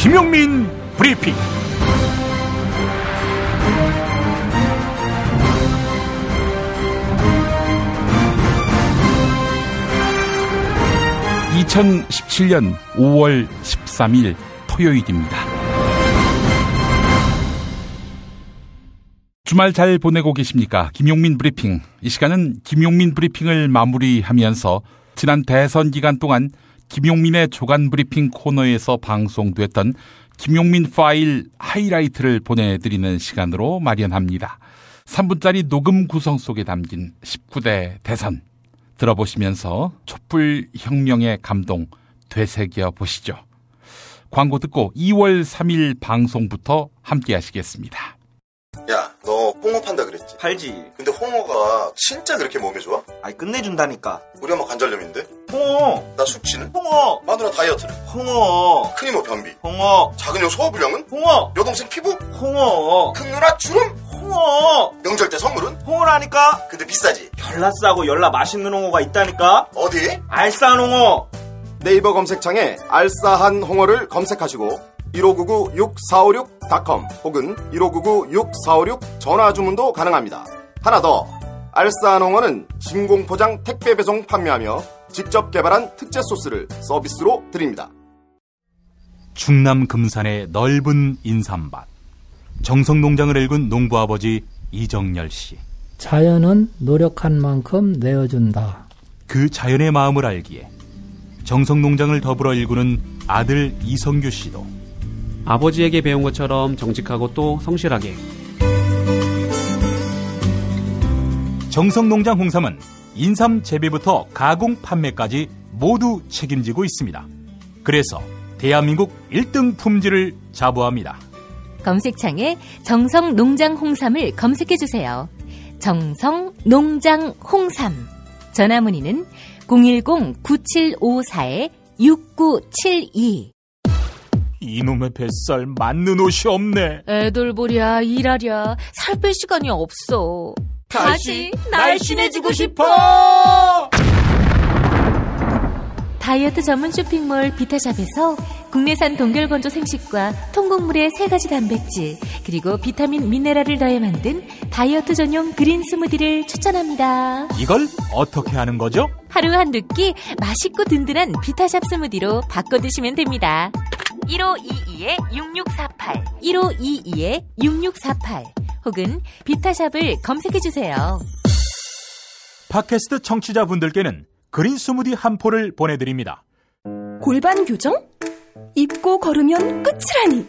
김용민 브리핑. (2017년 5월 13일) 토요일입니다. 주말 잘 보내고 계십니까? 김용민 브리핑. 이 시간은 김용민 브리핑을 마무리하면서 지난 대선 기간 동안 김용민의 조간 브리핑 코너에서 방송됐던 김용민 파일 하이라이트를 보내드리는 시간으로 마련합니다. 3분짜리 녹음 구성 속에 담긴 19대 대선 들어보시면서 촛불혁명의 감동 되새겨 보시죠. 광고 듣고 2월 3일 방송부터 함께 하시겠습니다. 야, 너 홍어 판다 그랬지? 팔지. 근데 홍어가 진짜 그렇게 몸에 좋아? 아니 끝내준다니까. 우리 엄마 관절염인데? 홍어. 나 숙취는? 홍어. 마누라 다이어트는? 홍어. 큰 이모 변비? 홍어. 작은 형 소화불량은? 홍어. 여동생 피부? 홍어. 큰 누나 주름? 홍어. 명절 때 선물은? 홍어라니까. 근데 비싸지? 열나 싸고 열나 맛있는 홍어가 있다니까. 어디? 알싸한 홍어. 네이버 검색창에 알싸한 홍어를 검색하시고 1599-6456.com 혹은 1599-6456 전화주문도 가능합니다. 하나 더, 알싸한 홍어는 진공포장 택배 배송 판매하며 직접 개발한 특제 소스를 서비스로 드립니다. 충남 금산의 넓은 인삼밭, 정성농장을 일군 농부아버지 이정열 씨. 자연은 노력한 만큼 내어준다. 그 자연의 마음을 알기에 정성농장을 더불어 일구는 아들 이성규 씨도 아버지에게 배운 것처럼 정직하고 또 성실하게. 정성농장 홍삼은 인삼 재배부터 가공 판매까지 모두 책임지고 있습니다. 그래서 대한민국 1등 품질을 자부합니다. 검색창에 정성농장 홍삼을 검색해주세요. 정성농장 홍삼. 전화문의는 010-9754-6972. 이놈의 뱃살 맞는 옷이 없네. 애들 보랴 일하랴 살 뺄 시간이 없어. 다시 날씬해지고 싶어. 다이어트 전문 쇼핑몰 비타샵에서 국내산 동결건조 생식과 통곡물의 3가지 단백질 그리고 비타민 미네랄을 더해 만든 다이어트 전용 그린 스무디를 추천합니다. 이걸 어떻게 하는 거죠? 하루 한두 끼 맛있고 든든한 비타샵 스무디로 바꿔 드시면 됩니다. 1522-6648 1522-6648 혹은 비타샵을 검색해주세요. 팟캐스트 청취자분들께는 그린 스무디 한 포를 보내드립니다. 골반 교정? 입고 걸으면 끝이라니.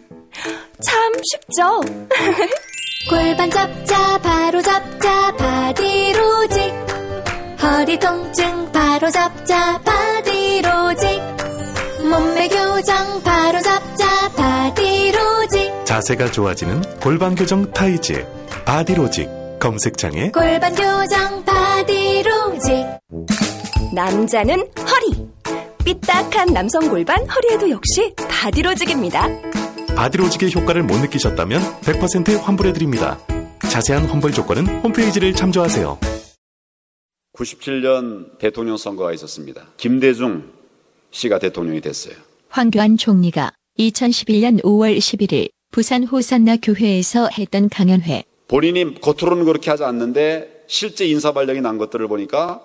참 쉽죠? 골반 잡자 바로 잡자 바디로직. 허리 통증 바로 잡자 바디로직. 몸매 교정 바로 잡자 바디로직. 자세가 좋아지는 골반 교정 타이즈 바디로직. 검색창에 골반 교정 바디로직. 남자는 허리. 삐딱한 남성 골반 허리에도 역시 바디로직입니다. 바디로직의 효과를 못 느끼셨다면 100% 환불해드립니다. 자세한 환불 조건은 홈페이지를 참조하세요. 97년 대통령 선거가 있었습니다. 김대중 씨가 대통령이 됐어요. 황교안 총리가 2011년 5월 11일 부산 호산나 교회에서 했던 강연회. 본인이 겉으로는 그렇게 하지 않는데 실제 인사발령이 난 것들을 보니까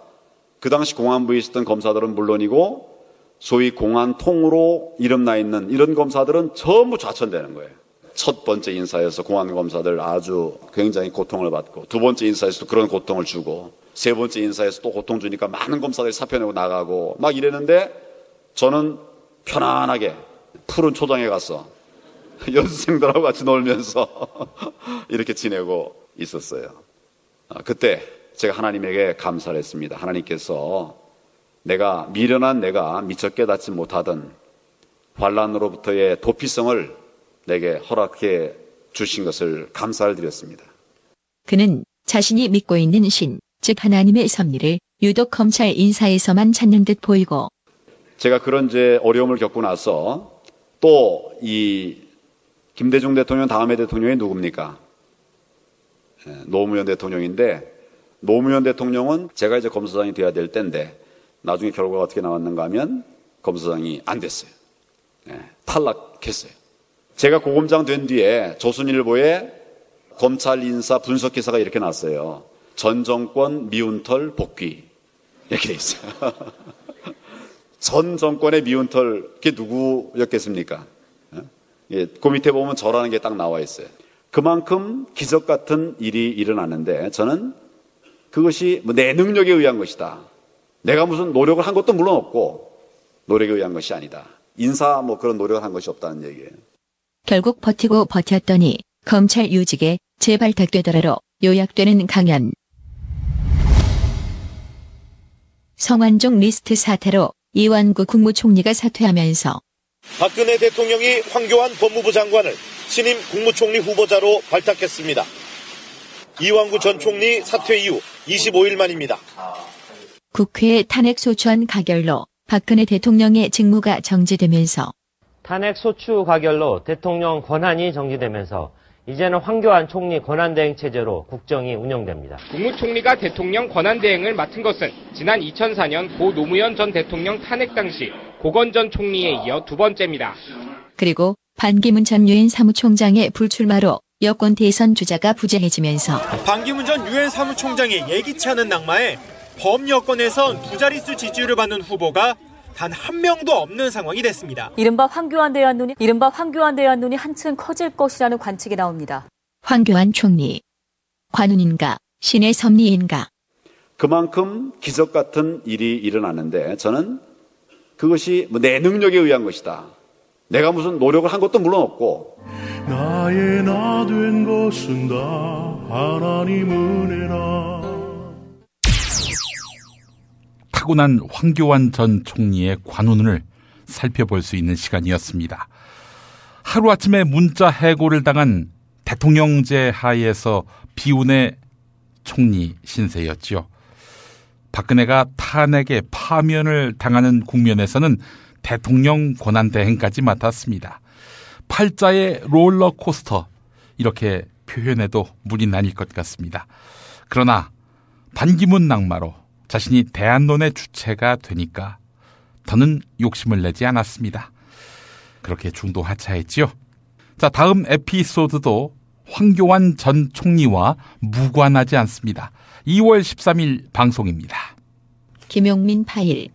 그 당시 공안부에 있었던 검사들은 물론이고 소위 공안통으로 이름 나 있는 이런 검사들은 전부 좌천되는 거예요. 첫 번째 인사에서 공안검사들 아주 굉장히 고통을 받고, 두 번째 인사에서도 그런 고통을 주고, 세 번째 인사에서 또 고통 주니까 많은 검사들이 사표내고 나가고 막 이랬는데, 저는 편안하게 푸른 초장에 가서 연수생들하고 같이 놀면서 이렇게 지내고 있었어요. 그때 제가 하나님에게 감사를 했습니다. 하나님께서 미련한 내가 미처 깨닫지 못하던 환난으로부터의 도피성을 내게 허락해 주신 것을 감사를 드렸습니다. 그는 자신이 믿고 있는 신, 즉 하나님의 섭리를 유독 검찰 인사에서만 찾는 듯 보이고, 제가 그런 어려움을 겪고 나서 또 이 김대중 대통령 다음의 대통령이 누굽니까? 노무현 대통령인데, 노무현 대통령은 제가 이제 검사장이 돼야 될 때인데 나중에 결과가 어떻게 나왔는가 하면 검사장이 안 됐어요. 탈락했어요. 제가 고검장 된 뒤에 조선일보에 검찰 인사 분석 기사가 이렇게 났어요. 전 정권 미운 털 복귀. 이렇게 돼 있어요. 전 정권의 미운 털, 그게 누구였겠습니까? 예, 그 밑에 보면 저라는 게 딱 나와 있어요. 그만큼 기적 같은 일이 일어나는데 저는 그것이 내 능력에 의한 것이다. 내가 무슨 노력을 한 것도 물론 없고 노력에 의한 것이 아니다. 인사 그런 노력을 한 것이 없다는 얘기예요. 결국 버티고 버텼더니 검찰 유직에 재발탁되더라로 요약되는 강연. 성완종 리스트 사태로 이완구 국무총리가 사퇴하면서 박근혜 대통령이 황교안 법무부 장관을 신임 국무총리 후보자로 발탁했습니다. 이완구 전 총리 사퇴 이후 25일 만입니다. 국회에 탄핵 소추안 가결로 박근혜 대통령의 직무가 정지되면서 탄핵 소추 가결로 대통령 권한이 정지되면서 이제는 황교안 총리 권한대행 체제로 국정이 운영됩니다. 국무총리가 대통령 권한대행을 맡은 것은 지난 2004년 고 노무현 전 대통령 탄핵 당시 고건 전 총리에 이어 두 번째입니다. 그리고 반기문 전 유엔 사무총장의 불출마로 여권 대선 주자가 부재해지면서 반기문 전 유엔 사무총장의 예기치 않은 낙마에 범여권에선 두 자릿수 지지율을 받는 후보가 단 한 명도 없는 상황이 됐습니다. 이른바 황교안 대안 논이 한층 커질 것이라는 관측이 나옵니다. 황교안 총리, 관운인가, 신의 섭리인가. 그만큼 기적 같은 일이 일어나는데 저는 그것이 내 능력에 의한 것이다. 내가 무슨 노력을 한 것도 물론 없고 나의 나 된 것은 다 하나님 은혜라. 타고난 황교안 전 총리의 관운을 살펴볼 수 있는 시간이었습니다. 하루아침에 문자 해고를 당한 대통령제 하에서 비운의 총리 신세였죠. 박근혜가 탄핵에 파면을 당하는 국면에서는 대통령 권한대행까지 맡았습니다. 팔자의 롤러코스터, 이렇게 표현해도 무리 아닐 것 같습니다. 그러나 반기문 낙마로 자신이 대안론의 주체가 되니까 더는 욕심을 내지 않았습니다. 그렇게 중도하차했지요. 자, 다음 에피소드도 황교안 전 총리와 무관하지 않습니다. 2월 13일 방송입니다. 김용민 파일.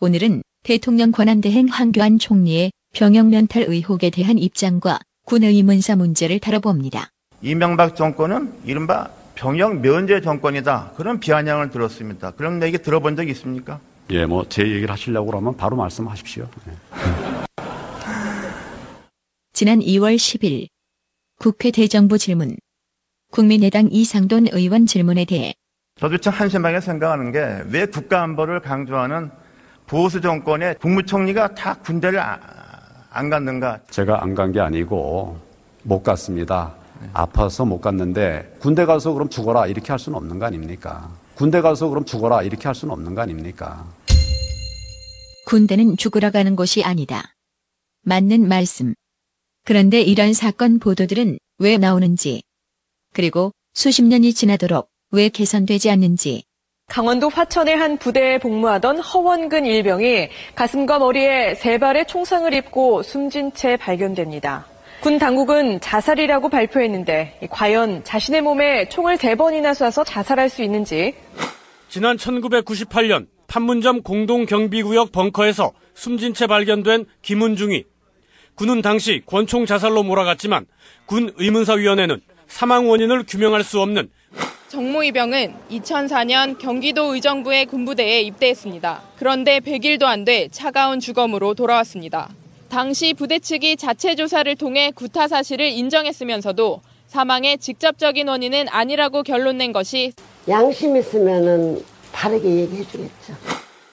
오늘은 대통령 권한대행 황교안 총리의 병역 면탈 의혹에 대한 입장과 군의문사 문제를 다뤄봅니다. 이명박 정권은 이른바 병역 면제 정권이다. 그런 비아냥을 들었습니다. 그런 얘기 들어본 적 있습니까? 예, 제 얘기를 하시려고 그러면 바로 말씀하십시오. 지난 2월 10일 국회 대정부 질문. 국민의당 이상돈 의원 질문에 대해 저도 참 한심하게 생각하는 게 왜 국가안보를 강조하는 보수 정권의 국무총리가 다 군대를 안 갔는가? 제가 안 간 게 아니고 못 갔습니다. 아파서 못 갔는데 군대 가서 그럼 죽어라 이렇게 할 수는 없는 거 아닙니까? 군대 가서 그럼 죽어라 이렇게 할 수는 없는 거 아닙니까? 군대는 죽으러 가는 곳이 아니다. 맞는 말씀. 그런데 이런 사건 보도들은 왜 나오는지, 그리고 수십 년이 지나도록 왜 개선되지 않는지. 강원도 화천의 한 부대에 복무하던 허원근 일병이 가슴과 머리에 3발의 총상을 입고 숨진 채 발견됩니다. 군 당국은 자살이라고 발표했는데 과연 자신의 몸에 총을 3번이나 쏴서 자살할 수 있는지. 지난 1998년 판문점 공동경비구역 벙커에서 숨진 채 발견된 김은중이 군은 당시 권총 자살로 몰아갔지만 군 의문사위원회는 사망 원인을 규명할 수 없는 정모 이병은 2004년 경기도 의정부의 군부대에 입대했습니다. 그런데 100일도 안 돼 차가운 주검으로 돌아왔습니다. 당시 부대 측이 자체 조사를 통해 구타 사실을 인정했으면서도 사망의 직접적인 원인은 아니라고 결론낸 것이 양심 있으면은 바르게 얘기해 주겠죠.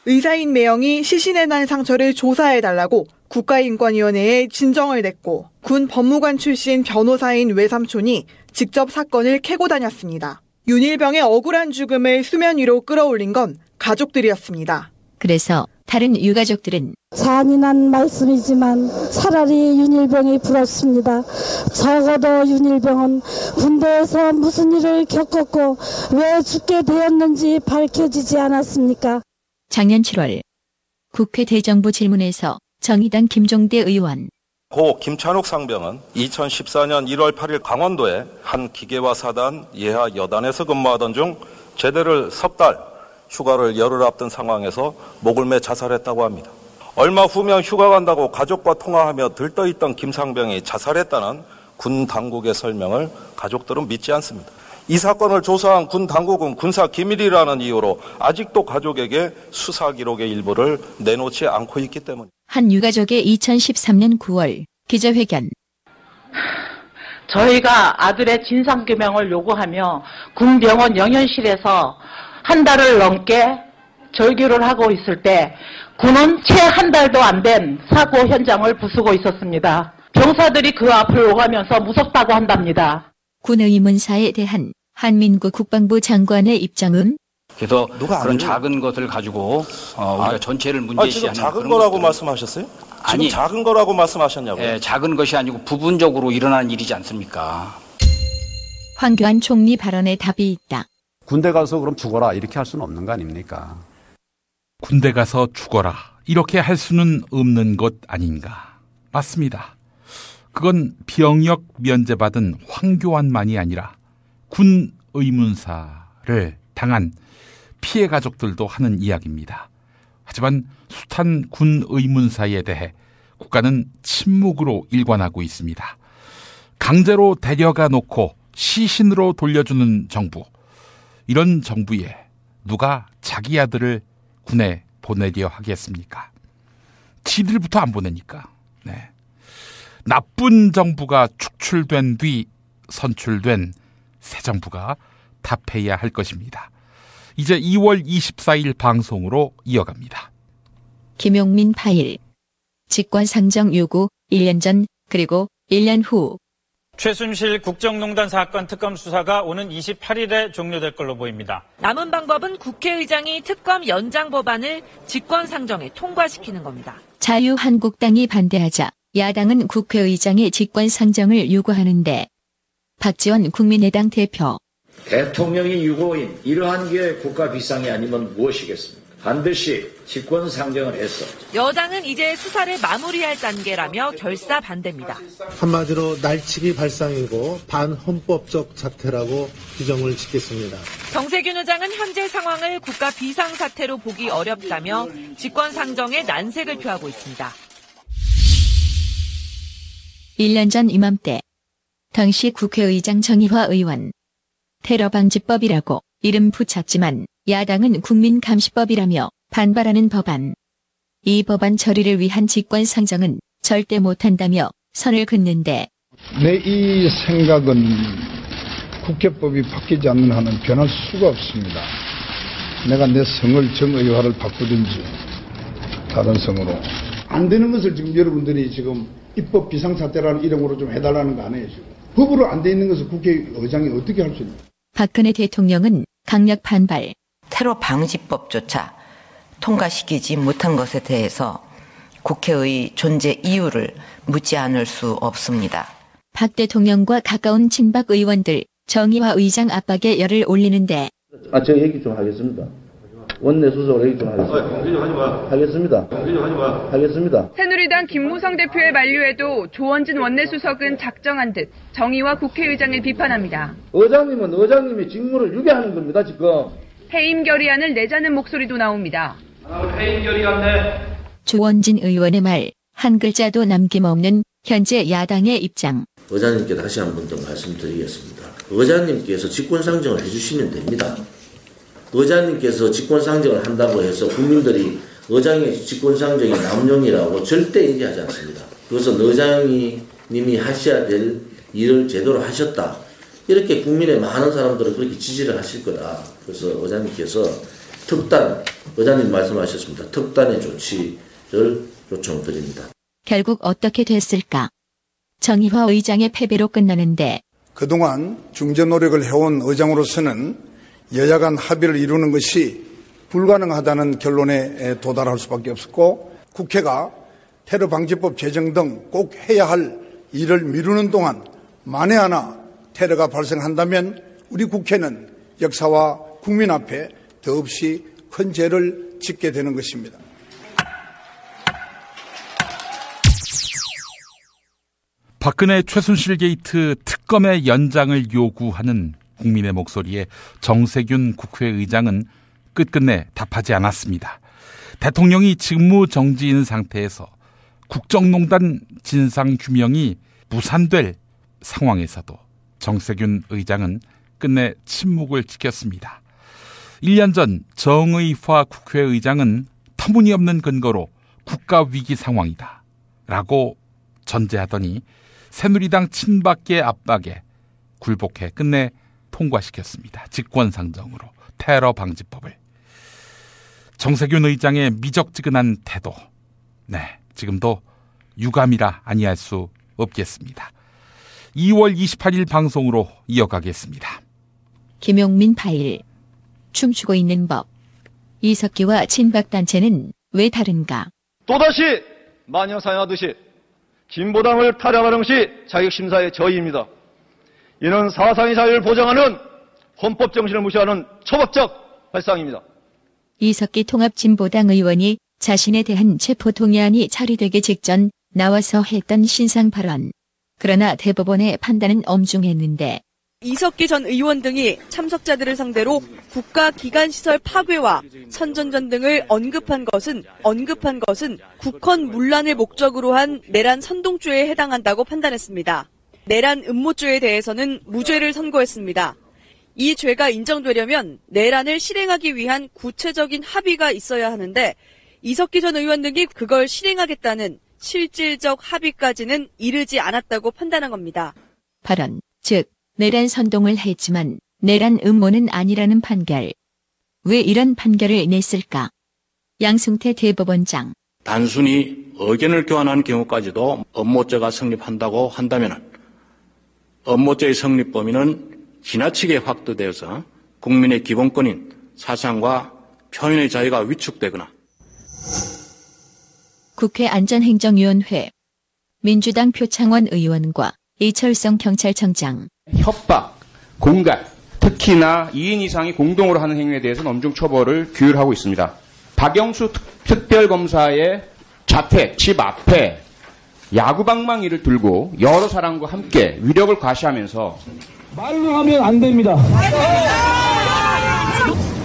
의사인 매형이 시신에 난 상처를 조사해달라고 국가인권위원회에 진정을 냈고 군 법무관 출신 변호사인 외삼촌이 직접 사건을 캐고 다녔습니다. 윤일병의 억울한 죽음을 수면 위로 끌어올린 건 가족들이었습니다. 그래서 다른 유가족들은 잔인한 말씀이지만 차라리 윤일병이 부럽습니다. 적어도 윤일병은 군대에서 무슨 일을 겪었고 왜 죽게 되었는지 밝혀지지 않았습니까? 작년 7월 국회 대정부 질문에서 정의당 김종대 의원. 고 김찬욱 상병은 2014년 1월 8일 강원도에 한 기계화 사단 예하 여단에서 근무하던 중 제대를 석 달 휴가를 열흘 앞둔 상황에서 목을 매 자살했다고 합니다. 얼마 후면 휴가 간다고 가족과 통화하며 들떠있던 김 상병이 자살했다는 군 당국의 설명을 가족들은 믿지 않습니다. 이 사건을 조사한 군 당국은 군사 기밀이라는 이유로 아직도 가족에게 수사 기록의 일부를 내놓지 않고 있기 때문입니다. 한 유가족의 2013년 9월 기자회견. 저희가 아들의 진상규명을 요구하며 군병원 영현실에서 한 달을 넘게 절규를 하고 있을 때 군은 채 한 달도 안 된 사고 현장을 부수고 있었습니다. 병사들이 그 앞을 오가면서 무섭다고 한답니다. 군 의문사에 대한 한민구 국방부 장관의 입장은? 그래서 그런 작은 것을 가지고 우리가 전체를 문제시하는 지금 작은 거라고 말씀하셨어요? 아니, 지금 작은 거라고 말씀하셨냐고요? 예, 작은 것이 아니고 부분적으로 일어나는 일이지 않습니까? 황교안 총리 발언에 답이 있다. 군대 가서 그럼 죽어라 이렇게 할 수는 없는 거 아닙니까? 군대 가서 죽어라 이렇게 할 수는 없는 것 아닌가. 맞습니다. 그건 병역 면제받은 황교안만이 아니라 군 의문사를 당한 피해 가족들도 하는 이야기입니다. 하지만 숱한 군 의문사에 대해 국가는 침묵으로 일관하고 있습니다. 강제로 데려가 놓고 시신으로 돌려주는 정부. 이런 정부에 누가 자기 아들을 군에 보내려 하겠습니까? 지들부터 안 보내니까. 네. 나쁜 정부가 축출된 뒤 선출된 새 정부가 답해야 할 것입니다. 이제 2월 24일 방송으로 이어갑니다. 김용민 파일. 직권상정 요구 1년 전 그리고 1년 후. 최순실 국정농단 사건 특검 수사가 오는 28일에 종료될 걸로 보입니다. 남은 방법은 국회의장이 특검 연장 법안을 직권상정에 통과시키는 겁니다. 자유한국당이 반대하자 야당은 국회의장의 직권상정을 요구하는데 박지원 국민의당 대표. 대통령이 유고인 이러한 게 국가 비상이 아니면 무엇이겠습니까? 반드시 직권상정을 해서. 여당은 이제 수사를 마무리할 단계라며 결사 반대입니다. 한마디로 날치기 발상이고 반헌법적 자태라고 규정을 짓겠습니다. 정세균 의장은 현재 상황을 국가 비상사태로 보기 어렵다며 직권상정에 난색을 표하고 있습니다. 1년 전 이맘때 당시 국회의장 정의화 의원. 테러방지법이라고 이름 붙였지만 야당은 국민감시법이라며 반발하는 법안. 이 법안 처리를 위한 직권상정은 절대 못한다며 선을 긋는데 내 이 생각은 국회법이 바뀌지 않는 한은 변할 수가 없습니다. 내가 내 성을 정의화를 바꾸든지 다른 성으로. 안 되는 것을 지금 여러분들이 지금 입법 비상사태라는 이름으로 좀 해달라는 거 아니에요. 지금. 법으로 안 돼 있는 것을 국회의장이 어떻게 할 수 있는? 박근혜 대통령은 강력 반발. 테러 방지법조차 통과시키지 못한 것에 대해서 국회의 존재 이유를 묻지 않을 수 없습니다. 박 대통령과 가까운 친박 의원들 정의화 의장 압박에 열을 올리는데. 제가 얘기 좀 하겠습니다. 원내 수석으로 얘기 좀 하겠습니다. 하겠습니다. 새누리당 김무성 대표의 만류에도 조원진 원내수석은 작정한 듯 정의와 국회의장을 비판합니다. 의장님은 의장님의 직무를 유기하는 겁니다, 지금. 해임 결의안을 내자는 목소리도 나옵니다. 해임 결의안 내. 조원진 의원의 말, 한 글자도 남김없는 현재 야당의 입장. 의장님께 다시 한 번 더 말씀드리겠습니다. 의장님께서 직권상정을 해주시면 됩니다. 의장님께서 직권상정을 한다고 해서 국민들이 의장의 직권상정이 남용이라고 절대 얘기하지 않습니다. 그것은 의장님이 하셔야 될 일을 제대로 하셨다. 이렇게 국민의 많은 사람들은 그렇게 지지를 하실 거다. 그래서 의장님께서 특단, 의장님 말씀하셨습니다. 특단의 조치를 요청드립니다. 결국 어떻게 됐을까? 정의화 의장의 패배로 끝나는데. 그동안 중재 노력을 해온 의장으로서는 여야 간 합의를 이루는 것이 불가능하다는 결론에 도달할 수밖에 없었고 국회가 테러방지법 제정 등 꼭 해야 할 일을 미루는 동안 만에 하나 테러가 발생한다면 우리 국회는 역사와 국민 앞에 더없이 큰 죄를 짓게 되는 것입니다. 박근혜 최순실 게이트 특검의 연장을 요구하는 국민의 목소리에 정세균 국회의장은 끝끝내 답하지 않았습니다. 대통령이 직무정지인 상태에서 국정농단 진상규명이 무산될 상황에서도 정세균 의장은 끝내 침묵을 지켰습니다. 1년 전 정의화 국회의장은 터무니없는 근거로 국가위기 상황이다 라고 전제하더니 새누리당 친박계 압박에 굴복해 끝내 통과시켰습니다. 직권상정으로 테러 방지법을. 정세균 의장의 미적지근한 태도, 지금도 유감이라 아니할 수 없겠습니다. 2월 28일 방송으로 이어가겠습니다. 김용민 파일. 춤추고 있는 법. 이석기와 친박단체는 왜 다른가? 또다시 마녀 사냥하듯이 진보당을 타령하는 것이 자격심사의 저의입니다. 이는 사상의 자유를 보장하는 헌법 정신을 무시하는 초법적 발상입니다. 이석기 통합진보당 의원이 자신에 대한 체포동의안이 처리되기 직전 나와서 했던 신상 발언. 그러나 대법원의 판단은 엄중했는데 이석기 전 의원 등이 참석자들을 상대로 국가기관시설 파괴와 선전전 등을 언급한 것은 국헌 문란을 목적으로 한 내란 선동죄에 해당한다고 판단했습니다. 내란 음모죄에 대해서는 무죄를 선고했습니다. 이 죄가 인정되려면 내란을 실행하기 위한 구체적인 합의가 있어야 하는데 이석기 전 의원 등이 그걸 실행하겠다는 실질적 합의까지는 이르지 않았다고 판단한 겁니다. 발언, 즉 내란 선동을 했지만 내란 음모는 아니라는 판결. 왜 이런 판결을 냈을까? 양승태 대법원장. 단순히 의견을 교환한 경우까지도 음모죄가 성립한다고 한다면 음모죄의 성립 범위는 지나치게 확대되어서 국민의 기본권인 사상과 표현의 자유가 위축되거나 국회 안전행정위원회 민주당 표창원 의원과 이철성 경찰청장. 협박, 공갈, 특히나 2인 이상이 공동으로 하는 행위에 대해서는 엄중 처벌을 규율하고 있습니다. 박영수 특별검사의 자택, 집 앞에 야구방망이를 들고 여러 사람과 함께 위력을 과시하면서 말로 하면 안 됩니다.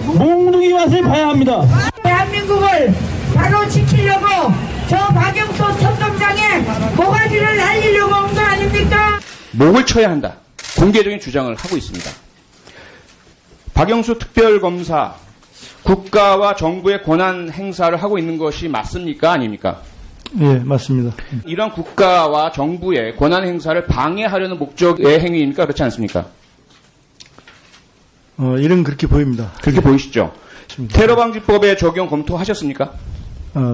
몽둥이 맛을 봐야 합니다. 대한민국을 바로 지키려고 저 박영수 첩검장의 모가지를 날리려고 온 거 아닙니까? 목을 쳐야 한다. 공개적인 주장을 하고 있습니다. 박영수 특별검사, 국가와 정부의 권한 행사를 하고 있는 것이 맞습니까? 아닙니까? 예, 맞습니다. 이런 국가와 정부의 권한 행사를 방해하려는 목적의 행위입니까? 그렇지 않습니까? 이런 그렇게 보입니다. 그렇게 보이시죠? 테러방지법의 적용 검토하셨습니까?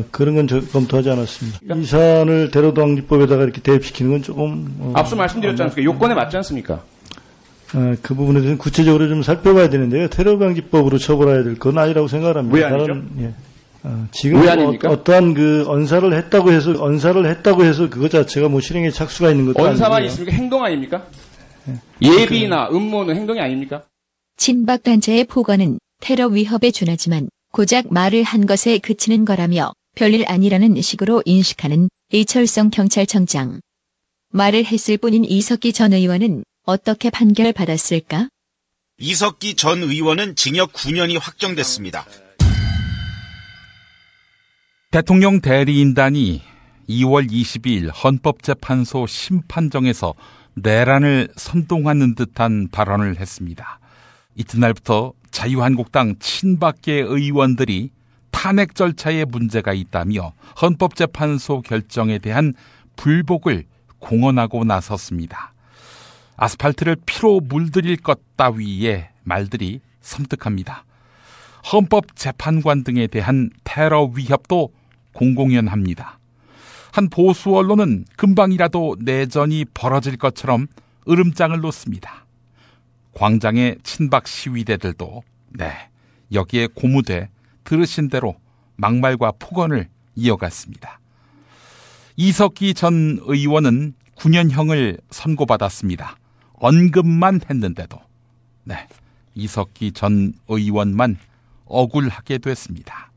그런 건 검토하지 않았습니다. 이 사안을 테러방지법에다가 이렇게 대입시키는 건 조금 앞서 말씀드렸지 않습니까? 요건에 맞지 않습니까? 그 부분에 대해서는 구체적으로 좀 살펴봐야 되는데요. 테러방지법으로 처벌해야 될 건 아니라고 생각합니다. 왜 아니죠? 지금 어떠한 그 언사를 했다고 해서 그것 자체가 뭐 실행에 착수가 있는 것도 언사만 아니고요. 있습니까? 행동 아닙니까? 예비나 음모는 행동이 아닙니까? 친박 단체의 포건은 테러 위협에 준하지만 고작 말을 한 것에 그치는 거라며 별일 아니라는 식으로 인식하는 이철성 경찰청장. 말을 했을 뿐인 이석기 전 의원은 어떻게 판결받았을까? 이석기 전 의원은 징역 9년이 확정됐습니다. 대통령 대리인단이 2월 22일 헌법재판소 심판정에서 내란을 선동하는 듯한 발언을 했습니다. 이튿날부터 자유한국당 친박계 의원들이 탄핵 절차에 문제가 있다며 헌법재판소 결정에 대한 불복을 공언하고 나섰습니다. 아스팔트를 피로 물들일 것 따위의 말들이 섬뜩합니다. 헌법재판관 등에 대한 테러 위협도 공공연합니다. 한 보수 언론은 금방이라도 내전이 벌어질 것처럼 으름장을 놓습니다. 광장의 친박 시위대들도 여기에 고무돼 들으신 대로 막말과 폭언을 이어갔습니다. 이석기 전 의원은 9년형을 선고받았습니다. 언급만 했는데도 이석기 전 의원만 억울하게 됐습니다.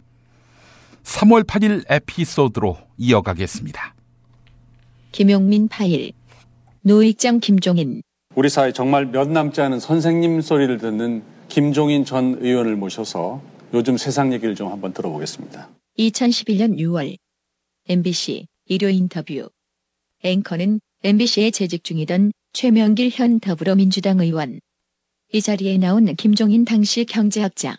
3월 8일 에피소드로 이어가겠습니다. 김용민 파일. 노익장 김종인. 우리 사회 정말 몇 남지 않은 선생님 소리를 듣는 김종인 전 의원을 모셔서 요즘 세상 얘기를 좀 한번 들어보겠습니다. 2011년 6월 MBC 일요 인터뷰. 앵커는 MBC에 재직 중이던 최명길 현 더불어민주당 의원. 이 자리에 나온 김종인 당시 경제학자.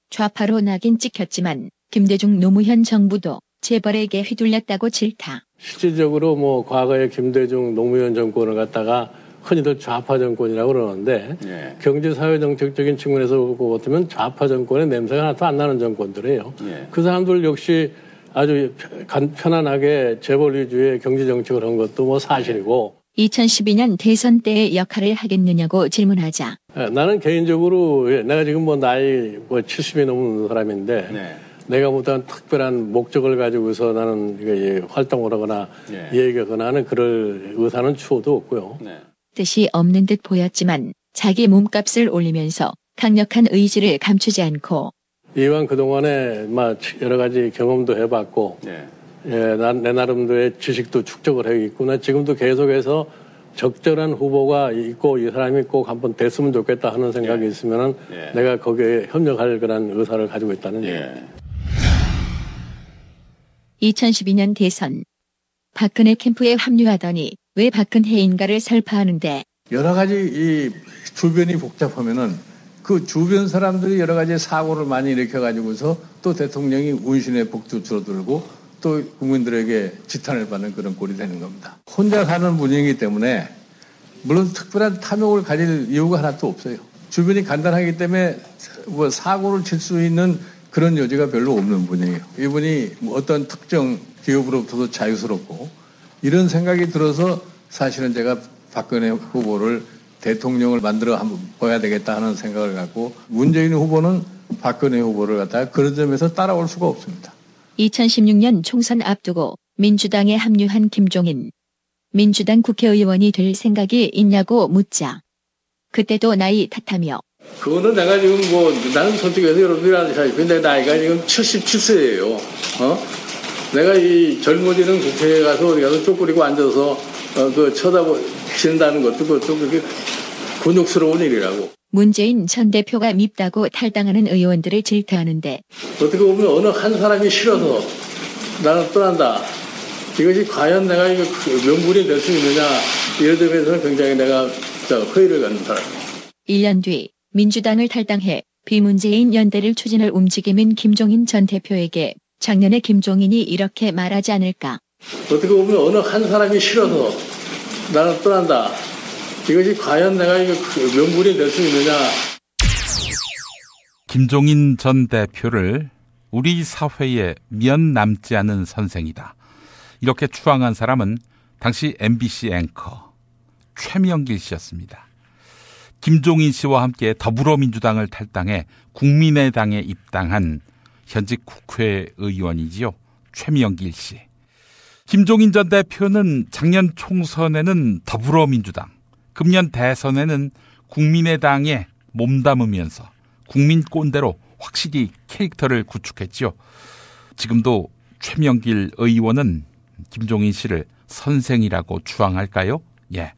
좌파로 낙인 찍혔지만 김대중 노무현 정부도 재벌에게 휘둘렸다고 질타. 실질적으로 과거에 김대중 노무현 정권을 갖다가 흔히들 좌파 정권이라고 그러는데 경제사회정책적인 측면에서 보고 보면 좌파 정권의 냄새가 하나도 안 나는 정권들이에요. 그 사람들 역시 아주 편안하게 재벌 위주의 경제정책을 한 것도 사실이고. 2012년 대선 때의 역할을 하겠느냐고 질문하자. 나는 개인적으로 내가 지금 나이 70이 넘은 사람인데 내가 어떤 특별한 목적을 가지고서 나는 활동을 하거나 얘기하거나 하는 그럴 의사는 추호도 없고요. 뜻이 없는 듯 보였지만 자기 몸값을 올리면서 강력한 의지를 감추지 않고 이왕 그동안에 여러 가지 경험도 해봤고 내 나름대로의 지식도 축적을 하고 있구나. 지금도 계속해서 적절한 후보가 있고 이 사람이 꼭 한번 됐으면 좋겠다 하는 생각이 있으면 내가 거기에 협력할 그런 의사를 가지고 있다는 얘기예요. 2012년 대선. 박근혜 캠프에 합류하더니 왜 박근혜인가를 설파하는데 여러 가지 이 주변이 복잡하면은 그 주변 사람들이 여러 가지 사고를 많이 일으켜가지고서 또 대통령이 운신의 복도 줄어들고 또 국민들에게 지탄을 받는 그런 꼴이 되는 겁니다. 혼자 사는 분이기 때문에 물론 특별한 탐욕을 가질 이유가 하나도 없어요. 주변이 간단하기 때문에 사고를 칠 수 있는 그런 여지가 별로 없는 분이에요. 이분이 어떤 특정 기업으로부터도 자유스럽고 이런 생각이 들어서 사실은 제가 박근혜 후보를 대통령을 만들어 한번 봐야 되겠다 하는 생각을 갖고 문재인 후보는 박근혜 후보를 갖다가 그런 점에서 따라올 수가 없습니다. 2016년 총선 앞두고 민주당에 합류한 김종인. 민주당 국회의원이 될 생각이 있냐고 묻자. 그때도 나이 탓하며. 그거는 내가 지금 나는 솔직해서 여러분들이 아시다시피 내 나이가 지금 77세예요. 내가 이 젊어지는 국회에 가서 어디 가서 쪼그리고 앉아서 쳐다보신다는 것도 그것도 그렇게 곤욕스러운 일이라고. 문재인 전 대표가 밉다고 탈당하는 의원들을 질타하는데 어떻게 보면 어느 한 사람이 싫어서 나는 떠난다. 이것이 과연 내가 명분이 될 수 있느냐 이런 점에서는 굉장히 내가 회의를 갖는 사람이에요. 1년 뒤 민주당을 탈당해 비문재인 연대를 추진할 움직임인 김종인 전 대표에게 작년에 김종인이 이렇게 말하지 않을까. 어떻게 보면 어느 한 사람이 싫어서 나는 떠난다. 이것이 과연 내가 명분이 될 수 있느냐. 김종인 전 대표를 우리 사회에 면 남지 않은 선생이다. 이렇게 추앙한 사람은 당시 MBC 앵커 최명길 씨였습니다. 김종인 씨와 함께 더불어민주당을 탈당해 국민의당에 입당한 현직 국회의원이지요. 최명길 씨. 김종인 전 대표는 작년 총선에는 더불어민주당, 금년 대선에는 국민의당에 몸담으면서 국민 꼰대로 확실히 캐릭터를 구축했지요. 지금도 최명길 의원은 김종인 씨를 선생이라고 추앙할까요? 예.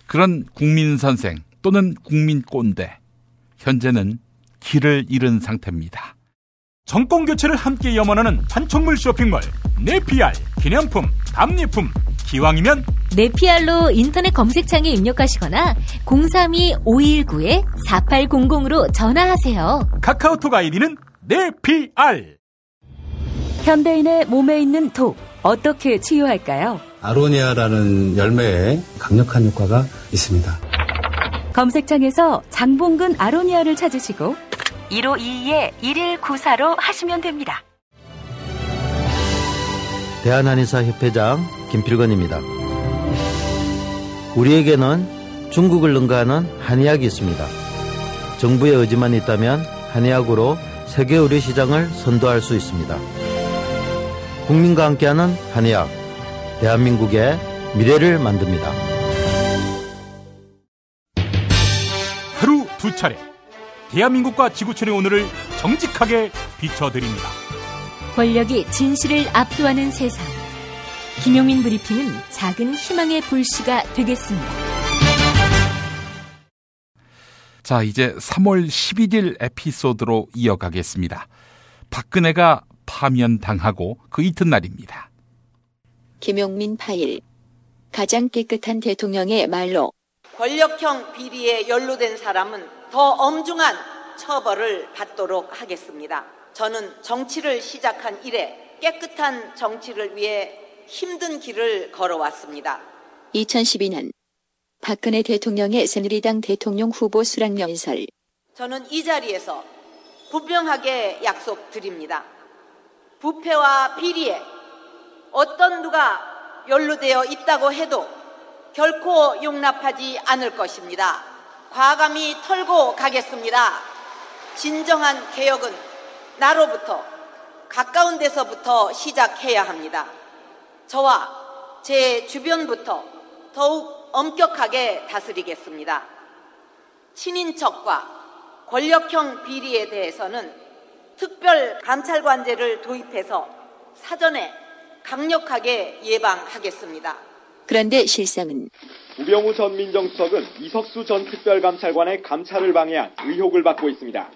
그런 국민 선생 또는 국민 꼰대, 현재는 길을 잃은 상태입니다. 정권 교체를 함께 염원하는 판촉물 쇼핑몰 네피알 기념품, 답례품, 기왕이면 네피알로 인터넷 검색창에 입력하시거나 032-519-4800으로 전화하세요. 카카오톡 아이디는 네피알. 현대인의 몸에 있는 독, 어떻게 치유할까요? 아로니아라는 열매에 강력한 효과가 있습니다. 검색창에서 장봉근 아로니아를 찾으시고 1522-1194로 하시면 됩니다. 대한한의사협회장 김필건입니다. 우리에게는 중국을 능가하는 한의학이 있습니다. 정부의 의지만 있다면 한의학으로 세계 의료 시장을 선도할 수 있습니다. 국민과 함께하는 한의학, 대한민국의 미래를 만듭니다. 하루 두 차례 대한민국과 지구촌의 오늘을 정직하게 비춰드립니다. 권력이 진실을 압도하는 세상. 김용민 브리핑은 작은 희망의 불씨가 되겠습니다. 자, 이제 3월 11일 에피소드로 이어가겠습니다. 박근혜가 파면당하고 그 이튿날입니다. 김용민 파일. 가장 깨끗한 대통령의 말로 권력형 비리에 연루된 사람은 더 엄중한 처벌을 받도록 하겠습니다. 저는 정치를 시작한 이래 깨끗한 정치를 위해 힘든 길을 걸어왔습니다. 2012년 박근혜 대통령의 새누리당 대통령 후보 수락 연설. 저는 이 자리에서 분명하게 약속드립니다. 부패와 비리에 어떤 누가 연루되어 있다고 해도 결코 용납하지 않을 것입니다. 과감히 털고 가겠습니다. 진정한 개혁은 나로부터, 가까운 데서부터 시작해야 합니다. 저와 제 주변부터 더욱 엄격하게 다스리겠습니다. 친인척과 권력형 비리에 대해서는 특별 감찰관제를 도입해서 사전에 강력하게 예방하겠습니다. 그런데 실상은 우병우 전 민정수석은 이석수 전 특별감찰관의 감찰을 방해한 의혹을 받고 있습니다.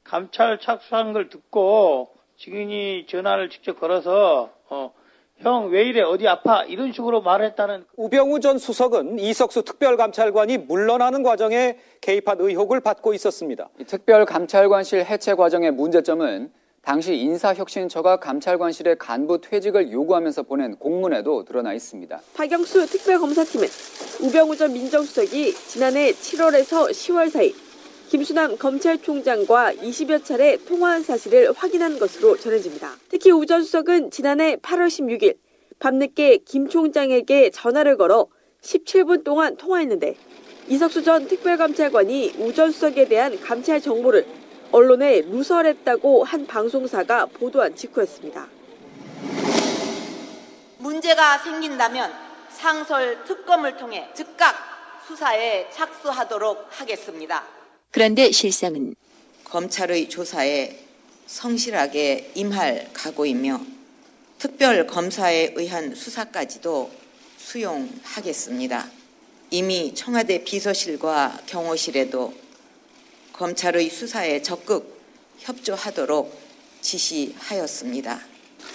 감찰 착수한 걸 듣고 증인이 전화를 직접 걸어서 형 왜 이래 어디 아파 이런 식으로 말했다는. 우병우 전 수석은 이석수 특별감찰관이 물러나는 과정에 개입한 의혹을 받고 있었습니다. 특별감찰관실 해체 과정의 문제점은 당시 인사혁신처가 감찰관실의 간부 퇴직을 요구하면서 보낸 공문에도 드러나 있습니다. 박영수 특별검사팀은 우병우 전 민정수석이 지난해 7월에서 10월 사이 김수남 검찰총장과 20여 차례 통화한 사실을 확인한 것으로 전해집니다. 특히 우 전 수석은 지난해 8월 16일 밤늦게 김 총장에게 전화를 걸어 17분 동안 통화했는데 이석수 전 특별감찰관이 우 전 수석에 대한 감찰 정보를 언론에 누설했다고 한 방송사가 보도한 직후였습니다. 문제가 생긴다면 상설 특검을 통해 즉각 수사에 착수하도록 하겠습니다. 그런데 실상은 검찰의 조사에 성실하게 임할 각오이며 특별검사에 의한 수사까지도 수용하겠습니다. 이미 청와대 비서실과 경호실에도 검찰의 수사에 적극 협조하도록 지시하였습니다.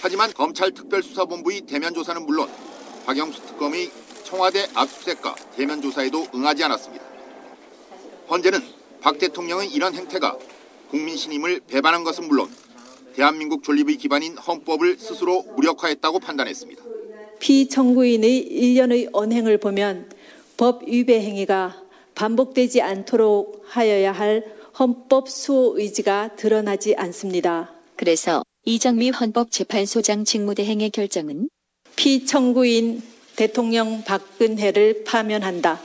하지만 검찰특별수사본부의 대면조사는 물론 박영수 특검의 청와대 압수수색과 대면조사에도 응하지 않았습니다. 헌재는 박 대통령의 이런 행태가 국민 신임을 배반한 것은 물론 대한민국 존립의 기반인 헌법을 스스로 무력화했다고 판단했습니다. 피청구인의 1년의 언행을 보면 법 위배 행위가 반복되지 않도록 하여야 할 헌법 수호 의지가 드러나지 않습니다. 그래서 이정미 헌법재판소장 직무대행의 결정은 피청구인 대통령 박근혜를 파면한다.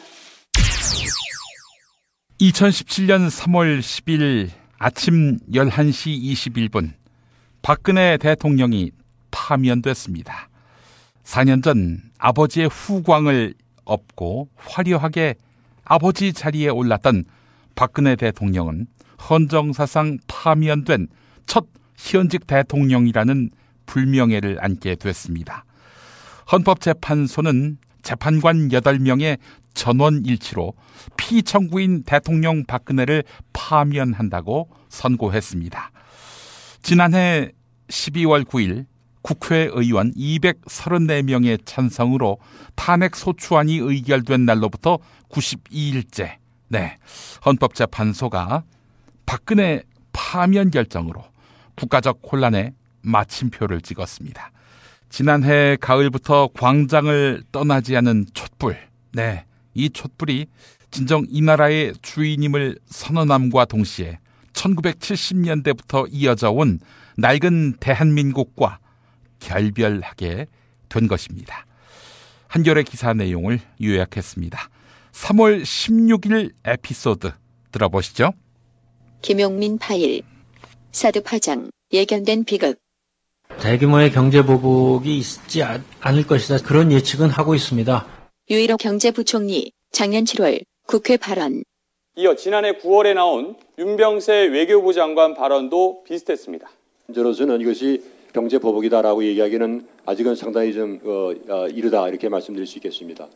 2017년 3월 10일 아침 11시 21분 박근혜 대통령이 파면됐습니다. 4년 전 아버지의 후광을 업고 화려하게 아버지 자리에 올랐던 박근혜 대통령은 헌정사상 파면된 첫 현직 대통령이라는 불명예를 안게 됐습니다. 헌법재판소는 재판관 8명의 전원일치로 피청구인 대통령 박근혜를 파면한다고 선고했습니다. 지난해 12월 9일 국회의원 234명의 찬성으로 탄핵소추안이 의결된 날로부터 92일째 헌법재판소가 박근혜 파면 결정으로 국가적 혼란에 마침표를 찍었습니다. 지난해 가을부터 광장을 떠나지 않은 촛불, 이 촛불이 진정 이 나라의 주인임을 선언함과 동시에 1970년대부터 이어져 온 낡은 대한민국과 결별하게 된 것입니다. 한겨레 기사 내용을 요약했습니다. 3월 16일 에피소드 들어보시죠. 김용민 파일. 사드 파장. 예견된 비극. 대규모의 경제 보복이 있지 않을 것이다. 그런 예측은 하고 있습니다. 유일호 경제부총리. 작년 7월 국회 발언. 이어 지난해 9월에 나온 윤병세 외교부 장관 발언도 비슷했습니다. 저로서는 이것이 경제 보복이다라고 얘기하기는 아직은 상당히 좀 이르다 이렇게 말씀드릴 수 있겠습니다.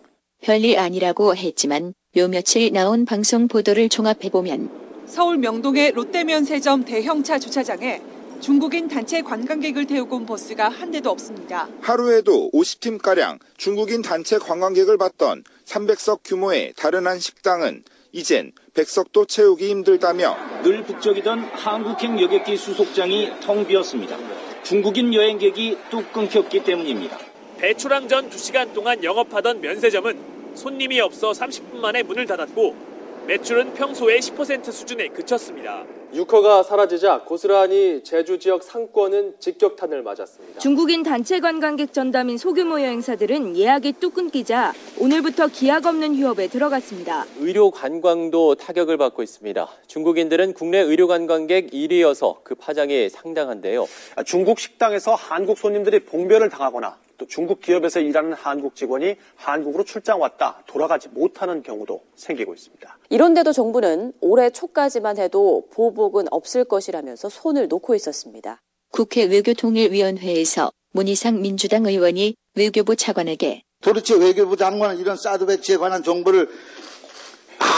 별일 아니라고 했지만 요 며칠 나온 방송 보도를 종합해보면 서울 명동의 롯데면세점 대형차 주차장에 중국인 단체 관광객을 태우고 온 버스가 한 대도 없습니다. 하루에도 50팀가량 중국인 단체 관광객을 받던 300석 규모의 다른 한 식당은 이젠 100석도 채우기 힘들다며 늘 북적이던 한국행 여객기 수속장이 텅 비었습니다. 중국인 여행객이 뚝 끊겼기 때문입니다. 배출항 전 2시간 동안 영업하던 면세점은 손님이 없어 30분 만에 문을 닫았고 매출은 평소의 10% 수준에 그쳤습니다. 유커가 사라지자 고스란히 제주 지역 상권은 직격탄을 맞았습니다. 중국인 단체 관광객 전담인 소규모 여행사들은 예약이 뚝 끊기자 오늘부터 기약 없는 휴업에 들어갔습니다. 의료 관광도 타격을 받고 있습니다. 중국인들은 국내 의료 관광객 1위여서 그 파장이 상당한데요. 중국 식당에서 한국 손님들이 봉변을 당하거나 또 중국 기업에서 일하는 한국 직원이 한국으로 출장 왔다 돌아가지 못하는 경우도 생기고 있습니다. 이런데도 정부는 올해 초까지만 해도 보복은 없을 것이라면서 손을 놓고 있었습니다. 국회 외교통일위원회에서 문희상 민주당 의원이 외교부 차관에게 도대체 외교부 장관은 이런 사드 배치에 관한 정보를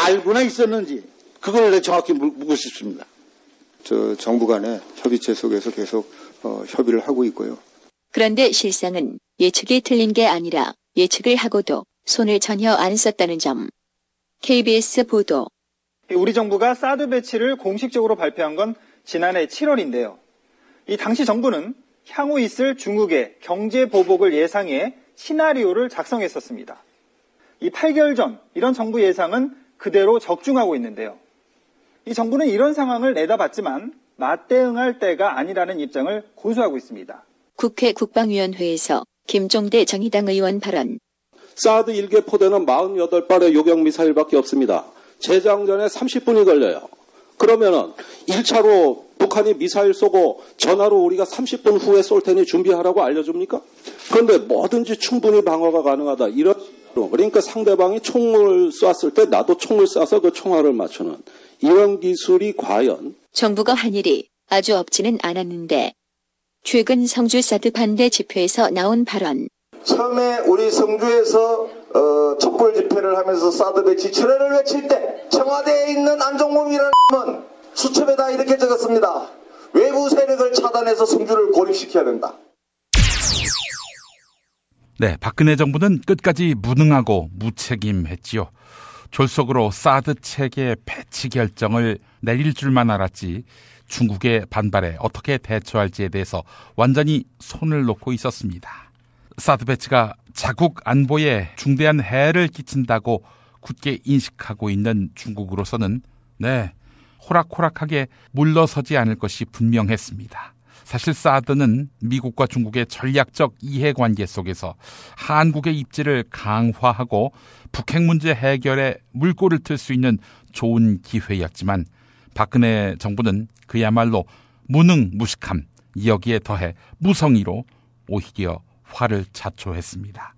알고나 있었는지 그걸 정확히 묻고 싶습니다. 정부 간의 협의체 속에서 계속 협의를 하고 있고요. 그런데 실상은 예측이 틀린 게 아니라 예측을 하고도 손을 전혀 안 썼다는 점. KBS 보도. 우리 정부가 사드 배치를 공식적으로 발표한 건 지난해 7월인데요. 이 당시 정부는 향후 있을 중국의 경제 보복을 예상해 시나리오를 작성했었습니다. 이 8개월 전 이런 정부 예상은 그대로 적중하고 있는데요. 이 정부는 이런 상황을 내다봤지만 맞대응할 때가 아니라는 입장을 고수하고 있습니다. 국회 국방위원회에서 김종대 정의당 의원 발언. 사드 1개 포대는 48발의 요격 미사일밖에 없습니다. 재장전에 30분이 걸려요. 그러면은 1차로 북한이 미사일 쏘고 전화로 우리가 30분 후에 쏠 테니 준비하라고 알려줍니까? 그런데 뭐든지 충분히 방어가 가능하다. 이런 그러니까 상대방이 총을 쐈을 때 나도 총을 쏴서 그 총알을 맞추는 이런 기술이 과연 정부가 한 일이 아주 없지는 않았는데 최근 성주 사드 반대 집회에서 나온 발언. 처음에 우리 성주에서 촛불 집회를 하면서 사드 배치 철회를 외칠 때 청와대에 있는 안종범이라는 놈은 수첩에다 이렇게 적었습니다. 외부 세력을 차단해서 성주를 고립시켜야 된다. 네, 박근혜 정부는 끝까지 무능하고 무책임했지요. 졸속으로 사드 체계 배치 결정을 내릴 줄만 알았지 중국의 반발에 어떻게 대처할지에 대해서 완전히 손을 놓고 있었습니다. 사드 배치가 자국 안보에 중대한 해를 끼친다고 굳게 인식하고 있는 중국으로서는 호락호락하게 물러서지 않을 것이 분명했습니다. 사실 사드는 미국과 중국의 전략적 이해관계 속에서 한국의 입지를 강화하고 북핵 문제 해결에 물꼬를 틀 수 있는 좋은 기회였지만 박근혜 정부는 그야말로 무능무식함, 여기에 더해 무성의로 오히려 화를 자초했습니다.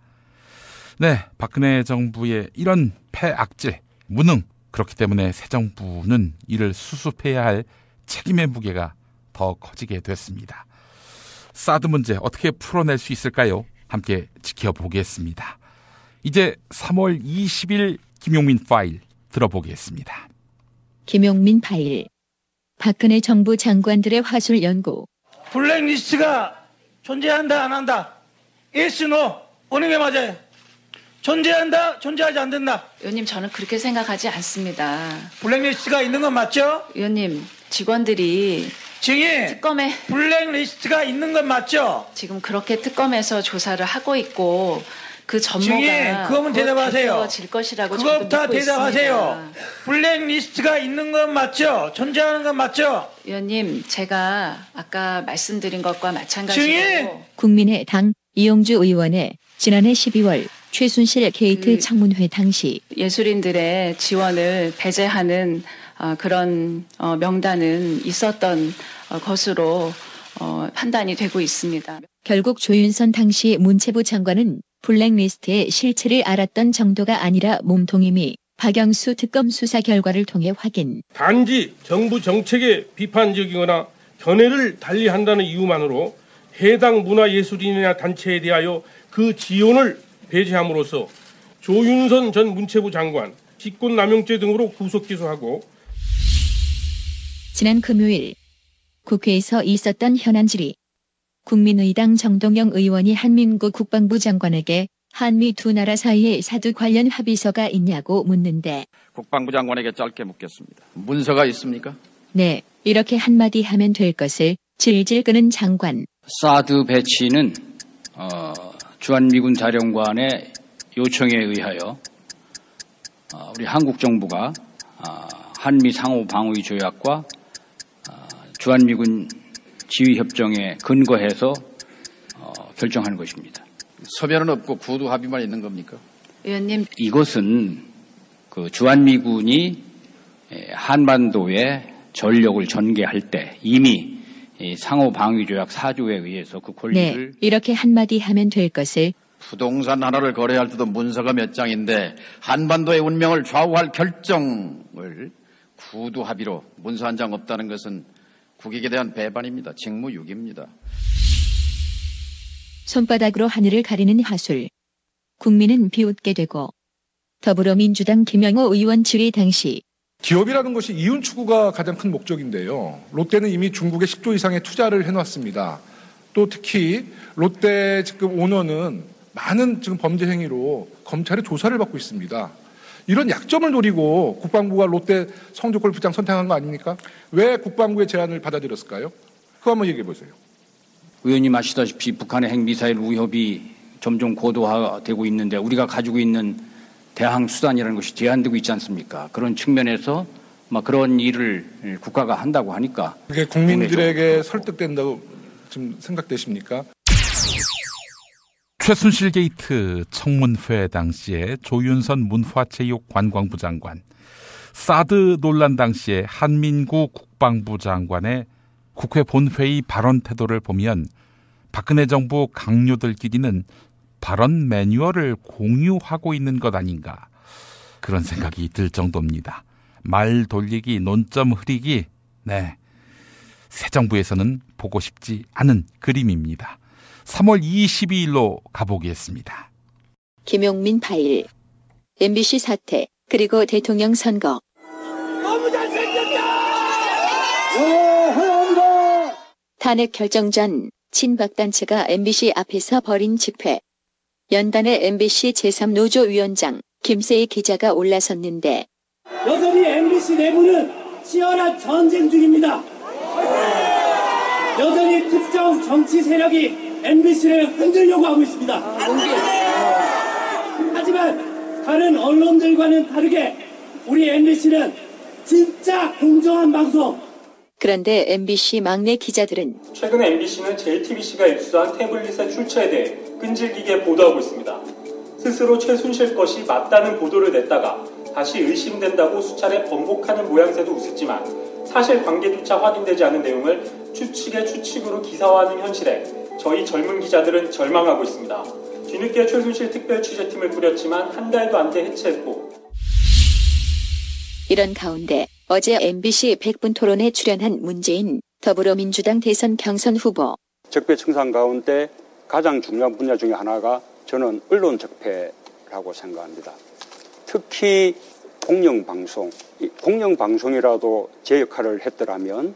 네, 박근혜 정부의 이런 패악질, 무능, 그렇기 때문에 새 정부는 이를 수습해야 할 책임의 무게가 더 커지게 됐습니다. 사드 문제 어떻게 풀어낼 수 있을까요? 함께 지켜보겠습니다. 이제 3월 20일 김용민 파일 들어보겠습니다. 김용민 파일. 박근혜 정부 장관들의 화술 연구. 블랙리스트가 존재한다 안 한다. yes, no. 어느 게 맞아요? 존재한다, 존재하지 않는다. 의원님, 저는 그렇게 생각하지 않습니다. 블랙리스트가 있는 건 맞죠? 의원님, 직원들이 증인, 특검에 블랙리스트가 있는 건 맞죠? 지금 그렇게 특검에서 조사를 하고 있고 그 전모가 증인, 그거면 대답하세요. 질 것이라고 그것부터 대답하세요. 있습니다. 블랙리스트가 있는 건 맞죠? 존재하는 건 맞죠? 의원님, 제가 아까 말씀드린 것과 마찬가지로 증인! 국민의당 이용주 의원의 지난해 12월 최순실 게이트 청문회 당시 예술인들의 지원을 배제하는 그런 명단은 있었던 것으로 판단이 되고 있습니다. 결국 조윤선 당시 문체부 장관은 블랙리스트의 실체를 알았던 정도가 아니라 몸통임이 박영수 특검 수사 결과를 통해 확인. 단지 정부 정책에 비판적이거나 견해를 달리한다는 이유만으로 해당 문화예술인이나 단체에 대하여 그 지원을 배제함으로써 조윤선 전 문체부 장관 직권남용죄 등으로 구속 기소하고 지난 금요일 국회에서 있었던 현안 질의. 국민의당 정동영 의원이 한민구 국방부 장관에게 한미 두 나라 사이에 사드 관련 합의서가 있냐고 묻는데 국방부 장관에게 짧게 묻겠습니다. 문서가 있습니까? 네, 이렇게 한마디 하면 될 것을 질질 끄는 장관. 사드 배치는 주한미군 사령관의 요청에 의하여 우리 한국 정부가 한미 상호 방위 조약과 주한미군 지휘협정에 근거해서 결정한 것입니다. 서면은 없고 구두 합의만 있는 겁니까? 의원님, 이것은 그 주한미군이 한반도에 전력을 전개할 때 이미 상호 방위 조약 4조에 의해서 그 권리를 네, 이렇게 한마디 하면 될 것을 부동산 하나를 거래할 때도 문서가 몇 장인데 한반도의 운명을 좌우할 결정을 구두 합의로 문서 한 장 없다는 것은 국익에 대한 배반입니다. 직무유기입니다. 손바닥으로 하늘을 가리는 화술. 국민은 비웃게 되고 더불어민주당 김영호 의원 질의 당시 기업이라는 것이 이윤 추구가 가장 큰 목적인데요. 롯데는 이미 중국에 10조 이상의 투자를 해놨습니다. 또 특히 롯데 지금 오너는 많은 지금 범죄 행위로 검찰의 조사를 받고 있습니다. 이런 약점을 노리고 국방부가 롯데 성주골프장 선택한 거 아닙니까? 왜 국방부의 제안을 받아들였을까요? 그거 한번 얘기해 보세요. 의원님 아시다시피 북한의 핵미사일 위협이 점점 고도화되고 있는데 우리가 가지고 있는 대항 수단이라는 것이 제한되고 있지 않습니까? 그런 측면에서 그런 일을 국가가 한다고 하니까 그게 국민들에게 설득된다고 좀 생각되십니까? 최순실 게이트 청문회 당시에 조윤선 문화체육관광부 장관, 사드 논란 당시에 한민구 국방부 장관의 국회 본회의 발언 태도를 보면 박근혜 정부 강요들끼리는 발언 매뉴얼을 공유하고 있는 것 아닌가, 그런 생각이 들 정도입니다. 말 돌리기, 논점 흐리기, 네, 새 정부에서는 보고 싶지 않은 그림입니다. 3월 22일로 가보겠습니다. 김용민 파일, MBC 사태, 그리고 대통령 선거. 너무 잘생겼다! 탄핵 결정 전 친박단체가 MBC 앞에서 벌인 집회. 연단의 MBC 제3노조 위원장 김세희 기자가 올라섰는데 여전히 MBC 내부는 치열한 전쟁 중입니다. 여전히 특정 정치 세력이 MBC를 흔들려고 하고 있습니다. 하지만 다른 언론들과는 다르게 우리 MBC는 진짜 공정한 방송. 그런데 MBC 막내 기자들은 최근에 MBC는 JTBC가 입수한 태블릿의 출처에 대해 끈질기게 보도하고 있습니다. 스스로 최순실 것이 맞다는 보도를 냈다가 다시 의심된다고 수차례 번복하는 모양새도 웃었지만 사실관계조차 확인되지 않은 내용을 추측의 추측으로 기사화하는 현실에 저희 젊은 기자들은 절망하고 있습니다. 뒤늦게 최순실 특별취재팀을 꾸렸지만 한 달도 안 돼 해체했고, 이런 가운데 어제 MBC 100분 토론에 출연한 문재인 더불어민주당 대선 경선 후보. 적폐청산 가운데 가장 중요한 분야 중에 하나가 저는 언론 적폐라고 생각합니다. 특히 공영방송이라도 제 역할을 했더라면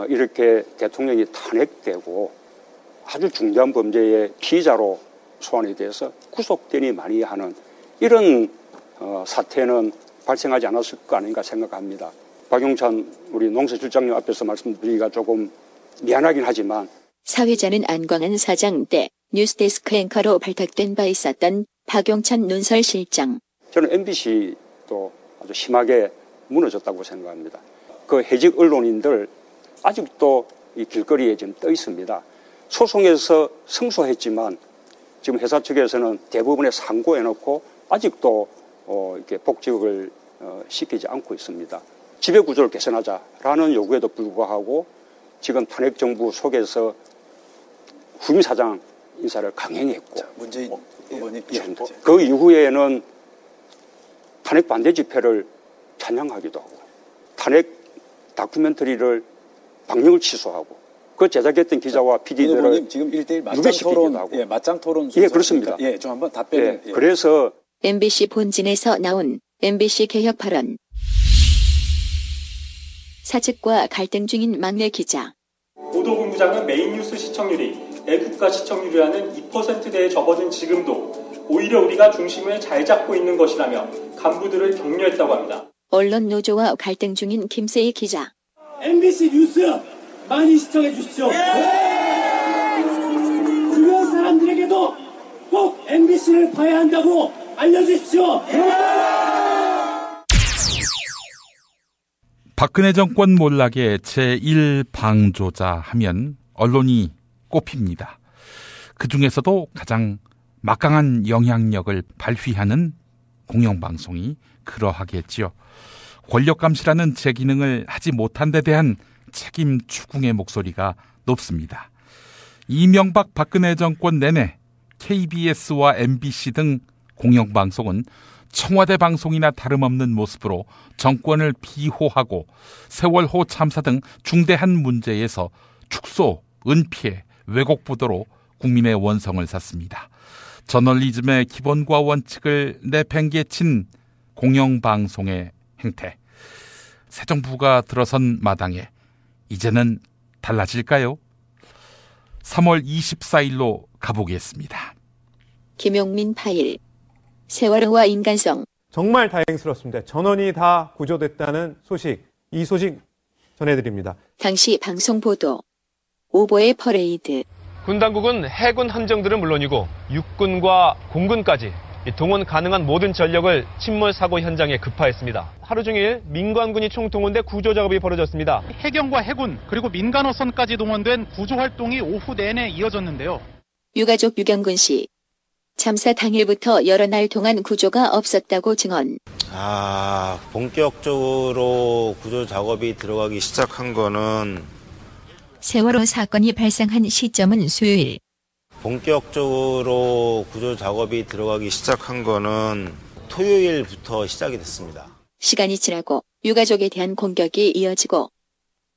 이렇게 대통령이 탄핵되고 아주 중대한 범죄의 피의자로 소환이 돼서 구속되니 많이 하는 이런 사태는 발생하지 않았을 거 아닌가 생각합니다. 박용찬 우리 농수실장님 앞에서 말씀드리기가 조금 미안하긴 하지만 사회자는 안광한 사장 때 뉴스데스크 앵커로 발탁된 바 있었던 박용찬 논설실장. 저는 MBC도 아주 심하게 무너졌다고 생각합니다. 그 해직 언론인들 아직도 이 길거리에 지금 떠 있습니다. 소송에서 승소했지만 지금 회사 측에서는 대부분의 상고해놓고 아직도 이렇게 복직을 시키지 않고 있습니다. 지배구조를 개선하자라는 요구에도 불구하고 지금 탄핵 정부 속에서 후임사장 인사를 강행했고 문재인 의원님 그 이후에는 탄핵 반대 집회를 찬양하기도 하고 탄핵 다큐멘터리를 방영을 취소하고 그 제작했던 기자와 PD들을 지금 1대1 맞짱 토론 예, 그렇습니다. 예, 좀 한번 답변을. 예, 그래서 MBC 본진에서 나온 MBC 개혁 발언. 사측과 갈등 중인 막내 기자. 보도본부장은 메인뉴스 시청률이 애국가 시청률이라는 2%대에 접어든 지금도 오히려 우리가 중심을 잘 잡고 있는 것이라며 간부들을 격려했다고 합니다. 언론 노조와 갈등 중인 김세희 기자. MBC 뉴스 많이 시청해 주십시오. 주변 사람들에게도 꼭 MBC를 봐야 한다고 알려주십시오. 박근혜 정권 몰락의 제1방조자 하면 언론이 꼽힙니다. 그중에서도 가장 막강한 영향력을 발휘하는 공영방송이 그러하겠지요. 권력감시라는 제 기능을 하지 못한 데 대한 책임 추궁의 목소리가 높습니다. 이명박 박근혜 정권 내내 KBS와 MBC 등 공영방송은 청와대 방송이나 다름없는 모습으로 정권을 비호하고 세월호 참사 등 중대한 문제에서 축소, 은폐, 왜곡 보도로 국민의 원성을 샀습니다. 저널리즘의 기본과 원칙을 내팽개친 공영방송의 행태. 새 정부가 들어선 마당에 이제는 달라질까요? 3월 24일로 가보겠습니다. 김용민 파일. 세월호와 인간성. 정말 다행스럽습니다. 전원이 다 구조됐다는 소식, 이 소식 전해드립니다. 당시 방송 보도. 오보의 퍼레이드. 군 당국은 해군 함정들은 물론이고 육군과 공군까지 동원 가능한 모든 전력을 침몰 사고 현장에 급파했습니다. 하루 종일 민간군이 총동원돼 구조 작업이 벌어졌습니다. 해경과 해군 그리고 민간어선까지 동원된 구조 활동이 오후 내내 이어졌는데요. 유가족 유경근 씨. 참사 당일부터 여러 날 동안 구조가 없었다고 증언. 본격적으로 구조 작업이 들어가기 시작한 거는 세월호 사건이 발생한 시점은 수요일. 본격적으로 구조 작업이 들어가기 시작한 거는 토요일부터 시작이 됐습니다. 시간이 지나고 유가족에 대한 공격이 이어지고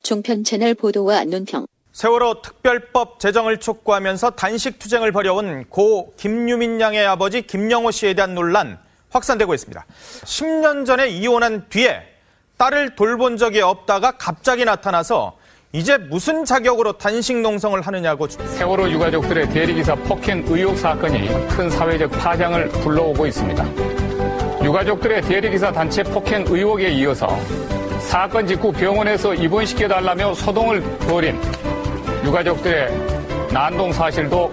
종편 채널 보도와 논평. 세월호 특별법 제정을 촉구하면서 단식 투쟁을 벌여온 고 김유민 양의 아버지 김영호 씨에 대한 논란 확산되고 있습니다. 10년 전에 이혼한 뒤에 딸을 돌본 적이 없다가 갑자기 나타나서 이제 무슨 자격으로 단식 농성을 하느냐고. 세월호 유가족들의 대리기사 폭행 의혹 사건이 큰 사회적 파장을 불러오고 있습니다. 유가족들의 대리기사 단체 폭행 의혹에 이어서 사건 직후 병원에서 입원시켜달라며 소동을 벌인 유가족들의 난동 사실도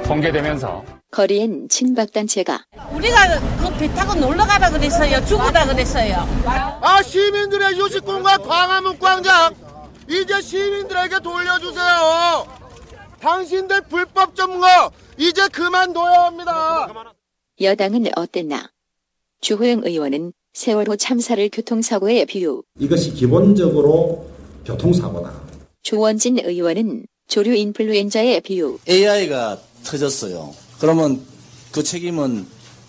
공개되면서 거리엔 친박단체가 우리가 그 배 타고 놀러 가라 그랬어요. 죽으라 그랬어요. 시민들의 유식공간 광화문 광장 이제 시민들에게 돌려주세요. 당신들 불법 점거 이제 그만둬야 합니다. 여당은 어땠나? 주호영 의원은 세월호 참사를 교통사고에 비유. 이것이 기본적으로 교통사고다. 조원진 의원은 조류 인플루엔자의 비유. AI가 터졌어요. 그러면 그 책임은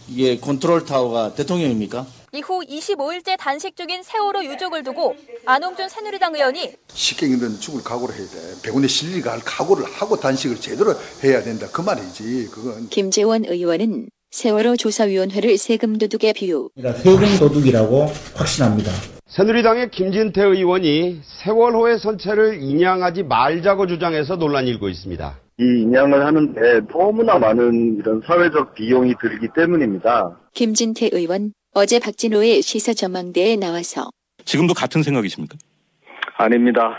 이게 컨트롤 타워가 대통령입니까? 이후 25일째 단식 중인 세월호 유족을 두고 안홍준 새누리당 의원이 식객들은 죽을 각오를 해야 돼. 백운에 실리가 할 각오를 하고 단식을 제대로 해야 된다. 그 말이지. 그건. 김재원 의원은 세월호 조사위원회를 세금 도둑의 비유. 세금 도둑이라고 확신합니다. 새누리당의 김진태 의원이 세월호의 선체를 인양하지 말자고 주장해서 논란이 일고 있습니다. 이 인양을 하는데 너무나 많은 이런 사회적 비용이 들기 때문입니다. 김진태 의원 어제 박진호의 시사전망대에 나와서 지금도 같은 생각이십니까? 아닙니다.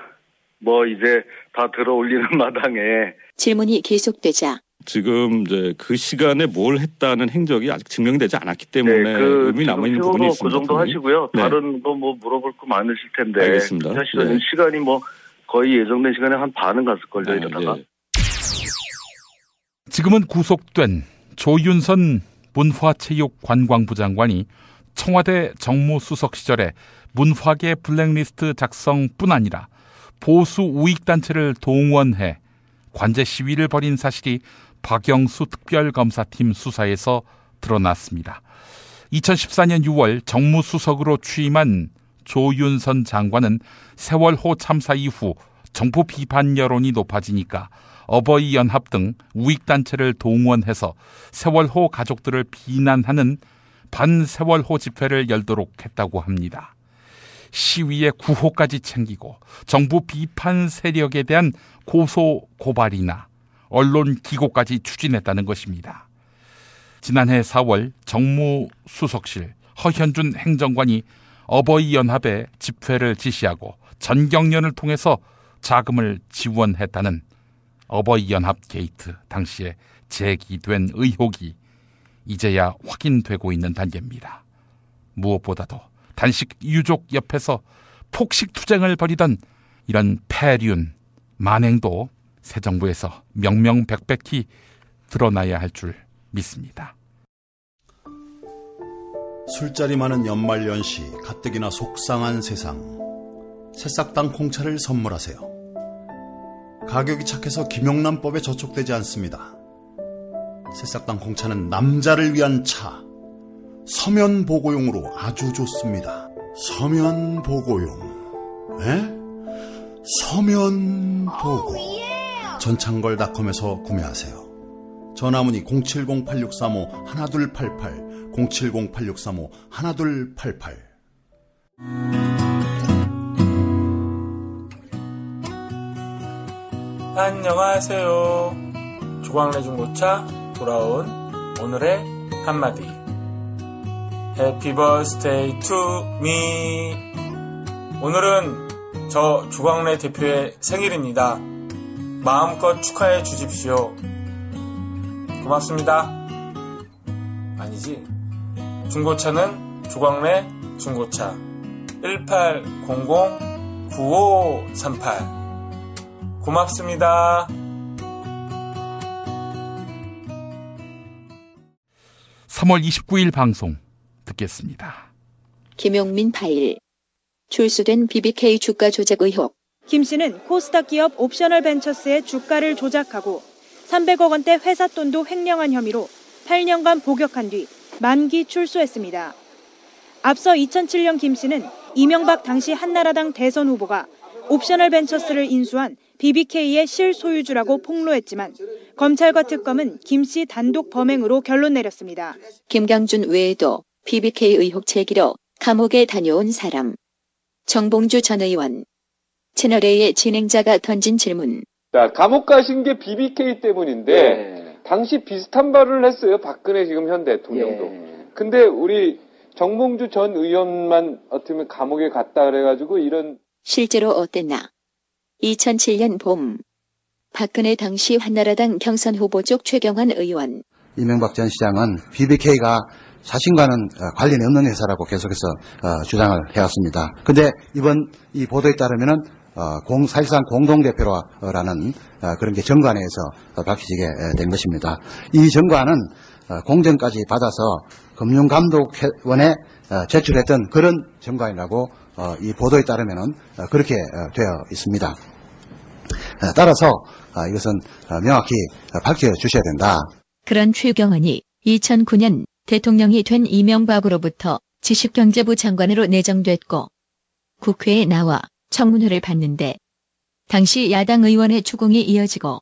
이제 다 들어올리는 마당에 질문이 계속되자 지금 이제 그 시간에 뭘 했다는 행적이 아직 증명되지 않았기 때문에 의미 남아 있는 부분이 있습니다. 그 정도 하시고요. 네. 다른 거 물어볼 거 많으실 텐데. 알겠습니다. 사실은 시간이 거의 예정된 시간에 한 반은 갔을걸요. 이러다가. 지금은 구속된 조윤선 문화체육관광부 장관이 청와대 정무수석 시절에 문화계 블랙리스트 작성뿐 아니라 보수 우익단체를 동원해 관제 시위를 벌인 사실이 박영수 특별검사팀 수사에서 드러났습니다. 2014년 6월 정무수석으로 취임한 조윤선 장관은 세월호 참사 이후 정부 비판 여론이 높아지니까 어버이연합 등 우익단체를 동원해서 세월호 가족들을 비난하는 반세월호 집회를 열도록 했다고 합니다. 시위의 구호까지 챙기고 정부 비판 세력에 대한 고소 고발이나 언론 기고까지 추진했다는 것입니다. 지난해 4월 정무수석실 허현준 행정관이 어버이연합에 집회를 지시하고 전경련을 통해서 자금을 지원했다는 어버이연합 게이트 당시에 제기된 의혹이 이제야 확인되고 있는 단계입니다. 무엇보다도 단식 유족 옆에서 폭식 투쟁을 벌이던 이런 폐륜, 만행도 새 정부에서 명명백백히 드러나야 할 줄 믿습니다. 술자리 많은 연말연시, 가뜩이나 속상한 세상. 새싹당 콩차를 선물하세요. 가격이 착해서 김용남법에 저촉되지 않습니다. 새싹당 콩차는 남자를 위한 차. 서면보고용으로 아주 좋습니다. 서면보고용. 서면보고. 전창걸닷컴에서 구매하세요. 전화문의 070-8635-1288, 070-8635-1288. 안녕하세요. 조광래 중고차 돌아온 오늘의 한마디. Happy birthday to me. 오늘은 저 조광래 대표의 생일입니다. 마음껏 축하해 주십시오. 고맙습니다. 아니지. 중고차는 조광래 중고차 1800-9538. 고맙습니다. 3월 29일 방송 듣겠습니다. 김용민 파일. 출수된 BBK 주가 조작 의혹. 김 씨는 코스닥 기업 옵셔널 벤처스의 주가를 조작하고 300억 원대 회사 돈도 횡령한 혐의로 8년간 복역한 뒤 만기 출소했습니다. 앞서 2007년 김 씨는 이명박 당시 한나라당 대선 후보가 옵셔널 벤처스를 인수한 BBK의 실소유주라고 폭로했지만 검찰과 특검은 김 씨 단독 범행으로 결론 내렸습니다. 김강준 외에도 BBK 의혹 제기로 감옥에 다녀온 사람. 정봉주 전 의원. 채널A의 진행자가 던진 질문. 자, 감옥 가신 게 BBK 때문인데 당시 비슷한 발언을 했어요. 박근혜 지금 현 대통령도. 근데 우리 정봉주 전 의원만 어떻게 보면 감옥에 갔다 그래가지고 이런. 실제로 어땠나? 2007년 봄. 박근혜 당시 한나라당 경선 후보 쪽 최경환 의원. 이명박 전 시장은 BBK가 자신과는 관련이 없는 회사라고 계속해서 주장을 해왔습니다. 근데 이번 이 보도에 따르면은 사실상 공동대표라는 그런 게 정관에서 밝혀지게 된 것입니다. 이 정관은 공정까지 받아서 금융감독원에 제출했던 그런 정관이라고 이 보도에 따르면은 그렇게 되어 있습니다. 따라서 이것은 명확히 밝혀주셔야 된다. 그런 최경환이 2009년 대통령이 된 이명박으로부터 지식경제부 장관으로 내정됐고 국회에 나와 청문회를 받는데 당시 야당 의원의 추궁이 이어지고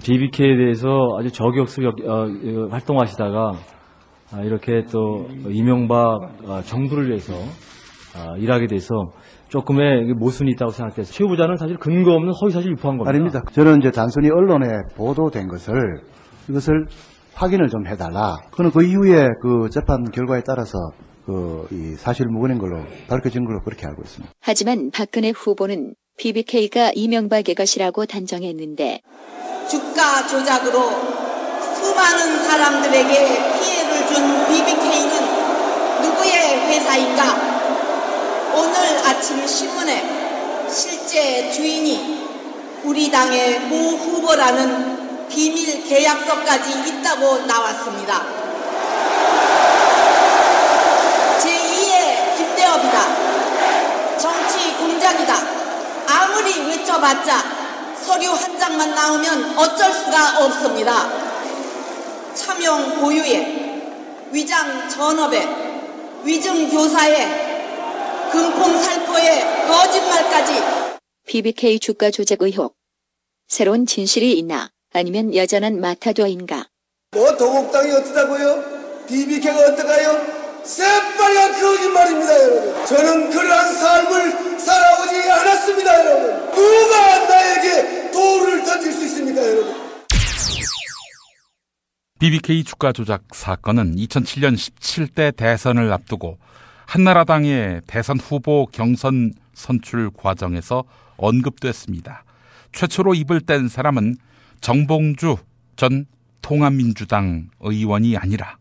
BBK에 대해서 아주 저격수 활동하시다가 이렇게 또 이명박 정부를 위해서 일하게 돼서 조금의 모순이 있다고 생각돼서 최 후보자는 사실 근거 없는 허위사실 유포한 겁니다. 아닙니다. 저는 이제 단순히 언론에 보도된 이것을 확인을 좀 해달라. 그는 그 이후에 그 재판 결과에 따라서 이 사실 무근인 걸로 밝혀진 걸로 그렇게 알고 있습니다. 하지만 박근혜 후보는 BBK가 이명박의 것이라고 단정했는데 주가 조작으로 수많은 사람들에게 피해를 준 BBK는 누구의 회사인가? 오늘 아침 신문에 실제 주인이 우리 당의 모 후보라는 비밀 계약서까지 있다고 나왔습니다. 제2의 김대엽이다. 정치 공작이다. 아무리 외쳐봤자 서류 한 장만 나오면 어쩔 수가 없습니다. 차명 보유에, 위장 전업에, 위증 교사에, 금품 살포에, 거짓말까지. BBK 주가 조작 의혹. 새로운 진실이 있나? 아니면 여전한 마타도인가? 뭐 도곡당이 어떠다고요? BBK가 어떠가요? 새빨간 거짓말입니다, 여러분. 저는 그러한 삶을 살아오지 않았습니다, 여러분. 누가 나에게 돌을 던질 수 있습니까, 여러분? BBK 주가 조작 사건은 2007년 17대 대선을 앞두고 한나라당의 대선 후보 경선 선출 과정에서 언급됐습니다. 최초로 입을 뗀 사람은 정봉주 전 통합민주당 의원이 아니라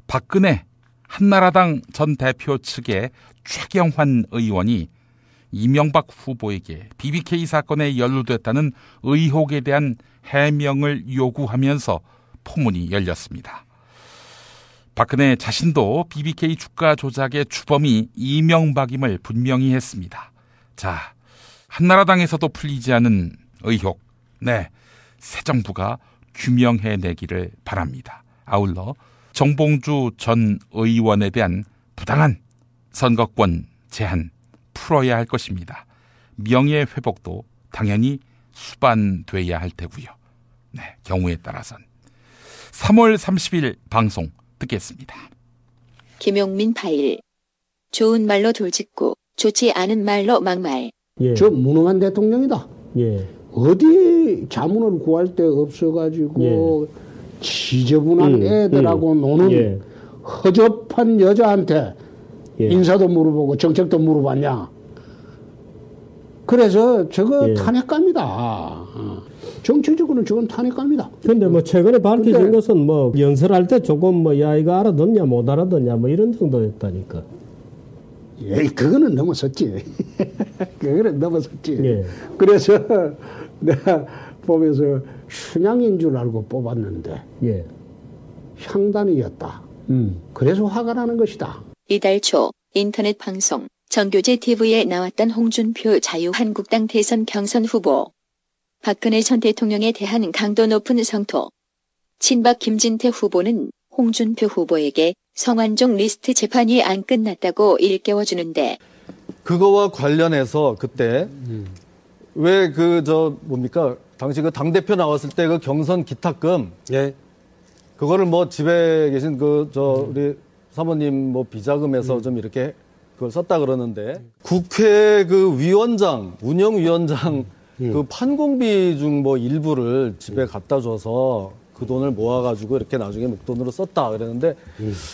박근혜 한나라당 전 대표 측의 최경환 의원이 이명박 후보에게 BBK 사건에 연루됐다는 의혹에 대한 해명을 요구하면서 포문이 열렸습니다. 박근혜 자신도 BBK 주가 조작의 주범이 이명박임을 분명히 했습니다. 자, 한나라당에서도 풀리지 않은 의혹, 새 정부가 규명해내기를 바랍니다. 아울러 정봉주 전 의원에 대한 부당한 선거권 제한 풀어야 할 것입니다. 명예회복도 당연히 수반돼야 할 테고요. 경우에 따라선 3월 30일 방송 듣겠습니다. 김용민 파일. 좋은 말로 돌직구, 좋지 않은 말로 막말. 저 무능한 대통령이다. 어디 자문을 구할 데 없어가지고 지저분한 애들하고 노는 허접한 여자한테 인사도 물어보고 정책도 물어봤냐. 그래서 저거 탄핵감이다. 정치적으로는 저건 탄핵감이다. 근데 뭐 최근에 밝혀진 것은 뭐 연설할 때 조금 야 이거 알아듣냐 못 알아듣냐 뭐 이런 정도였다니까. 그거는 넘어섰지. 그거는 넘어섰지. 그래서 내가 보면서 순양인 줄 알고 뽑았는데 향단이었다. 그래서 화가 나는 것이다. 이달 초 인터넷 방송 정교제 TV에 나왔던 홍준표 자유한국당 대선 경선 후보. 박근혜 전 대통령에 대한 강도 높은 성토. 친박 김진태 후보는 홍준표 후보에게 성완종 리스트 재판이 안 끝났다고 일깨워주는데 그거와 관련해서 그때 왜 뭡니까 당시 그 당대표 나왔을 때 그 경선 기탁금 그거를 뭐 집에 계신 우리 사모님 뭐 비자금에서 좀 이렇게 그걸 썼다 그러는데 국회 그 위원장 운영위원장 그 판공비 중 뭐 일부를 집에 갖다 줘서 그 돈을 모아가지고 이렇게 나중에 목돈으로 썼다 그랬는데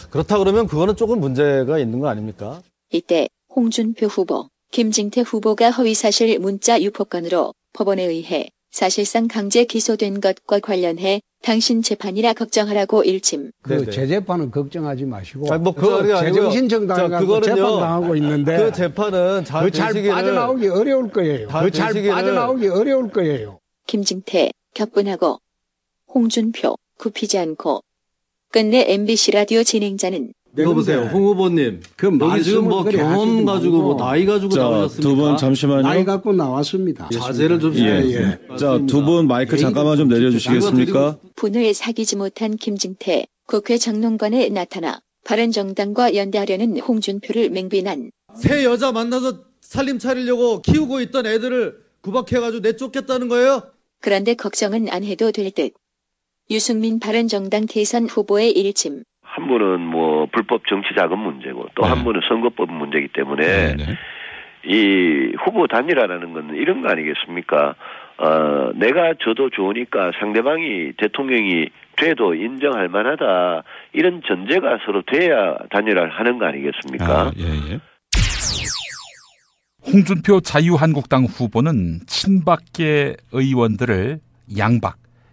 그렇다 그러면 그거는 조금 문제가 있는 거 아닙니까? 이때 홍준표 후보, 김진태 후보가 허위사실 문자 유포건으로 법원에 의해 사실상 강제 기소된 것과 관련해 당신 재판이라 걱정하라고 일침. 그 재재판은 걱정하지 마시고 그 제정신정당하고 재판당하고 있는데 그 재판은 잘 빠져나오기 어려울 거예요. 잘 빠져나오기 어려울 거예요. 김진태 격분하고 홍준표 굽히지 않고 끝내 MBC 라디오 진행자는 여보세요, 홍 후보님. 여기 지금 뭐 경험 가지고 뭐 나이 가지고 나오셨습니까? 두 분 잠시만요. 나이 갖고 나왔습니다. 자제를 좀 자, 두 분 마이크 잠깐만 좀 내려주시겠습니까? 분을 사귀지 못한 김진태 국회 정론관에 나타나 바른정당과 연대하려는 홍준표를 맹비난. 새 여자 만나서 살림 차리려고 키우고 있던 애들을 구박해가지고 내쫓겠다는 거예요? 그런데 걱정은 안 해도 될 듯. 유승민 바른정당 대선 후보의 일침. 한 분은 뭐 불법 정치자금 문제고 또 한 분은 선거법 문제이기 때문에 이 후보 단일화라는 건 이런 거 아니겠습니까? 내가 줘도 좋으니까 상대방이 대통령이 돼도 인정할 만하다 이런 전제가 서로 돼야 단일화를 하는 거 아니겠습니까? 홍준표 자유한국당 후보는 친박계 의원들을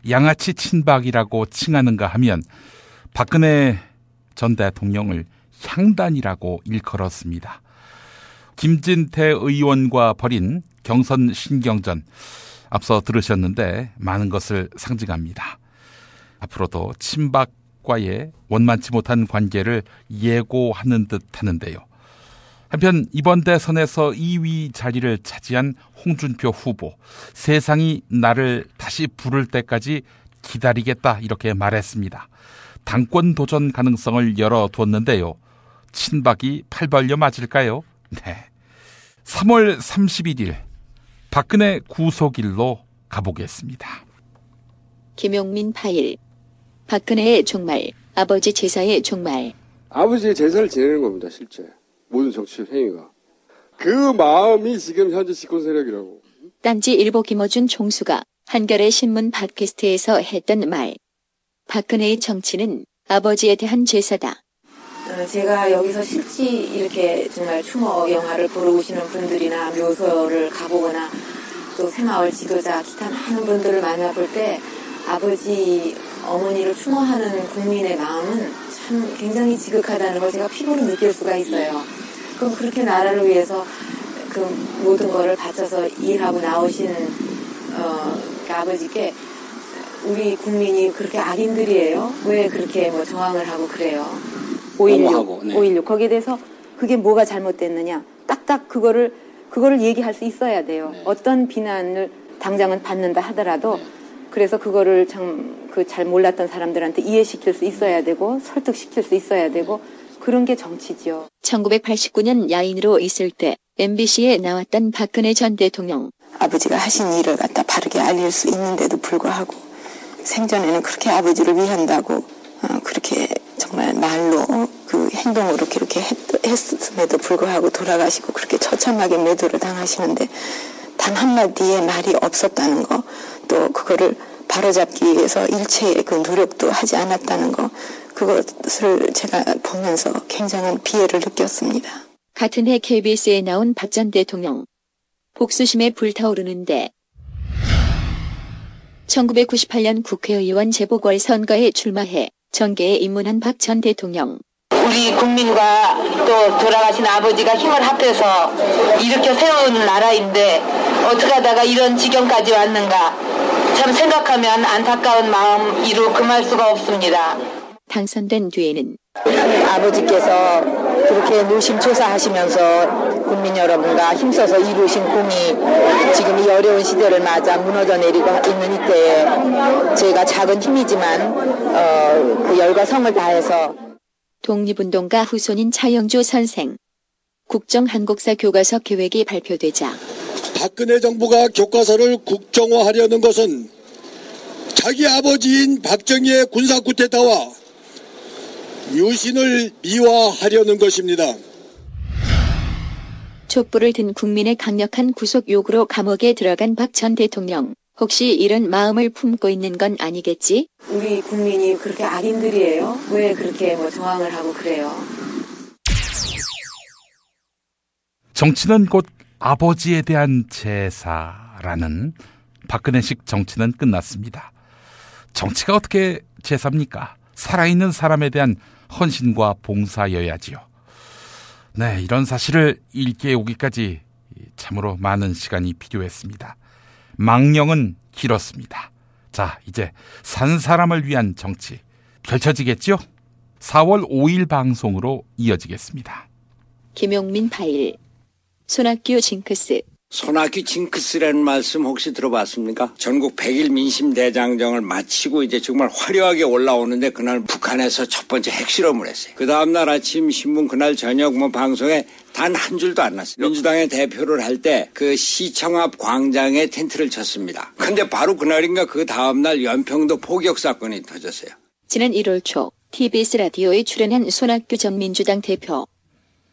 양아치 친박이라고 칭하는가 하면 박근혜 전 대통령을 향단이라고 일컬었습니다. 김진태 의원과 벌인 경선 신경전 앞서 들으셨는데 많은 것을 상징합니다. 앞으로도 친박과의 원만치 못한 관계를 예고하는 듯 하는데요. 한편 이번 대선에서 2위 자리를 차지한 홍준표 후보, 세상이 나를 다시 부를 때까지 기다리겠다 이렇게 말했습니다. 당권 도전 가능성을 열어뒀는데요. 친박이 팔 벌려 맞을까요? 3월 31일 박근혜 구속일로 가보겠습니다. 김용민 파일. 박근혜의 종말, 아버지 제사의 종말. 아버지의 제사를 지내는 겁니다, 실제. 모든 정치 행위가. 그 마음이 지금 현재 집권 세력이라고. 딴지 일보 김어준 총수가 한겨레 신문 팟캐스트에서 했던 말. 박근혜의 정치는 아버지에 대한 제사다. 제가 여기서 실제 이렇게 정말 추모 영화를 보러 오시는 분들이나 묘소를 가보거나 또 새마을 지도자 기타 많은 분들을 만나볼 때 아버지, 어머니를 추모하는 국민의 마음은 참 굉장히 지극하다는 걸 제가 피부로 느낄 수가 있어요. 그럼 그렇게 나라를 위해서 그 모든 거를 바쳐서 일하고 나오신 그 아버지께 우리 국민이 그렇게 악인들이에요? 왜 그렇게 뭐 저항을 하고 그래요? 5.16, 네. 5.16 거기에 대해서 그게 뭐가 잘못됐느냐? 딱딱 그거를 얘기할 수 있어야 돼요. 네. 어떤 비난을 당장은 받는다 하더라도 네. 그래서 그거를 잘 몰랐던 사람들한테 이해시킬 수 있어야 되고 설득시킬 수 있어야 되고 그런 게 정치죠. 1989년 야인으로 있을 때 MBC에 나왔던 박근혜 전 대통령. 아버지가 하신 일을 갖다 바르게 알릴 수 있는데도 불구하고 생전에는 그렇게 아버지를 위한다고 그렇게 정말 말로 그 행동으로 그렇게 했음에도 불구하고 돌아가시고 그렇게 처참하게 매도를 당하시는데 단 한마디의 말이 없었다는 거, 또 그거를 바로잡기 위해서 일체의 그 노력도 하지 않았다는 거, 그것을 제가 보면서 굉장한 비애를 느꼈습니다. 같은 해 KBS에 나온 박 전 대통령. 복수심에 불타오르는데 1998년 국회의원 재보궐선거에 출마해 정계에 입문한 박 전 대통령. 우리 국민과 또 돌아가신 아버지가 힘을 합해서 일으켜 세운 나라인데 어떻게 하다가 이런 지경까지 왔는가. 참 생각하면 안타까운 마음 이루 금할 수가 없습니다. 당선된 뒤에는 아버지께서 그렇게 노심초사하시면서 국민 여러분과 힘써서 이루신 공이 지금 이 어려운 시대를 맞아 무너져 내리고 있는 이때에 저희가 작은 힘이지만 그 열과 성을 다해서 독립운동가 후손인 차영주 선생. 국정한국사 교과서 계획이 발표되자 박근혜 정부가 교과서를 국정화하려는 것은 자기 아버지인 박정희의 군사 쿠데타와 유신을 미화하려는 것입니다. 촛불을 든 국민의 강력한 구속 요구로 감옥에 들어간 박 전 대통령. 혹시 이런 마음을 품고 있는 건 아니겠지? 우리 국민이 그렇게 악인들이에요? 왜 그렇게 뭐 저항을 하고 그래요? 정치는 곧 아버지에 대한 제사라는 박근혜식 정치는 끝났습니다. 정치가 어떻게 제사입니까? 살아있는 사람에 대한 헌신과 봉사여야지요. 네, 이런 사실을 일깨우기까지 참으로 많은 시간이 필요했습니다. 망령은 길었습니다. 자, 이제 산 사람을 위한 정치 펼쳐지겠죠? 4월 5일 방송으로 이어지겠습니다. 김용민 파일. 손학규 징크스. 손학규 징크스라는 말씀 혹시 들어봤습니까? 전국 100일 민심대장정을 마치고 이제 정말 화려하게 올라오는데 그날 북한에서 첫 번째 핵실험을 했어요. 그 다음날 아침 신문 그날 저녁 방송에 단 한 줄도 안 났어요. 민주당의 대표를 할 때 그 시청 앞 광장에 텐트를 쳤습니다. 근데 바로 그날인가 그 다음날 연평도 포격 사건이 터졌어요. 지난 1월 초 TBS 라디오에 출연한 손학규 전 민주당 대표.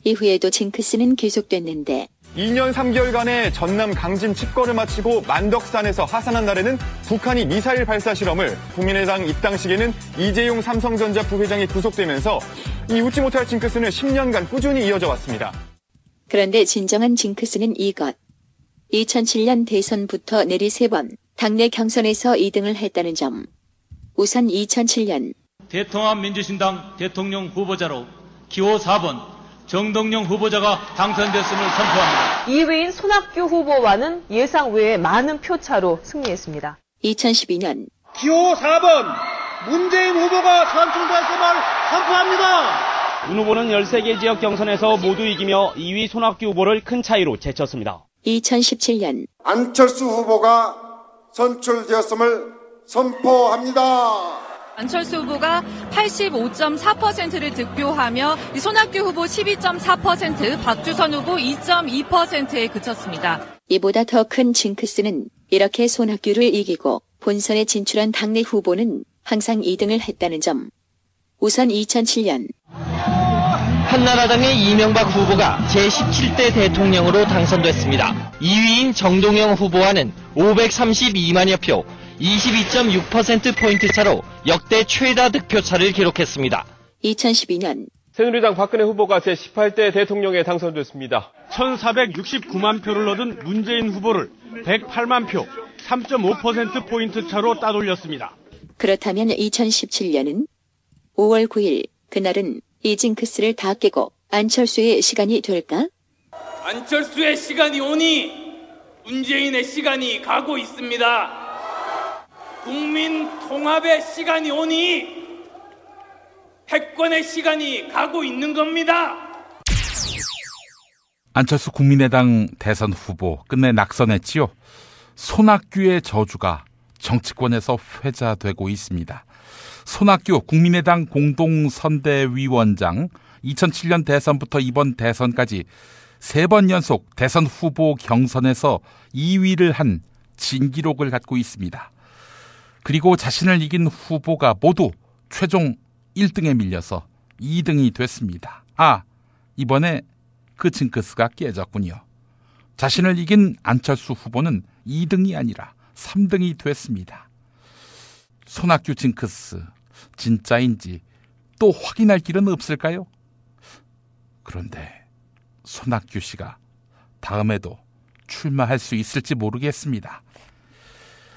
이후에도 징크스는 계속됐는데 2년 3개월간의 전남 강진 칩거를 마치고 만덕산에서 하산한 날에는 북한이 미사일 발사 실험을, 국민의당 입당식에는 이재용 삼성전자 부회장이 구속되면서 이 웃지 못할 징크스는 10년간 꾸준히 이어져 왔습니다. 그런데 진정한 징크스는 이것. 2007년 대선부터 내리 3번 당내 경선에서 2등을 했다는 점. 우선 2007년 대통합 민주신당 대통령 후보자로 기호 4번 정동영 후보자가 당선됐음을 선포합니다. 2위인 손학규 후보와는 예상 외에 많은 표차로 승리했습니다. 2012년 기호 4번 문재인 후보가 선출됐음을 선포합니다. 윤 후보는 13개 지역 경선에서 모두 이기며 2위 손학규 후보를 큰 차이로 제쳤습니다. 2017년 안철수 후보가 선출되었음을 선포합니다. 안철수 후보가 85.4%를 득표하며 손학규 후보 12.4%, 박주선 후보 2.2%에 그쳤습니다. 이보다 더 큰 징크스는 이렇게 손학규를 이기고 본선에 진출한 당내 후보는 항상 2등을 했다는 점. 우선 2007년 한나라당의 이명박 후보가 제17대 대통령으로 당선됐습니다. 2위인 정동영 후보와는 532만여 표, 22.6%포인트 차로 역대 최다 득표 차를 기록했습니다. 2012년 새누리당 박근혜 후보가 제18대 대통령에 당선됐습니다. 1,469만 표를 얻은 문재인 후보를 108만 표, 3.5%포인트 차로 따돌렸습니다. 그렇다면 2017년은 5월 9일 그날은 이 징크스를 다 깨고 안철수의 시간이 될까? 안철수의 시간이 오니 문재인의 시간이 가고 있습니다. 국민 통합의 시간이 오니 패권의 시간이 가고 있는 겁니다. 안철수 국민의당 대선 후보 끝내 낙선했지요. 손학규의 저주가 정치권에서 회자되고 있습니다. 손학규 국민의당 공동선대위원장 2007년 대선부터 이번 대선까지 3번 연속 대선 후보 경선에서 2위를 한 진기록을 갖고 있습니다. 그리고 자신을 이긴 후보가 모두 최종 1등에 밀려서 2등이 됐습니다. 이번에 그 징크스가 깨졌군요. 자신을 이긴 안철수 후보는 2등이 아니라 3등이 됐습니다. 손학규 징크스 진짜인지 또 확인할 길은 없을까요? 그런데 손학규 씨가 다음에도 출마할 수 있을지 모르겠습니다.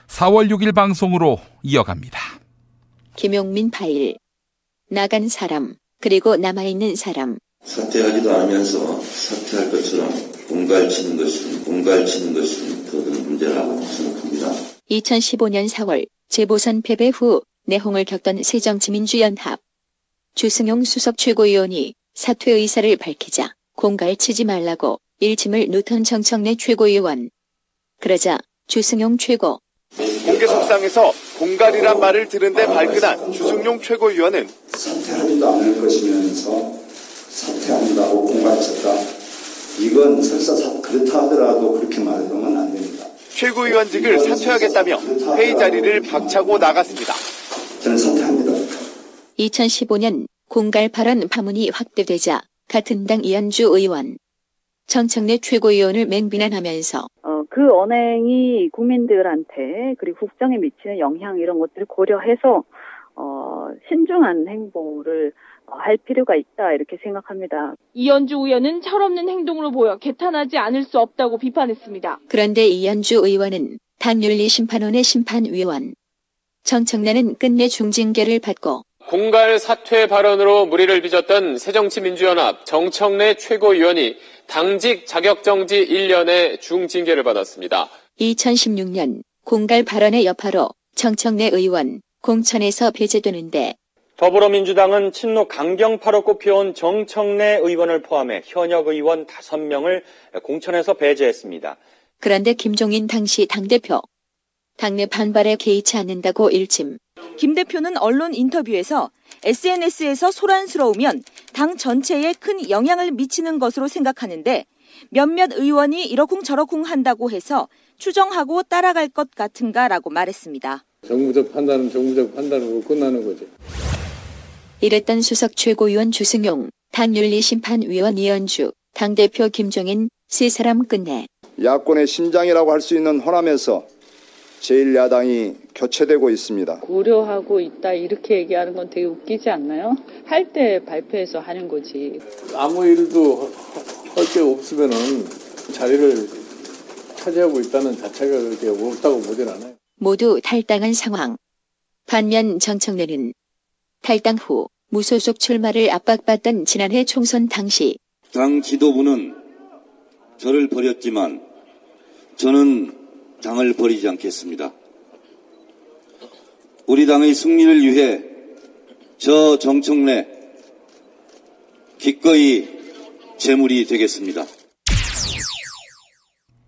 4월 6일 방송으로 이어갑니다. 김용민 파일. 나간 사람, 그리고 남아있는 사람. 사퇴하지도 않으면서 사퇴할 것처럼 공갈치는 것은 더큰 문제라고 생각합니다. 2015년 4월 재보선 패배 후 내홍을 겪던 새정치민주연합. 주승용 수석 최고위원이 사퇴 의사를 밝히자 공갈치지 말라고 일침을 놓던 정청래 최고위원. 그러자 주승용 최고. 공개석상에서 공갈이란 말을 들은데 발끈한 주승용 최고위원은 사퇴하지도 않을 것이면서 사퇴한다고 공갈쳤다. 이건 설사 그렇다 하더라도 그렇게 말하면 안 됩니다. 최고위원직을 사퇴하겠다며 회의 자리를 박차고 나갔습니다. 저는 사퇴합니다. 2015년 공갈 발언 파문이 확대되자 같은 당 이현주 의원. 정청래 최고위원을 맹비난하면서 그 언행이 국민들한테 그리고 국정에 미치는 영향 이런 것들을 고려해서 신중한 행보를 할 필요가 있다 이렇게 생각합니다. 이현주 의원은 철없는 행동으로 보여 개탄하지 않을 수 없다고 비판했습니다. 그런데 이현주 의원은 당윤리심판원의 심판위원. 정청래는 끝내 중징계를 받고 공갈 사퇴 발언으로 물의를 빚었던 새정치민주연합 정청래 최고위원이 당직 자격정지 1년의 중징계를 받았습니다. 2016년 공갈 발언의 여파로 정청래 의원 공천에서 배제되는데 더불어민주당은 친노 강경파로 꼽혀온 정청래 의원을 포함해 현역 의원 5명을 공천에서 배제했습니다. 그런데 김종인 당시 당대표. 당내 반발에 개의치 않는다고 일침. 김 대표는 언론 인터뷰에서 SNS에서 소란스러우면 당 전체에 큰 영향을 미치는 것으로 생각하는데 몇몇 의원이 이러쿵저러쿵 한다고 해서 추정하고 따라갈 것 같은가라고 말했습니다. 정무적 판단은 정무적 판단으로 끝나는 거죠. 이랬던 수석 최고위원 주승용, 당윤리심판위원 이현주, 당대표 김종인 세 사람 끝내. 야권의 심장이라고 할 수 있는 호남에서 제1야당이 교체되고 있습니다. 고려하고 있다 이렇게 얘기하는 건 되게 웃기지 않나요? 할 때 발표해서 하는 거지. 아무 일도 할 게 없으면은 자리를 차지하고 있다는 자체가 그렇게 없다고 보진 않아요. 모두 탈당한 상황. 반면 정청래는 탈당 후 무소속 출마를 압박받던 지난해 총선 당시 당 지도부는 저를 버렸지만 저는 당을 버리지 않겠습니다. 우리 당의 승리를 위해 저 정청래 기꺼이 제물이 되겠습니다.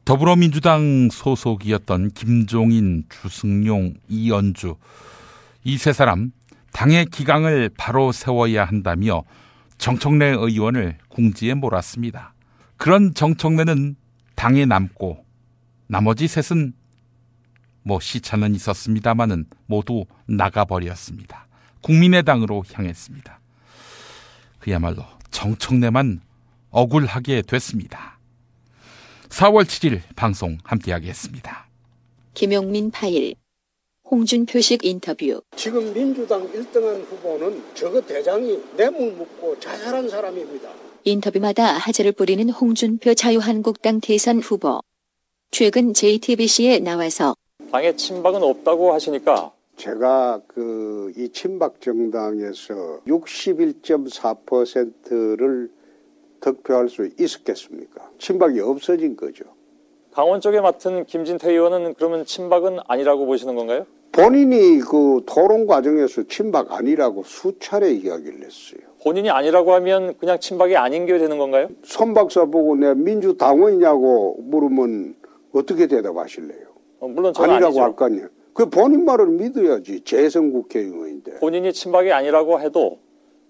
더불어민주당 소속이었던 김종인, 주승용, 이현주 이 세 사람 당의 기강을 바로 세워야 한다며 정청래 의원을 궁지에 몰았습니다. 그런 정청래는 당에 남고 나머지 셋은 시차는 있었습니다마는 모두 나가버렸습니다. 국민의당으로 향했습니다. 그야말로 정청래만 억울하게 됐습니다. 4월 7일 방송 함께하겠습니다. 김용민 파일, 홍준표식 인터뷰. 지금 민주당 1등한 후보는 저거 대장이 뇌물 묻고 자살한 사람입니다. 인터뷰마다 하재를 뿌리는 홍준표 자유한국당 대선 후보. 최근 JTBC에 나와서 당에 친박은 없다고 하시니까 제가 이 친박 정당에서 61.4%를 득표할 수 있었겠습니까? 친박이 없어진 거죠. 강원 쪽에 맡은 김진태 의원은 그러면 친박은 아니라고 보시는 건가요? 본인이 토론 과정에서 친박 아니라고 수차례 이야기를 했어요. 본인이 아니라고 하면 그냥 친박이 아닌 게 되는 건가요? 손 박사 보고 내가 민주당원이냐고 물으면 어떻게 대답하실래요? 물론 저는 아니라고 아니죠. 할 거 아니에요. 그 본인 말을 믿어야지. 재선 국회의원인데. 본인이 친박이 아니라고 해도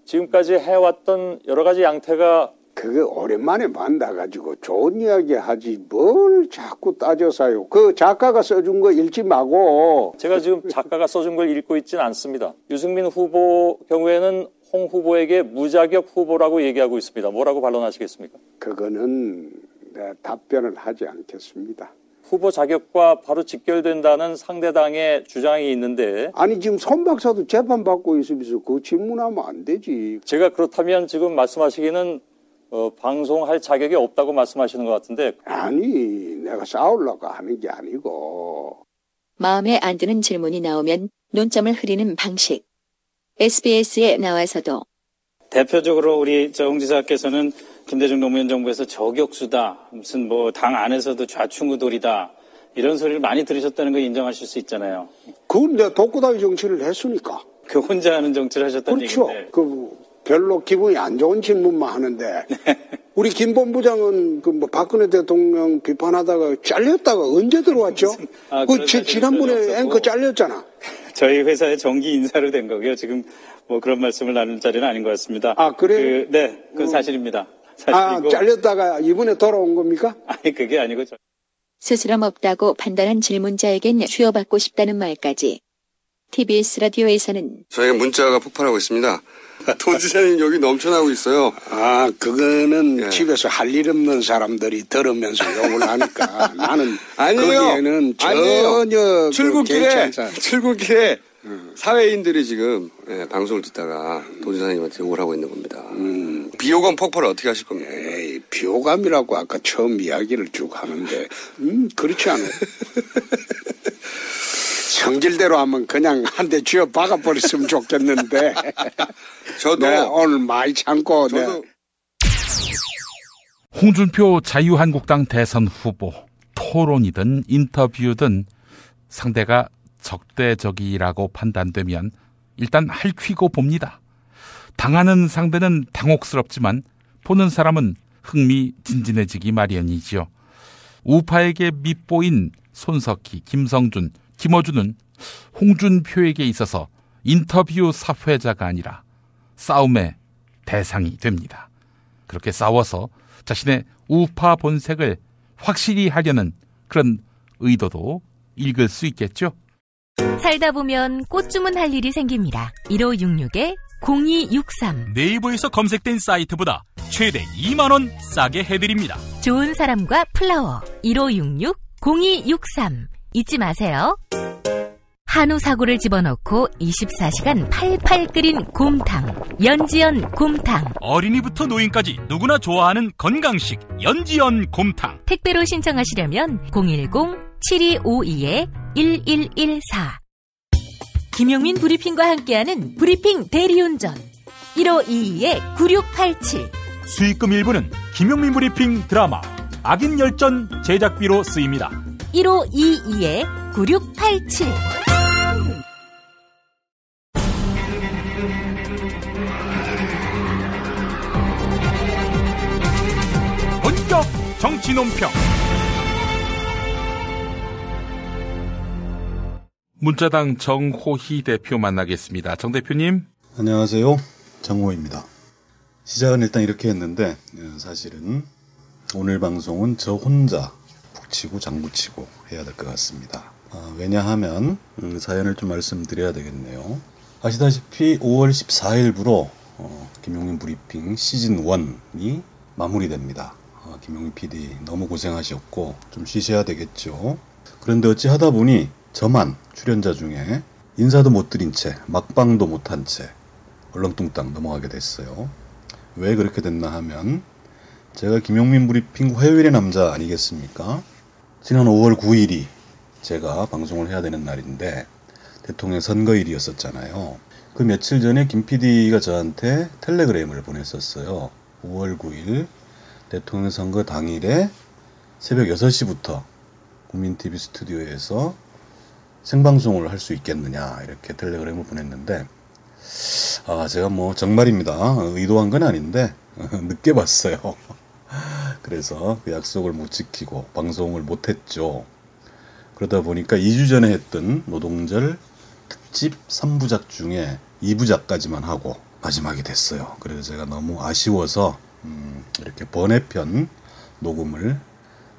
지금까지 해왔던 여러 가지 양태가 그게 오랜만에 만나가지고 좋은 이야기 하지 뭘 자꾸 따져서요. 그 작가가 써준 거 읽지 마고. 제가 지금 작가가 써준 걸 읽고 있지는 않습니다. 유승민 후보 경우에는 홍 후보에게 무자격 후보라고 얘기하고 있습니다. 뭐라고 반론하시겠습니까? 그거는 내가 답변을 하지 않겠습니다. 후보 자격과 바로 직결된다는 상대당의 주장이 있는데 아니 지금 손 박사도 재판받고 있으면서 그 질문하면 안 되지. 제가 그렇다면 지금 말씀하시기는 방송할 자격이 없다고 말씀하시는 것 같은데. 아니 내가 싸우려고 하는 게 아니고. 마음에 안 드는 질문이 나오면 논점을 흐리는 방식. SBS에 나와서도 대표적으로 우리 홍 지사께서는 김대중 노무현 정부에서 저격수다, 무슨 당 안에서도 좌충우돌이다 이런 소리를 많이 들으셨다는 거 인정하실 수 있잖아요. 그건 내가 독고다이 정치를 했으니까. 그 혼자 하는 정치를 하셨다는 그렇죠. 얘기인데. 별로 기분이 안 좋은 질문만 하는데 우리 김 본부장은 박근혜 대통령 비판하다가 잘렸다가 언제 들어왔죠? 지난번에 앵커 잘렸잖아. 저희 회사의 정기 인사로 된 거고요. 지금 그런 말씀을 나눌 자리는 아닌 것 같습니다. 아, 그래요? 네, 그건 사실입니다. 사실이고. 잘렸다가 이번에 돌아온 겁니까? 아니, 그게 아니고. 스스럼 없다고 판단한 질문자에겐 쉬어받고 싶다는 말까지. TBS 라디오에서는 저희가 문자가 폭발하고 있습니다. 돈 지사님 여기 넘쳐나고 있어요. 그거는 집에서 할 일 없는 사람들이 들으면서 욕을 하니까 나는 아니에요. 거기에는 전혀 출근길에 사회인들이 지금 방송을 듣다가 돈 지사님한테 욕을 하고 있는 겁니다. 비호감 폭발을 어떻게 하실 겁니까? 비호감이라고 아까 처음 이야기를 쭉 하는데 그렇지 않아요. 성질대로 하면 그냥 한 대 쥐어 박아버렸으면 좋겠는데. 저도 오늘 많이 참고. 홍준표 자유한국당 대선 후보 토론이든 인터뷰든 상대가 적대적이라고 판단되면 일단 핥히고 봅니다. 당하는 상대는 당혹스럽지만 보는 사람은 흥미진진해지기 마련이지요. 우파에게 밑보인 손석희, 김성준, 김어준은 홍준표에게 있어서 인터뷰 사회자가 아니라 싸움의 대상이 됩니다. 그렇게 싸워서 자신의 우파 본색을 확실히 하려는 그런 의도도 읽을 수 있겠죠. 살다 보면 꽃 주문할 일이 생깁니다. 1566-0263 네이버에서 검색된 사이트보다 최대 2만 원 싸게 해드립니다. 좋은 사람과 플라워 1566-0263 잊지 마세요. 한우 사고를 집어넣고 24시간 팔팔 끓인 곰탕 연지연 곰탕. 어린이부터 노인까지 누구나 좋아하는 건강식 연지연 곰탕. 택배로 신청하시려면 010-7252-1114 김용민 브리핑과 함께하는 브리핑 대리운전 1522-9687 수익금 일부는 김용민 브리핑 드라마 악인 열전 제작비로 쓰입니다. 1522-9687 본격 정치 논평. 문자당 정호희 대표 만나겠습니다. 정 대표님. 안녕하세요. 정호희입니다. 시작은 일단 이렇게 했는데 사실은 오늘 방송은 저 혼자 치고 장구 치고 해야 될 것 같습니다. 왜냐하면 사연을 좀 말씀드려야 되겠네요. 아시다시피 5월 14일부로 김용민 브리핑 시즌 1이 마무리됩니다. 김용민 PD 너무 고생하셨고 좀 쉬셔야 되겠죠. 그런데 어찌 하다 보니 저만 출연자 중에 인사도 못 드린 채 막방도 못한 채 얼렁뚱땅 넘어가게 됐어요. 왜 그렇게 됐나 하면 제가 김용민 브리핑 화요일의 남자 아니겠습니까? 지난 5월 9일이 제가 방송을 해야 되는 날인데 대통령 선거일이었었잖아요. 그 며칠 전에 김 PD가 저한테 텔레그램을 보냈었어요. 5월 9일 대통령 선거 당일에 새벽 6시부터 국민TV 스튜디오에서 생방송을 할 수 있겠느냐 이렇게 텔레그램을 보냈는데 제가 뭐 정말입니다. 의도한 건 아닌데 늦게 봤어요. 그래서 그 약속을 못 지키고 방송을 못했죠. 그러다 보니까 2주 전에 했던 노동절 특집 3부작 중에 2부작까지만 하고 마지막이 됐어요. 그래서 제가 너무 아쉬워서 이렇게 번외편 녹음을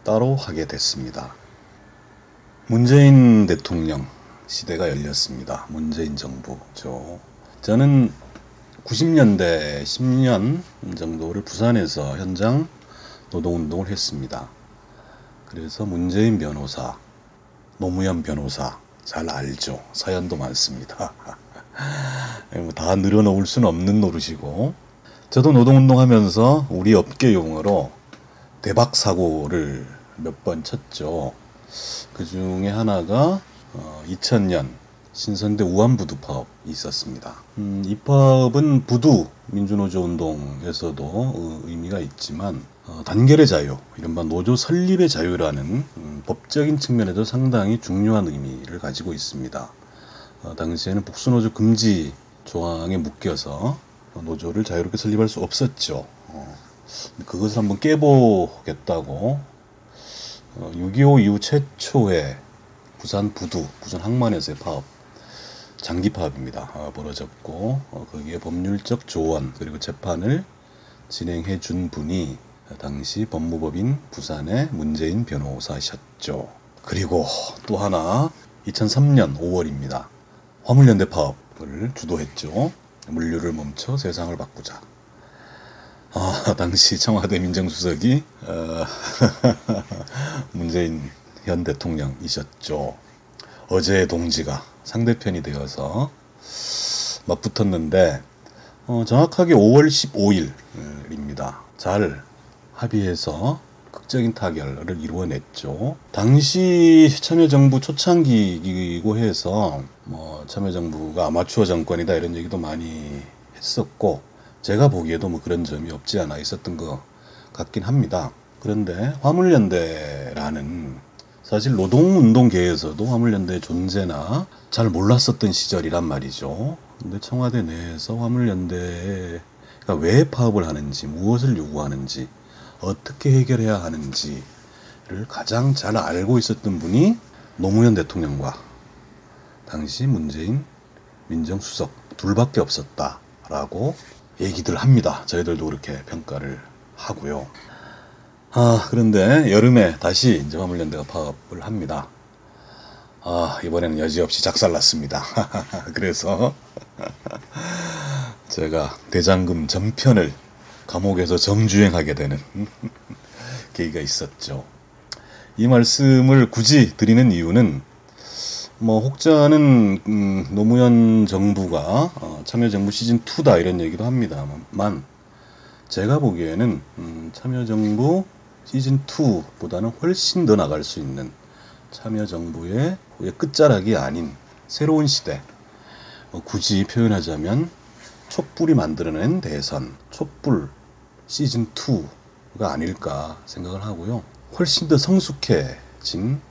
따로 하게 됐습니다. 문재인 대통령 시대가 열렸습니다. 문재인 정부죠. 저는 90년대 10년 정도를 부산에서 현장 노동운동을 했습니다. 그래서 문재인 변호사, 노무현 변호사 잘 알죠. 사연도 많습니다. 다 늘어놓을 수는 없는 노릇이고 저도 노동운동하면서 우리 업계 용어로 대박사고를 몇 번 쳤죠. 그 중에 하나가 2000년 신선대 우한부두 파업이 있었습니다. 이 파업은 부두 민주노조 운동에서도 의미가 있지만 단결의 자유, 이른바 노조 설립의 자유라는 법적인 측면에도 상당히 중요한 의미를 가지고 있습니다. 당시에는 복수노조 금지 조항에 묶여서 노조를 자유롭게 설립할 수 없었죠. 그것을 한번 깨보겠다고 6.25 이후 최초의 부산 부두, 부산 항만에서의 파업, 장기 파업입니다. 벌어졌고 거기에 법률적 조언 그리고 재판을 진행해 준 분이 당시 법무법인 부산의 문재인 변호사셨죠. 그리고 또 하나 2003년 5월입니다. 화물연대 파업을 주도했죠. 물류를 멈춰 세상을 바꾸자. 당시 청와대 민정수석이 문재인 현 대통령이셨죠. 어제의 동지가 상대편이 되어서 맞붙었는데 정확하게 5월 15일입니다. 잘 합의해서 극적인 타결을 이루어냈죠. 당시 참여정부 초창기이고 해서 참여정부가 아마추어 정권이다 이런 얘기도 많이 했었고 제가 보기에도 그런 점이 없지 않아 있었던 것 같긴 합니다. 그런데 화물연대라는 사실 노동운동계에서도 화물연대의 존재나 잘 몰랐었던 시절이란 말이죠. 근데 청와대 내에서 화물연대가 왜 파업을 하는지, 무엇을 요구하는지, 어떻게 해결해야 하는지를 가장 잘 알고 있었던 분이 노무현 대통령과 당시 문재인 민정수석 둘밖에 없었다라고 얘기들 합니다. 저희들도 그렇게 평가를 하고요. 그런데 여름에 다시 이제 화물연대가 파업을 합니다. 이번에는 여지없이 작살났습니다. 그래서 제가 대장금 전편을 감옥에서 정주행하게 되는 계기가 있었죠. 이 말씀을 굳이 드리는 이유는 혹자는 노무현 정부가 참여정부 시즌2다 이런 얘기도 합니다만 제가 보기에는 참여정부 시즌2보다는 훨씬 더 나갈 수 있는 참여정부의 끝자락이 아닌 새로운 시대, 굳이 표현하자면 촛불이 만들어낸 대선, 촛불 시즌2가 아닐까 생각을 하고요. 훨씬 더 성숙해진,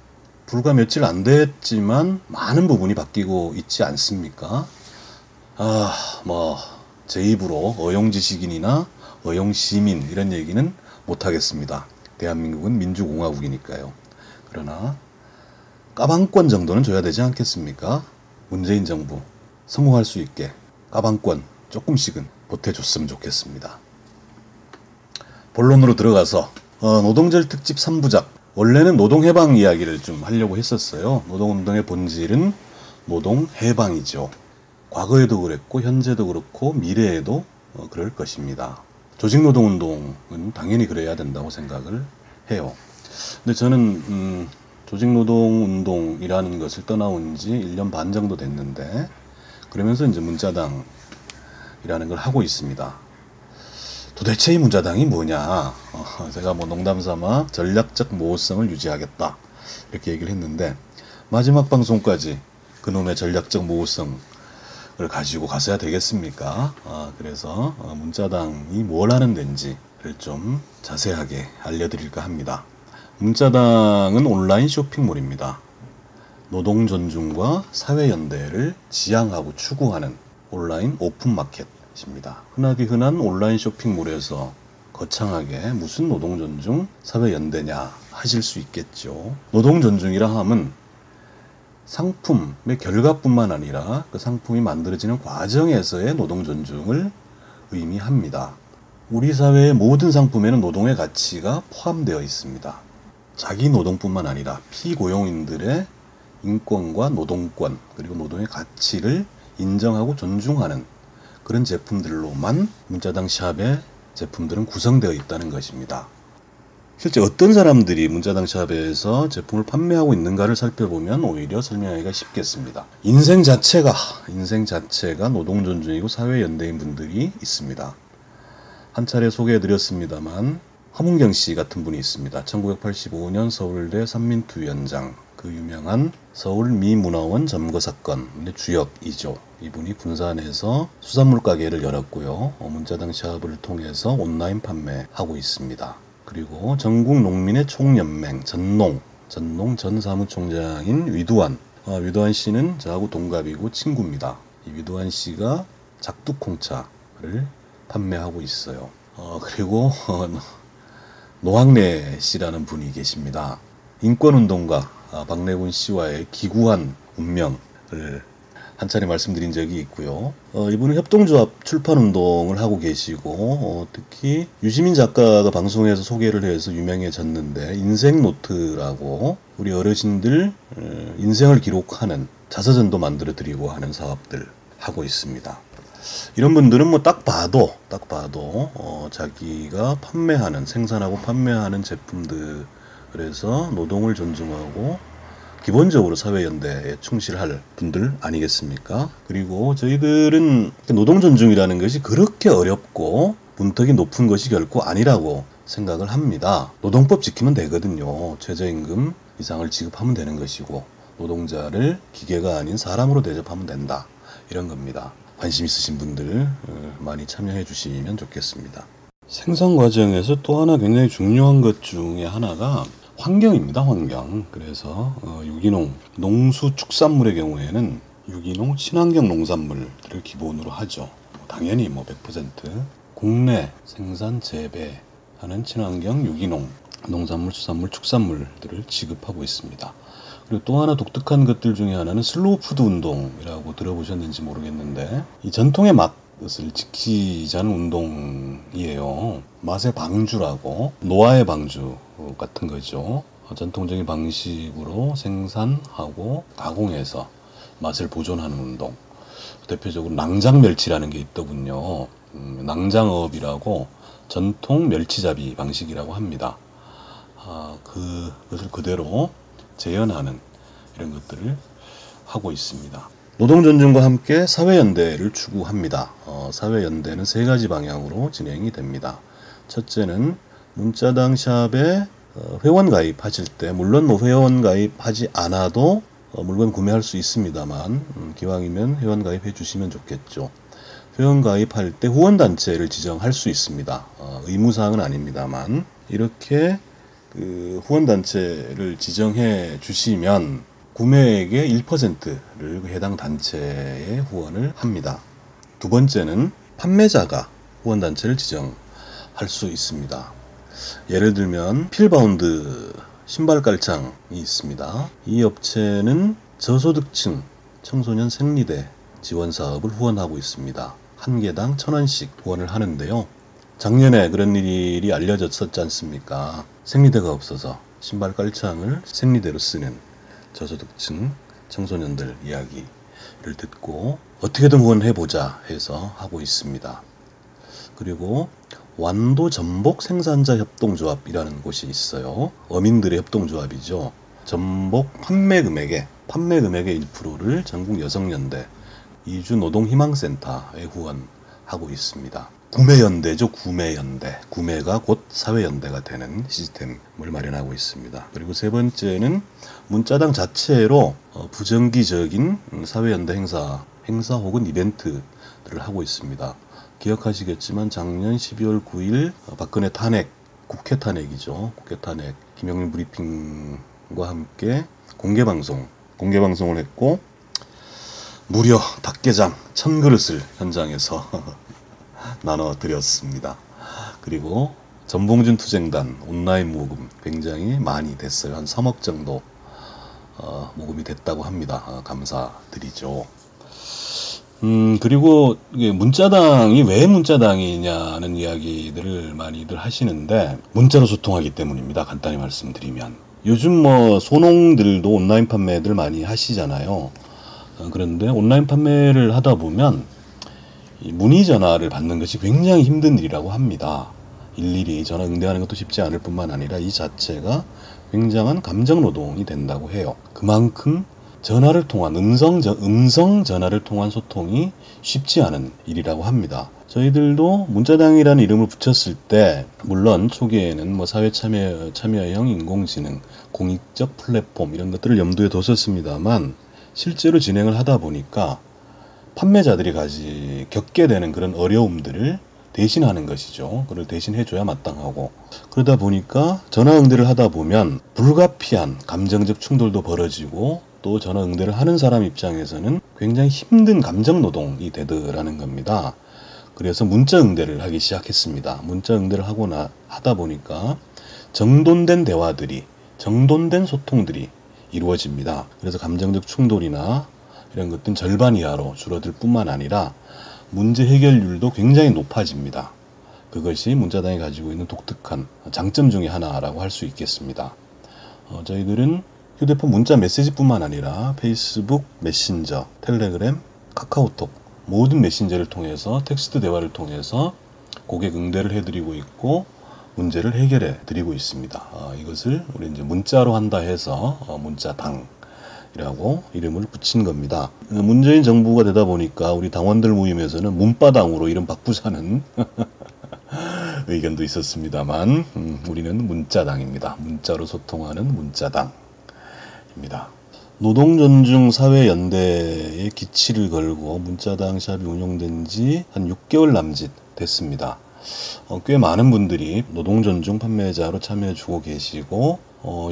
불과 며칠 안 됐지만 많은 부분이 바뀌고 있지 않습니까? 제 입으로 어용지식인이나 어용시민 이런 얘기는 못하겠습니다. 대한민국은 민주공화국이니까요. 그러나 까방권 정도는 줘야 되지 않겠습니까? 문재인 정부 성공할 수 있게 까방권 조금씩은 보태줬으면 좋겠습니다. 본론으로 들어가서 노동절 특집 3부작 원래는 노동해방 이야기를 좀 하려고 했었어요. 노동운동의 본질은 노동해방이죠. 과거에도 그랬고 현재도 그렇고 미래에도 그럴 것입니다. 조직노동운동은 당연히 그래야 된다고 생각을 해요. 근데 저는 조직노동운동이라는 것을 떠나온 지 1년 반 정도 됐는데 그러면서 이제 문자당이라는 걸 하고 있습니다. 도대체 이 문자당이 뭐냐? 제가 뭐 농담삼아 전략적 모호성을 유지하겠다 이렇게 얘기를 했는데 마지막 방송까지 그놈의 전략적 모호성을 가지고 가서야 되겠습니까? 그래서 문자당이 뭘 하는 데인지를 좀 자세하게 알려드릴까 합니다. 문자당은 온라인 쇼핑몰입니다. 노동 존중과 사회연대를 지향하고 추구하는 온라인 오픈마켓입니다. 흔하디 흔한 온라인 쇼핑몰에서 거창하게 무슨 노동 존중, 사회연대냐 하실 수 있겠죠. 노동 존중이라 함은 상품의 결과뿐만 아니라 그 상품이 만들어지는 과정에서의 노동 존중을 의미합니다. 우리 사회의 모든 상품에는 노동의 가치가 포함되어 있습니다. 자기 노동뿐만 아니라 피고용인들의 인권과 노동권 그리고 노동의 가치를 인정하고 존중하는 그런 제품들로만 문자당 샵의 제품들은 구성되어 있다는 것입니다. 실제 어떤 사람들이 문자당 샵에서 제품을 판매하고 있는가를 살펴보면 오히려 설명하기가 쉽겠습니다. 인생 자체가 노동 존중이고 사회 연대인 분들이 있습니다. 한 차례 소개해드렸습니다만 허문경 씨 같은 분이 있습니다. 1985년 서울대 삼민투위원장, 그 유명한 서울 미문화원 점거 사건의 주역이죠. 이분이 군산에서 수산물 가게를 열었고요. 문자당 샵을 통해서 온라인 판매하고 있습니다. 그리고 전국 농민의 총연맹 전농 전 사무총장인 위두환 씨는 저하고 동갑이고 친구입니다. 이 위두환 씨가 작두콩차를 판매하고 있어요. 그리고 노학래 씨라는 분이 계십니다. 인권운동가 박래군 씨와의 기구한 운명을 한 차례 말씀드린 적이 있고요. 이분은 협동조합 출판운동을 하고 계시고 특히 유시민 작가가 방송에서 소개를 해서 유명해졌는데 인생노트라고 우리 어르신들 인생을 기록하는 자서전도 만들어드리고 하는 사업들 하고 있습니다. 이런 분들은 뭐 딱 봐도 자기가 생산하고 판매하는 제품들에서 노동을 존중하고 기본적으로 사회연대에 충실할 분들 아니겠습니까? 그리고 저희들은 노동 존중이라는 것이 그렇게 어렵고 문턱이 높은 것이 결코 아니라고 생각을 합니다. 노동법 지키면 되거든요. 최저임금 이상을 지급하면 되는 것이고 노동자를 기계가 아닌 사람으로 대접하면 된다. 이런 겁니다. 관심 있으신 분들 많이 참여해 주시면 좋겠습니다. 생산 과정에서 또 하나 굉장히 중요한 것 중에 하나가 환경입니다. 환경. 그래서 유기농, 농수축산물의 경우에는 유기농, 친환경 농산물들을 기본으로 하죠. 당연히 100% 국내 생산 재배하는 친환경 유기농 농산물, 수산물, 축산물들을 지급하고 있습니다. 그리고 또 하나 독특한 것들 중에 하나는 슬로우 푸드 운동이라고 들어보셨는지 모르겠는데 이 전통의 맛을 지키자는 운동이에요. 맛의 방주라고 노화의 방주 같은 거죠. 전통적인 방식으로 생산하고 가공해서 맛을 보존하는 운동. 대표적으로 낭장멸치라는 게 있더군요. 낭장업이라고 전통 멸치잡이 방식이라고 합니다. 그것을 그대로 재현하는 이런 것들을 하고 있습니다. 노동 존중과 함께 사회연대를 추구합니다. 사회연대는 3가지 방향으로 진행이 됩니다. 첫째는 문자당 샵에 회원 가입하실 때 물론 회원 가입하지 않아도 물건 구매할 수 있습니다만 기왕이면 회원 가입해 주시면 좋겠죠. 회원 가입할 때 후원단체를 지정할 수 있습니다. 의무사항은 아닙니다만 이렇게 후원단체를 지정해 주시면 구매액의 1%를 해당 단체에 후원을 합니다. 두 번째는 판매자가 후원단체를 지정할 수 있습니다. 예를 들면 필바운드 신발 깔창이 있습니다. 이 업체는 저소득층 청소년 생리대 지원 사업을 후원하고 있습니다. 한 개당 1,000원씩 후원을 하는데요. 작년에 그런 일이 알려졌었지 않습니까? 생리대가 없어서 신발 깔창을 생리대로 쓰는 저소득층 청소년들 이야기를 듣고 어떻게든 후원해보자 해서 하고 있습니다. 그리고 완도 전복 생산자 협동조합이라는 곳이 있어요. 어민들의 협동조합이죠. 전복 판매 금액의 1%를 전국 여성연대 이주노동희망센터에 후원하고 있습니다. 구매연대죠. 구매연대. 구매가 곧 사회연대가 되는 시스템을 마련하고 있습니다. 그리고 세 번째는 문자당 자체로 부정기적인 사회연대 행사 혹은 이벤트들을 하고 있습니다. 기억하시겠지만 작년 12월 9일 박근혜 탄핵, 국회 탄핵이죠. 국회 탄핵, 김용민 브리핑과 함께 공개방송을 했고 무려 닭게장 1000그릇을 현장에서 나눠드렸습니다. 그리고 전봉준 투쟁단 온라인 모금 굉장히 많이 됐어요. 한 3억 정도 모금이 됐다고 합니다. 감사드리죠. 그리고 이게 문자당이 왜 문자당이냐는 이야기들을 많이들 하시는데 문자로 소통하기 때문입니다. 간단히 말씀드리면 요즘 소농들도 온라인 판매들 많이 하시잖아요. 그런데 온라인 판매를 하다 보면 이 문의 전화를 받는 것이 굉장히 힘든 일이라고 합니다. 일일이 전화 응대하는 것도 쉽지 않을 뿐만 아니라 이 자체가 굉장한 감정 노동이 된다고 해요. 그만큼 전화를 통한 음성 전화를 통한 소통이 쉽지 않은 일이라고 합니다. 저희들도 문자당이라는 이름을 붙였을 때 물론 초기에는 사회 참여형 인공지능, 공익적 플랫폼 이런 것들을 염두에 뒀었습니다만 실제로 진행을 하다 보니까 판매자들이 겪게 되는 그런 어려움들을 대신하는 것이죠. 그걸 대신해줘야 마땅하고 그러다 보니까 전화 응대를 하다 보면 불가피한 감정적 충돌도 벌어지고 또 전화 응대를 하는 사람 입장에서는 굉장히 힘든 감정 노동이 되더라는 겁니다. 그래서 문자 응대를 하기 시작했습니다. 문자 응대를 하다 보니까 정돈된 대화들이, 정돈된 소통들이 이루어집니다. 그래서 감정적 충돌이나 이런 것들은 절반 이하로 줄어들 뿐만 아니라 문제 해결률도 굉장히 높아집니다. 그것이 문자당이 가지고 있는 독특한 장점 중에 하나라고 할 수 있겠습니다. 저희들은 휴대폰 문자 메시지뿐만 아니라 페이스북, 메신저, 텔레그램, 카카오톡 모든 메신저를 통해서 텍스트 대화를 통해서 고객 응대를 해드리고 있고 문제를 해결해 드리고 있습니다. 이것을 우리 이제 문자로 한다 해서 문자당이라고 이름을 붙인 겁니다. 문재인 정부가 되다 보니까 우리 당원들 모임에서는 문바당으로 이름 바꾸자는 의견도 있었습니다만 우리는 문자당입니다. 문자로 소통하는 문자당입니다. 노동존중 사회연대에 기치를 걸고 문자당 샵이 운영된 지 한 6개월 남짓 됐습니다. 꽤 많은 분들이 노동존중 판매자로 참여해주고 계시고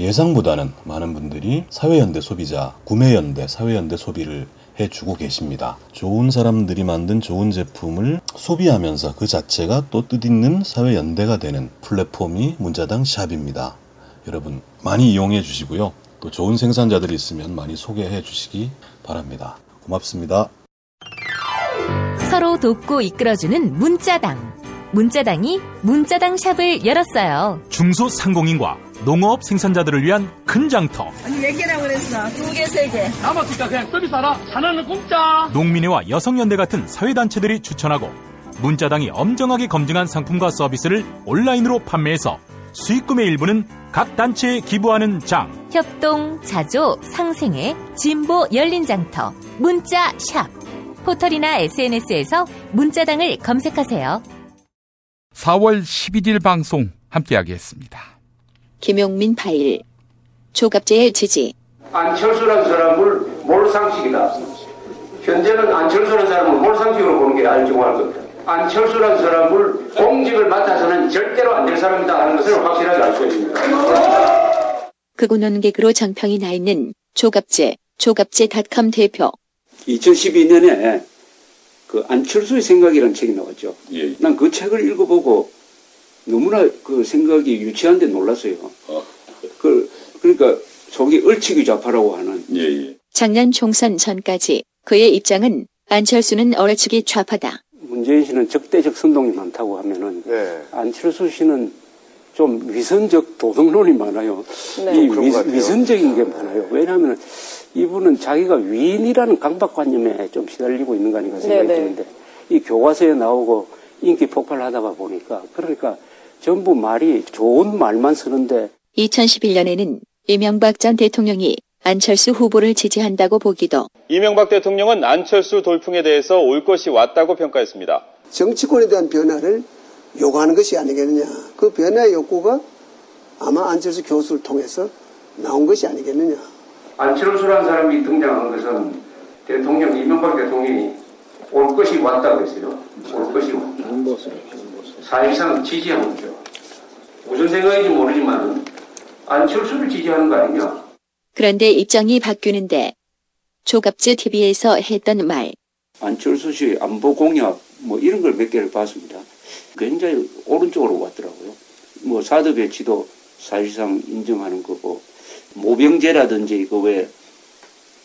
예상보다는 많은 분들이 사회연대 소비자, 구매연대, 사회연대 소비를 해주고 계십니다. 좋은 사람들이 만든 좋은 제품을 소비하면서 그 자체가 또 뜻있는 사회연대가 되는 플랫폼이 문자당 샵입니다. 여러분 많이 이용해 주시고요. 또 좋은 생산자들이 있으면 많이 소개해 주시기 바랍니다. 고맙습니다. 서로 돕고 이끌어주는 문자당. 문자당이 문자당 샵을 열었어요. 중소상공인과 농업 생산자들을 위한 큰 장터. 아니 몇 개라고 그랬어? 2개, 3개. 남았으니까 그냥 서비스 하나. 하나는 공짜. 농민회와 여성연대 같은 사회단체들이 추천하고 문자당이 엄정하게 검증한 상품과 서비스를 온라인으로 판매해서 수익금의 일부는 각 단체에 기부하는 장. 협동, 자조, 상생회, 진보 열린 장터, 문자샵. 포털이나 SNS에서 문자당을 검색하세요. 4월 11일 방송 함께하겠습니다. 김용민 파일. 조갑제의 지지. 안철수라는 사람을 몰상식이다. 현재는 안철수라는 사람을 몰상식으로 보는 게 알중할 겁니다. 안철수라는 사람을 공직을 맡아서는 절대로 안 될 사람이다 하는 것을 확실하게 알 수 있습니다. 극우 논객으로 정평이 나 있는 조갑제닷컴 대표. 2012년에 그 안철수의 생각이라는 책이 나왔죠. 예. 난 그 책을 읽어보고 너무나 그 생각이 유치한데 놀랐어요. 그러니까 속이 얼치기 좌파라고 하는. 예. 작년 총선 전까지 그의 입장은 안철수는 얼치기 좌파다. 문재인 씨는 적대적 선동이 많다고 하면은 안철수 씨는 좀 위선적 도덕론이 많아요. 네. 이 위선적인 게 많아요. 왜냐하면 이분은 자기가 위인이라는 강박관념에 좀 시달리고 있는 거 아닌가 생각이 드는데 이 교과서에 나오고 인기 폭발하다가 보니까 그러니까 전부 말이 좋은 말만 쓰는데 2011년에는 이명박 전 대통령이 안철수 후보를 지지한다고 보기도 이명박 대통령은 안철수 돌풍에 대해서 올 것이 왔다고 평가했습니다. 정치권에 대한 변화를 요구하는 것이 아니겠느냐. 그 변화의 욕구가 아마 안철수 교수를 통해서 나온 것이 아니겠느냐. 안철수라는 사람이 등장한 것은 대통령 이명박 대통령이 올 것이 왔다고 했어요. 올 것이 왔다. 사실상 지지한 거죠. 무슨 생각인지 모르지만 안철수를 지지하는 거 아니냐. 그런데 입장이 바뀌는데 조갑지 TV에서 했던 말. 안철수 씨 안보 공약 뭐 이런 걸 몇 개를 봤습니다. 굉장히 오른쪽으로 왔더라고요. 뭐 사드 배치도 사실상 인정하는 거고 모병제라든지 그 왜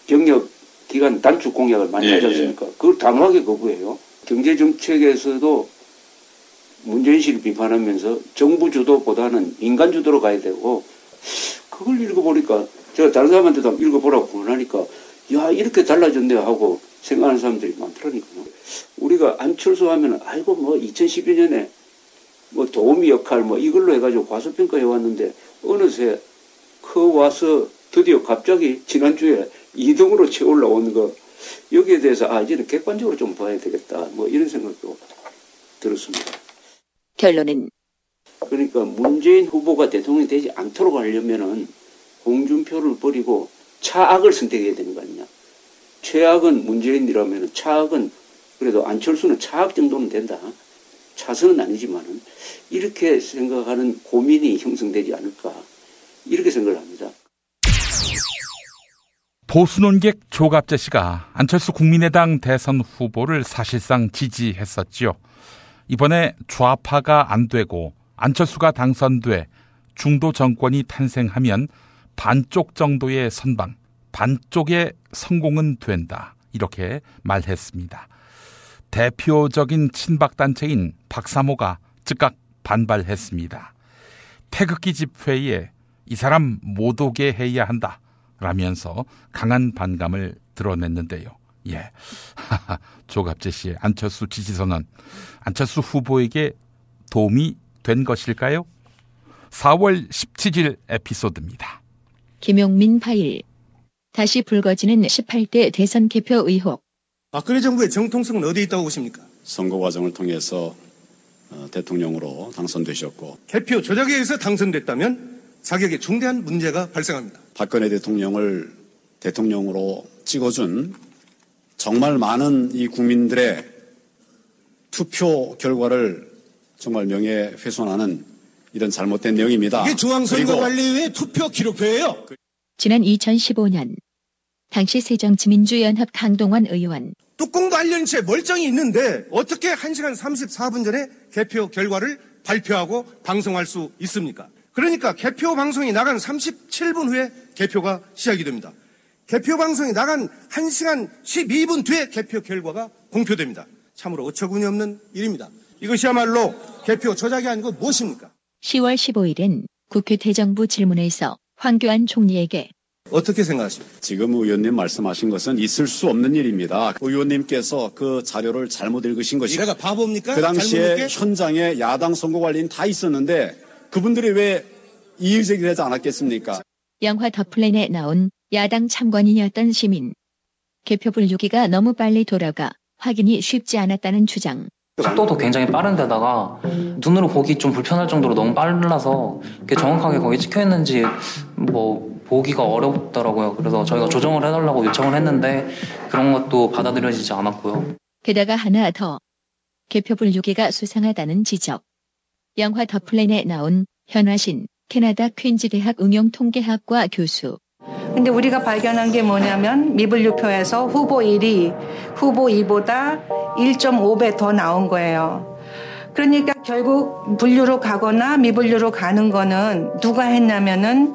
경력 기간 단축 공약을 많이 하지 않습니까? 그걸 단호하게 거부해요. 경제정책에서도 문재인 씨를 비판하면서 정부 주도보다는 민간 주도로 가야 되고 그걸 읽어보니까 제가 다른 사람한테도 읽어보라고 권하니까 야 이렇게 달라졌네 하고 생각하는 사람들이 많더라니까요. 우리가 안철수 하면 아이고 뭐 2012년에 뭐 도우미 역할 뭐 이걸로 해가지고 과소평가해 왔는데 어느새 그 와서 드디어 갑자기 지난주에 2등으로 채 올라오는 거 여기에 대해서 이제는 객관적으로 좀 봐야 되겠다 뭐 이런 생각도 들었습니다. 결론은 그러니까 문재인 후보가 대통령이 되지 않도록 하려면은 홍준표를 버리고 차악을 선택해야 되는 거 아니냐. 최악은 문재인이라면 차악은 그래도 안철수는 차악 정도는 된다. 차선은 아니지만은 이렇게 생각하는 고민이 형성되지 않을까 이렇게 생각을 합니다. 보수 논객 조갑재 씨가 안철수 국민의당 대선 후보를 사실상 지지했었지요. 이번에 좌파가 안 되고 안철수가 당선돼 중도 정권이 탄생하면 반쪽 정도의 선방, 반쪽의 성공은 된다. 이렇게 말했습니다. 대표적인 친박단체인 박사모가 즉각 반발했습니다. 태극기 집회에 이 사람 못 오게 해야 한다. 라면서 강한 반감을 드러냈는데요. 예, 조갑재 씨의 안철수 지지선언, 안철수 후보에게 도움이 된 것일까요? 4월 17일 에피소드입니다. 김용민 파일. 다시 불거지는 18대 대선 개표 의혹. 박근혜 정부의 정통성은 어디에 있다고 보십니까? 선거 과정을 통해서 대통령으로 당선되셨고 개표 조작에 의해서 당선됐다면 자격에 중대한 문제가 발생합니다. 박근혜 대통령을 대통령으로 찍어준 정말 많은 이 국민들의 투표 결과를 정말 명예훼손하는 이런 잘못된 내용입니다. 이게 중앙선거관리위의 투표 기록표예요. 지난 2015년 당시 새정치민주연합 강동원 의원. 뚜껑도 알려진 채 멀쩡히 있는데 어떻게 1시간 34분 전에 개표 결과를 발표하고 방송할 수 있습니까? 그러니까 개표 방송이 나간 37분 후에 개표가 시작이 됩니다. 개표 방송이 나간 1시간 12분 뒤에 개표 결과가 공표됩니다. 참으로 어처구니 없는 일입니다. 이것이야말로 개표 조작이 아니고 무엇입니까? 10월 15일엔 국회 대정부 질문에서 황교안 총리에게 어떻게 생각하십니까? 지금 의원님 말씀하신 것은 있을 수 없는 일입니다. 의원님께서 그 자료를 잘못 읽으신 것이고 내가 바보입니까? 그 당시에 현장에 야당 선거관리인 다 있었는데 그분들이 왜 이의 제기를 하지 않았겠습니까? 영화 더 플랜에 나온 야당 참관인이었던 시민. 개표 분류기가 너무 빨리 돌아가 확인이 쉽지 않았다는 주장. 속도도 굉장히 빠른데다가 눈으로 보기 좀 불편할 정도로 너무 빨라서 정확하게 거기 찍혀있는지 뭐 보기가 어렵더라고요. 그래서 저희가 조정을 해달라고 요청을 했는데 그런 것도 받아들여지지 않았고요. 게다가 하나 더. 개표 분류기가 수상하다는 지적. 영화 더 플랜에 나온 현화신 캐나다 퀸즈 대학 응용통계학과 교수. 근데 우리가 발견한 게 뭐냐면 미분류표에서 후보 1이 후보 2보다 1.5배 더 나온 거예요. 그러니까 결국 분류로 가거나 미분류로 가는 거는 누가 했냐면은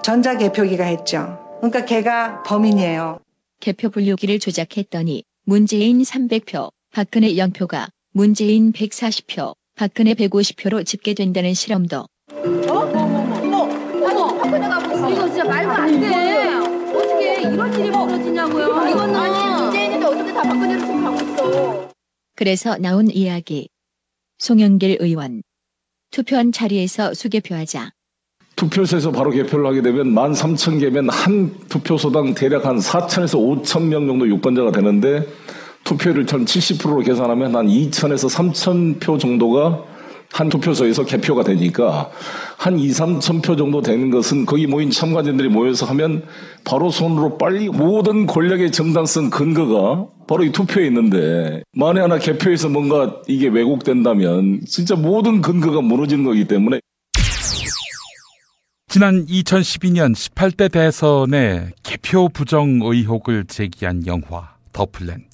전자개표기가 했죠. 그러니까 걔가 범인이에요. 개표 분류기를 조작했더니 문재인 300표, 박근혜 0표가 문재인 140표, 박근혜 150표로 집계된다는 실험도. 박근혜가 이거 진짜 말도 안 돼. 어떻게 이런 일이 벌어지냐고요. 이거는 아니 문재인인데 어떻게 다 박근혜로 지금 가고 있어. 그래서 나온 이야기. 송영길 의원. 투표한 자리에서 수개표하자. 투표소에서 바로 개표를 하게 되면 13,000개면 한 투표소당 대략 한 4,000에서 5,000명 정도 유권자가 되는데 투표율을 전 70%로 계산하면 한 2,000에서 3,000표 정도가 한 투표소에서 개표가 되니까 한 2, 3,000표 정도 되는 것은 거기 모인 참가진들이 모여서 하면 바로 손으로 빨리 모든 권력의 정당성 근거가 바로 이 투표에 있는데 만에 하나 개표에서 뭔가 이게 왜곡된다면 진짜 모든 근거가 무너지는 거기 때문에 지난 2012년 18대 대선에 개표 부정 의혹을 제기한 영화 더 플랜.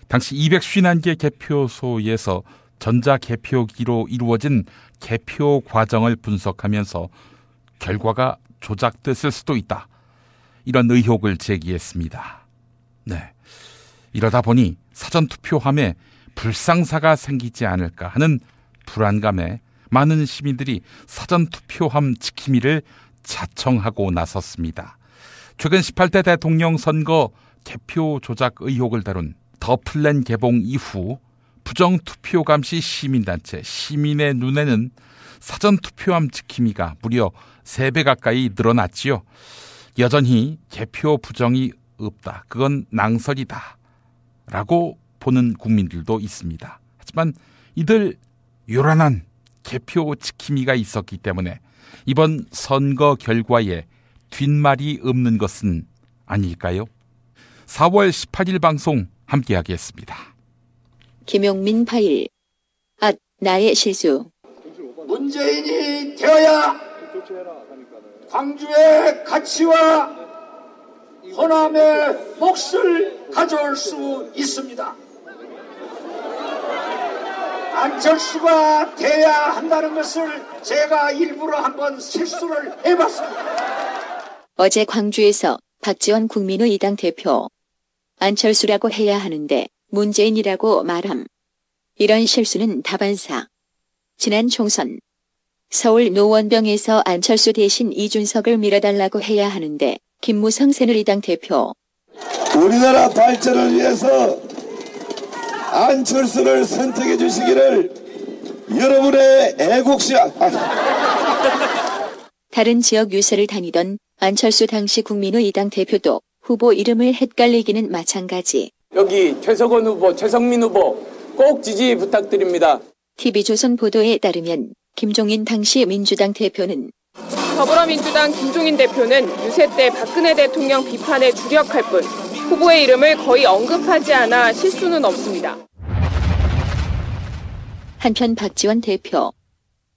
당시 251개 개표소에서 전자개표기로 이루어진 개표 과정을 분석하면서 결과가 조작됐을 수도 있다. 이런 의혹을 제기했습니다. 네, 이러다 보니 사전투표함에 불상사가 생기지 않을까 하는 불안감에 많은 시민들이 사전투표함 지킴이를 자청하고 나섰습니다. 최근 18대 대통령 선거 개표 조작 의혹을 다룬 더 플랜 개봉 이후 부정투표 감시 시민단체 시민의 눈에는 사전투표함 지킴이가 무려 3배 가까이 늘어났지요. 여전히 개표 부정이 없다. 그건 낭설이다. 라고 보는 국민들도 있습니다. 하지만 이들 요란한 개표 지킴이가 있었기 때문에 이번 선거 결과에 뒷말이 없는 것은 아닐까요? 4월 18일 방송 함께하겠습니다. 김용민 파일. 나의 실수. 문재인이 되어야 광주의 가치와 호남의 몫을 가져올 수 있습니다. 안철수가 돼야 한다는 것을 제가 일부러 한번 실수를 해봤습니다. 어제 광주에서 박지원 국민의당 대표. 안철수라고 해야 하는데 문재인이라고 말함. 이런 실수는 다반사. 지난 총선 서울 노원병에서 안철수 대신 이준석을 밀어달라고 해야 하는데 김무성 새누리당 대표. 우리나라 발전을 위해서 안철수를 선택해 주시기를 여러분의 애국심. 다른 지역 유세를 다니던 안철수 당시 국민의당 대표도 후보 이름을 헷갈리기는 마찬가지. 여기 최석원 후보, 최성민 후보 꼭 지지 부탁드립니다. TV조선 보도에 따르면 김종인 당시 민주당 대표는 더불어민주당 김종인 대표는 유세 때 박근혜 대통령 비판에 주력할 뿐 후보의 이름을 거의 언급하지 않아 실수는 없습니다. 한편 박지원 대표.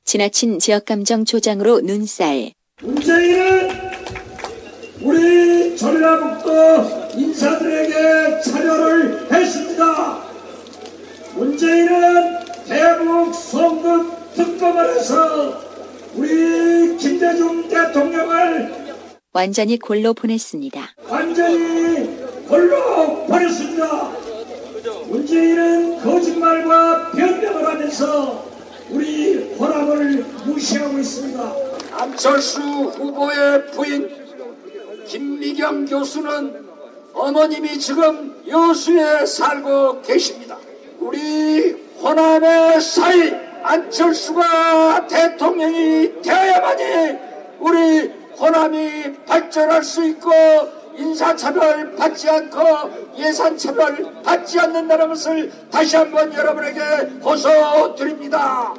지나친 지역감정 조장으로 눈살. 문재인은 우리 전라북도 인사들에게 차별을 했습니다. 문재인은 대북 송금 특검을 해서 우리 김대중 대통령을 완전히 골로 보냈습니다. 완전히 골로 보냈습니다. 문재인은 거짓말과 변명을 하면서 우리 호남을 무시하고 있습니다. 안철수 후보의 부인 김미경 교수는 어머님이 지금 여수에 살고 계십니다. 우리 호남의 사이 안철수가 대통령이 되어야만이 우리 호남이 발전할 수 있고 인사차별 받지 않고 예산차별 받지 않는다는 것을 다시 한번 여러분에게 호소드립니다.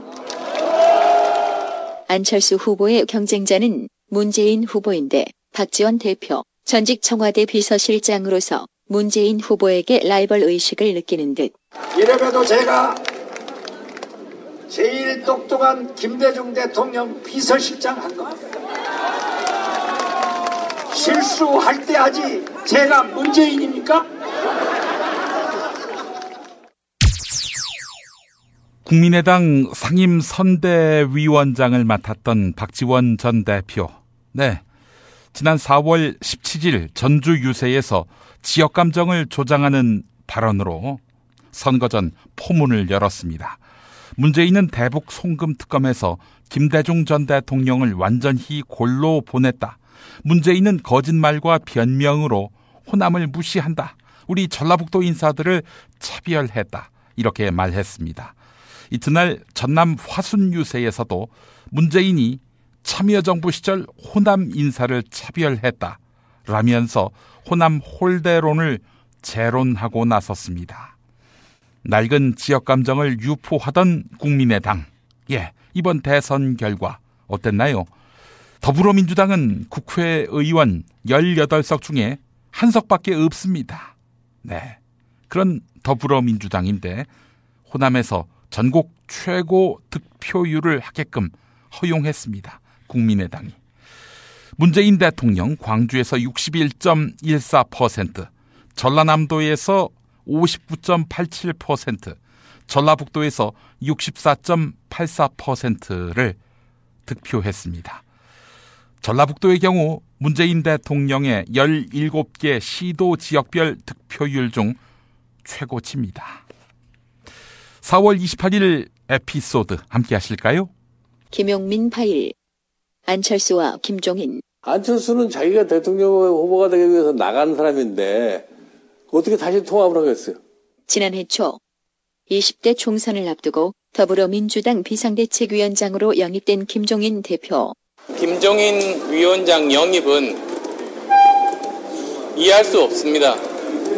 안철수 후보의 경쟁자는 문재인 후보인데 박지원 대표, 전직 청와대 비서실장으로서 문재인 후보에게 라이벌 의식을 느끼는 듯. 이래봬도 제가 제일 똑똑한 김대중 대통령 비서실장 한 겁니다. 실수할 때 하지 제가 문재인입니까? 국민의당 상임선대위원장을 맡았던 박지원 전 대표. 네, 지난 4월 17일 전주 유세에서 지역감정을 조장하는 발언으로 선거 전 포문을 열었습니다. 문재인은 대북 송금 특검에서 김대중 전 대통령을 완전히 골로 보냈다. 문재인은 거짓말과 변명으로 호남을 무시한다. 우리 전라북도 인사들을 차별했다. 이렇게 말했습니다. 이튿날 전남 화순 유세에서도 문재인이 참여정부 시절 호남 인사를 차별했다. 라면서 호남 홀대론을 재론하고 나섰습니다. 낡은 지역 감정을 유포하던 국민의당. 이번 대선 결과 어땠나요? 더불어민주당은 국회의원 18석 중에 한 석밖에 없습니다. 그런 더불어민주당인데 호남에서 전국 최고 득표율을 하게끔 허용했습니다. 국민의당이. 문재인 대통령 광주에서 61.14%, 전라남도에서 59.87%, 전라북도에서 64.84%를 득표했습니다. 전라북도의 경우 문재인 대통령의 17개 시도 지역별 득표율 중 최고치입니다. 4월 28일 에피소드 함께 하실까요? 김용민 파일. 안철수와 김종인. 안철수는 자기가 대통령 후보가 되기 위해서 나간 사람인데 어떻게 다시 통합을 하겠어요? 지난해 초 20대 총선을 앞두고 더불어민주당 비상대책위원장으로 영입된 김종인 대표. 김종인 위원장 영입은 이해할 수 없습니다.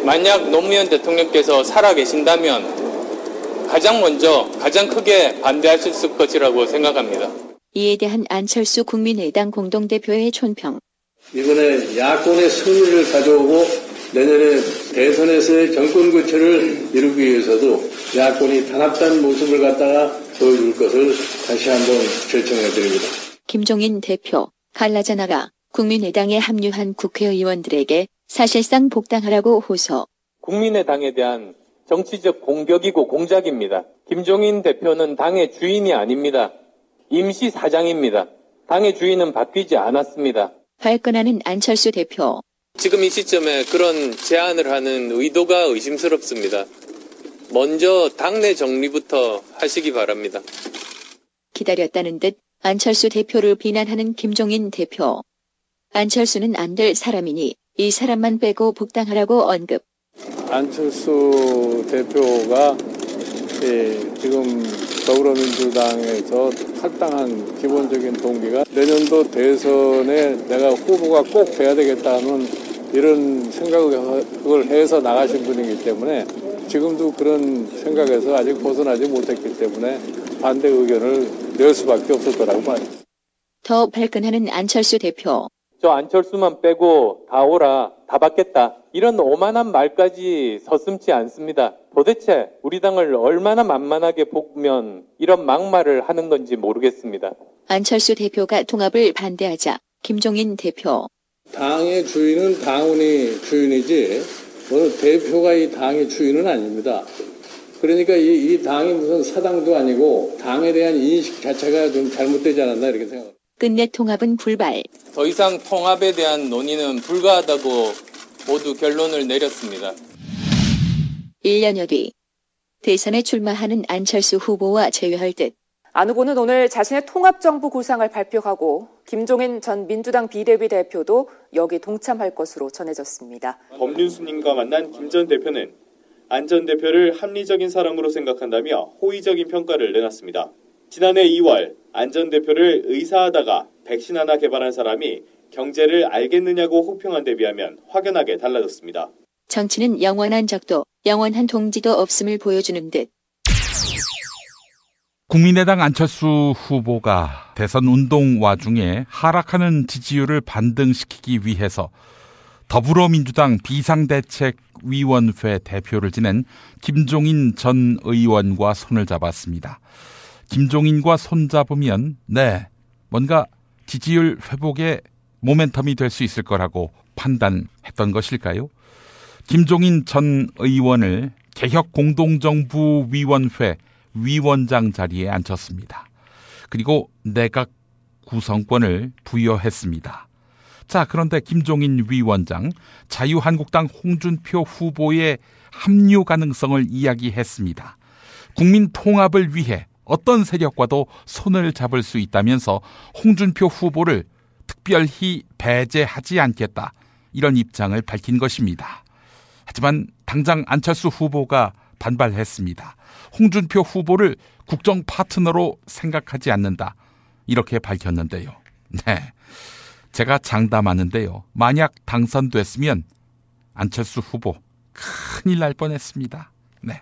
만약 노무현 대통령께서 살아계신다면 가장 크게 반대하실 것이라고 생각합니다. 이에 대한 안철수 국민의당 공동대표의 촌평. 이번에 야권의 승리를 가져오고 내년에 대선에서의 정권 교체를 이루기 위해서도 야권이 단합된 모습을 갖다가 보여줄 것을 다시 한번 결정해드립니다. 김종인 대표, 갈라져 나가 국민의당에 합류한 국회의원들에게 사실상 복당하라고 호소. 국민의당에 대한 정치적 공격이고 공작입니다. 김종인 대표는 당의 주인이 아닙니다. 임시 사장입니다. 당의 주인은 바뀌지 않았습니다. 발끈하는 안철수 대표. 지금 이 시점에 그런 제안을 하는 의도가 의심스럽습니다. 먼저 당내 정리부터 하시기 바랍니다. 기다렸다는 듯 안철수 대표를 비난하는 김종인 대표. 안철수는 안 될 사람이니 이 사람만 빼고 복당하라고 언급. 안철수 대표가 지금 더불어민주당에서 탈당한 기본적인 동기가 내년도 대선에 내가 후보가 꼭 돼야 되겠다 하는 이런 생각을 그걸 해서 나가신 분이기 때문에 지금도 그런 생각에서 아직 벗어나지 못했기 때문에 반대 의견을 낼 수밖에 없을 거라고 봐요. 더 발끈하는 안철수 대표. 저 안철수만 빼고 다 오라, 다 받겠다. 이런 오만한 말까지 서슴지 않습니다. 도대체 우리 당을 얼마나 만만하게 보면 이런 막말을 하는 건지 모르겠습니다. 안철수 대표가 통합을 반대하자 김종인 대표. 당의 주인은 당원이 주인이지 어느 대표가 이 당의 주인은 아닙니다. 그러니까 이 당이 무슨 사당도 아니고 당에 대한 인식 자체가 좀 잘못되지 않았나 이렇게 생각합니다. 끝내 통합은 불발. 더 이상 통합에 대한 논의는 불가하다고 모두 결론을 내렸습니다. 1년여 뒤 대선에 출마하는 안철수 후보와 제외할 듯. 안 후보는 오늘 자신의 통합정부 구상을 발표하고 김종인 전 민주당 비대위 대표도 여기 동참할 것으로 전해졌습니다. 법륜스님과 만난 김 전 대표는 안 전 대표를 합리적인 사람으로 생각한다며 호의적인 평가를 내놨습니다. 지난해 2월 안 전 대표를 의사하다가 백신 하나 개발한 사람이 경제를 알겠느냐고 혹평한 데 비하면 확연하게 달라졌습니다. 정치는 영원한 적도 영원한 동지도 없음을 보여주는 듯. 국민의당 안철수 후보가 대선 운동 와중에 하락하는 지지율을 반등시키기 위해서 더불어민주당 비상대책위원회 대표를 지낸 김종인 전 의원과 손을 잡았습니다. 김종인과 손잡으면 뭔가 지지율 회복의 모멘텀이 될 수 있을 거라고 판단했던 것일까요? 김종인 전 의원을 개혁공동정부위원회 위원장 자리에 앉혔습니다. 그리고 내각 구성권을 부여했습니다. 자, 그런데 김종인 위원장, 자유한국당 홍준표 후보의 합류 가능성을 이야기했습니다. 국민 통합을 위해 어떤 세력과도 손을 잡을 수 있다면서 홍준표 후보를 특별히 배제하지 않겠다, 이런 입장을 밝힌 것입니다. 하지만 당장 안철수 후보가 반발했습니다. 홍준표 후보를 국정 파트너로 생각하지 않는다, 이렇게 밝혔는데요. 네, 제가 장담하는데요. 만약 당선됐으면 안철수 후보 큰일 날 뻔했습니다. 네,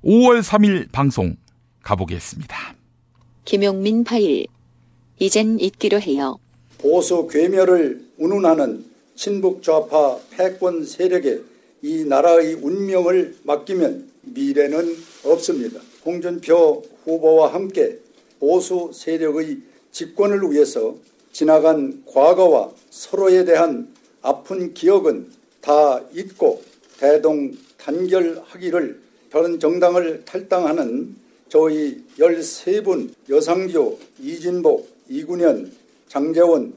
5월 3일 방송 가보겠습니다. 김용민 파일. 이젠 잊기로 해요. 보수 괴멸을 운운하는 친북 좌파 패권 세력에 이 나라의 운명을 맡기면 미래는 없습니다. 홍준표 후보와 함께 보수 세력의 집권을 위해서 지나간 과거와 서로에 대한 아픈 기억은 다 잊고 대동단결하기를, 바른정당을 탈당하는 저희 13분 여상규, 이진복, 이군현, 장재원.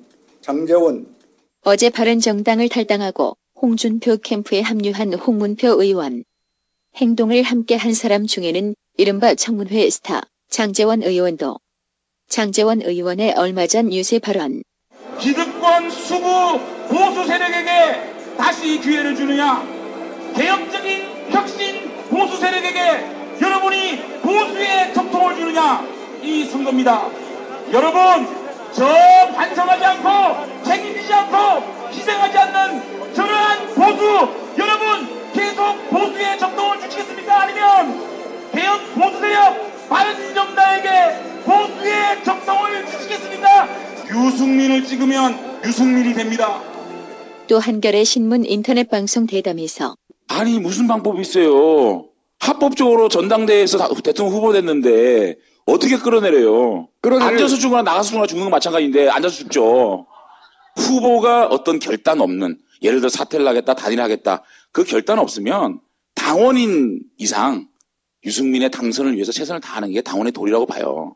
어제 바른정당을 탈당하고 홍준표 캠프에 합류한 홍문표 의원. 행동을 함께 한 사람 중에는 이른바 청문회 스타 장재원 의원도. 장재원 의원의 얼마 전 유세 발언. 기득권 수구 보수 세력에게 다시 기회를 주느냐, 개혁적인 혁신 보수 세력에게 여러분이 보수의 적통을 주느냐, 이 선거입니다. 여러분, 저 반성하지 않고 책임지지 않고 희생하지 않는 저러한 보수, 여러분 계속 보수의 적통을 주시겠습니까? 아니면 개혁 보수 세력 바른정당에게 보수의 적통을 주시겠습니까? 유승민을 찍으면 유승민이 됩니다. 또 한겨레 신문 인터넷 방송 대담에서 아니 무슨 방법이 있어요. 합법적으로 전당대회에서 대통령 후보 됐는데 어떻게 끌어내려요? 앉아서 죽거나 나가서 죽거나 죽는 건 마찬가지인데 앉아서 죽죠. 후보가 어떤 결단 없는, 예를 들어 사퇴를 하겠다, 단일을 하겠다, 그 결단 없으면 당원인 이상 유승민의 당선을 위해서 최선을 다하는 게 당원의 도리라고 봐요.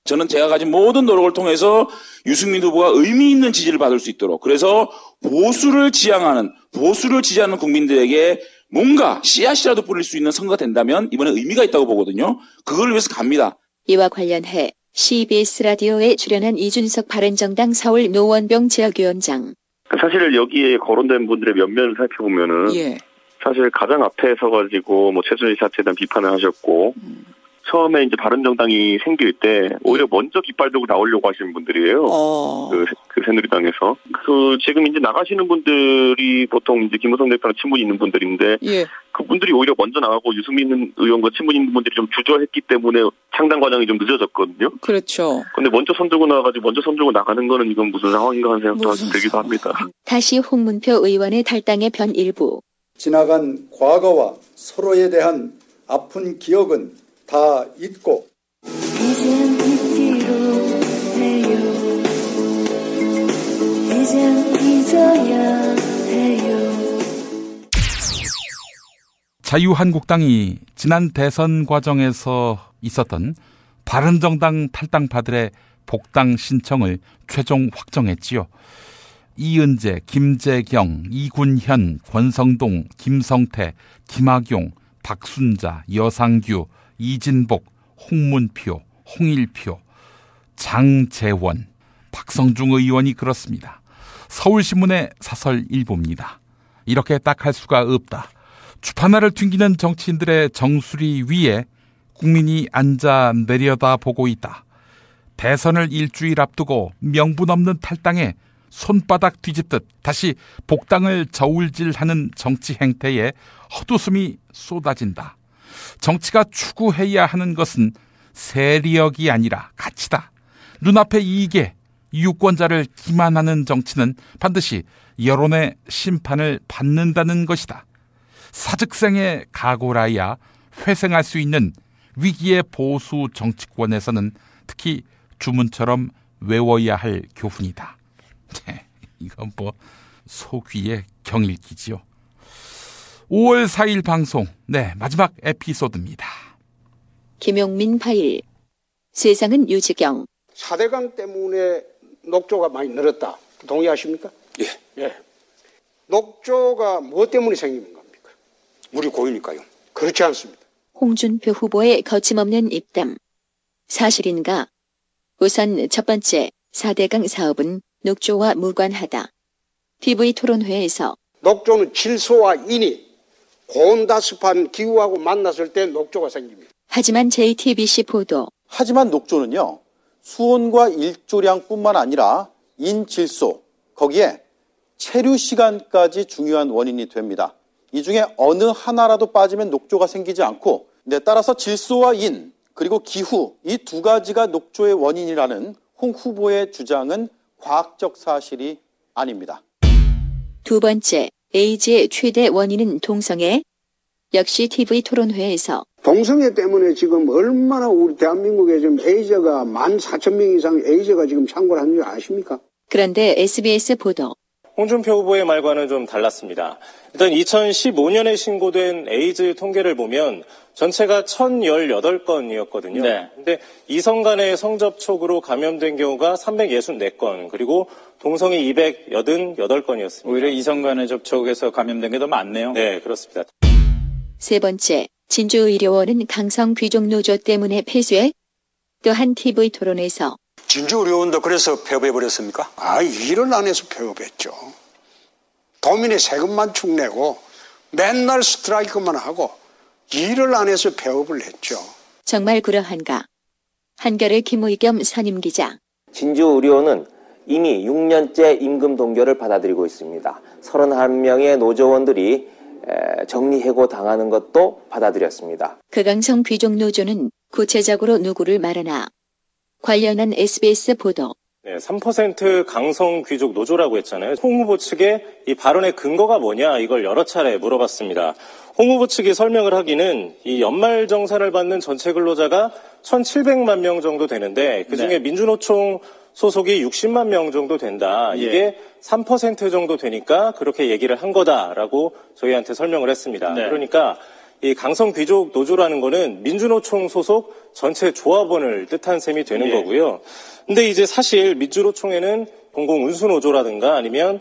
저는 제가 가진 모든 노력을 통해서 유승민 후보가 의미 있는 지지를 받을 수 있도록, 그래서 보수를 지향하는, 보수를 지지하는 국민들에게 뭔가 씨앗이라도 뿌릴 수 있는 선거가 된다면 이번에 의미가 있다고 보거든요. 그걸 위해서 갑니다. 이와 관련해 CBS 라디오에 출연한 이준석 바른정당 서울 노원병 지역위원장. 사실 여기에 거론된 분들의 면면을 살펴보면은 사실 가장 앞에 서가지고 뭐 최순실 사태에 대한 비판을 하셨고 처음에 이제 바른정당이 생길 때 오히려 먼저 깃발 들고 나오려고 하시는 분들이에요. 그 새누리당에서. 지금 이제 나가시는 분들이 보통 이제 김무성 대표랑 친분이 있는 분들인데 그분들이 오히려 먼저 나가고 유승민 의원과 친분이 있는 분들이 좀 주저했기 때문에 창당 과정이 좀 늦어졌거든요. 그렇죠. 근데 먼저 손들고 나가는 거는 이건 무슨 상황인가 하는 생각도 들기도 합니다. 다시 홍문표 의원의 탈당의 편 일부. 지나간 과거와 서로에 대한 아픈 기억은 다 잊고 이젠 잊기로 해요. 이젠 잊어야 해요. 자유한국당이 지난 대선 과정에서 있었던 바른정당 탈당파들의 복당 신청을 최종 확정했지요. 이은재, 김재경, 이군현, 권성동, 김성태, 김학용, 박순자, 여상규, 이진복, 홍문표, 홍일표, 장재원, 박성중 의원이 그렇습니다. 서울신문의 사설 일부입니다. 이렇게 딱 할 수가 없다. 주판화를 튕기는 정치인들의 정수리 위에 국민이 앉아 내려다보고 있다. 대선을 일주일 앞두고 명분 없는 탈당에 손바닥 뒤집듯 다시 복당을 저울질하는 정치 행태에 헛웃음이 쏟아진다. 정치가 추구해야 하는 것은 세력이 아니라 가치다. 눈앞의 이익에 유권자를 기만하는 정치는 반드시 여론의 심판을 받는다는 것이다. 사직생의 각오라야 회생할 수 있는 위기의 보수 정치권에서는 특히 주문처럼 외워야 할 교훈이다. 이건 뭐 소귀의 경일기지요. 5월 4일 방송, 마지막 에피소드입니다. 김용민 파일. 세상은 유지경. 4대강 때문에 녹조가 많이 늘었다. 동의하십니까? 예. 녹조가 무엇 때문에 생기는 겁니까? 물이 고이니까요. 그렇지 않습니다. 홍준표 후보의 거침없는 입담. 사실인가? 우선 첫 번째, 4대강 사업은 녹조와 무관하다. TV 토론회에서 녹조는 질소와 인이 고온다습한 기후하고 만났을 때 녹조가 생깁니다. 하지만 JTBC 보도. 하지만 녹조는요, 수온과 일조량뿐만 아니라 인질소, 거기에 체류 시간까지 중요한 원인이 됩니다. 이 중에 어느 하나라도 빠지면 녹조가 생기지 않고, 따라서 질소와 인, 그리고 기후, 이 두 가지가 녹조의 원인이라는 홍 후보의 주장은 과학적 사실이 아닙니다. 두 번째, 에이즈의 최대 원인은 동성애. 역시 TV 토론회에서 동성애 때문에 지금 얼마나 우리 대한민국에 지금 에이즈가 14,000명 이상 에이즈가 지금 창궐 하는 줄 아십니까? 그런데 SBS 보도. 홍준표 후보의 말과는 좀 달랐습니다. 일단 2015년에 신고된 에이즈 통계를 보면 전체가 1,018건이었거든요. 네. 근데 이성 간의 성접촉으로 감염된 경우가 364건, 그리고 동성애 288건이었습니다. 오히려 이성 간의 접촉에서 감염된 게 더 많네요. 네, 그렇습니다. 세 번째, 진주의료원은 강성 귀족노조 때문에 폐쇄? 또한 TV 토론에서 진주의료원도 그래서 폐업해버렸습니까? 일을 안 해서 폐업했죠. 도민의 세금만 축내고 맨날 스트라이크만 하고 일을 안 해서 폐업을 했죠. 정말 그러한가? 한겨레 김의겸 선임기자. 진주의료원은 이미 6년째 임금 동결을 받아들이고 있습니다. 31명의 노조원들이 정리해고 당하는 것도 받아들였습니다. 극강성 귀족노조는 구체적으로 누구를 말하나? 관련한 SBS 보도. 네, 3% 강성 귀족 노조라고 했잖아요. 홍 후보 측의 이 발언의 근거가 뭐냐, 이걸 여러 차례 물어봤습니다. 홍 후보 측이 설명을 하기는 이 연말정산을 받는 전체 근로자가 1,700만 명 정도 되는데 그중에 네. 민주노총 소속이 60만 명 정도 된다. 이게 3% 정도 되니까 그렇게 얘기를 한 거다라고 저희한테 설명을 했습니다. 네. 그러니까 이 강성 귀족 노조라는 거는 민주노총 소속 전체 조합원을 뜻한 셈이 되는 거고요. 근데 이제 사실 민주노총에는 공공운수노조라든가 아니면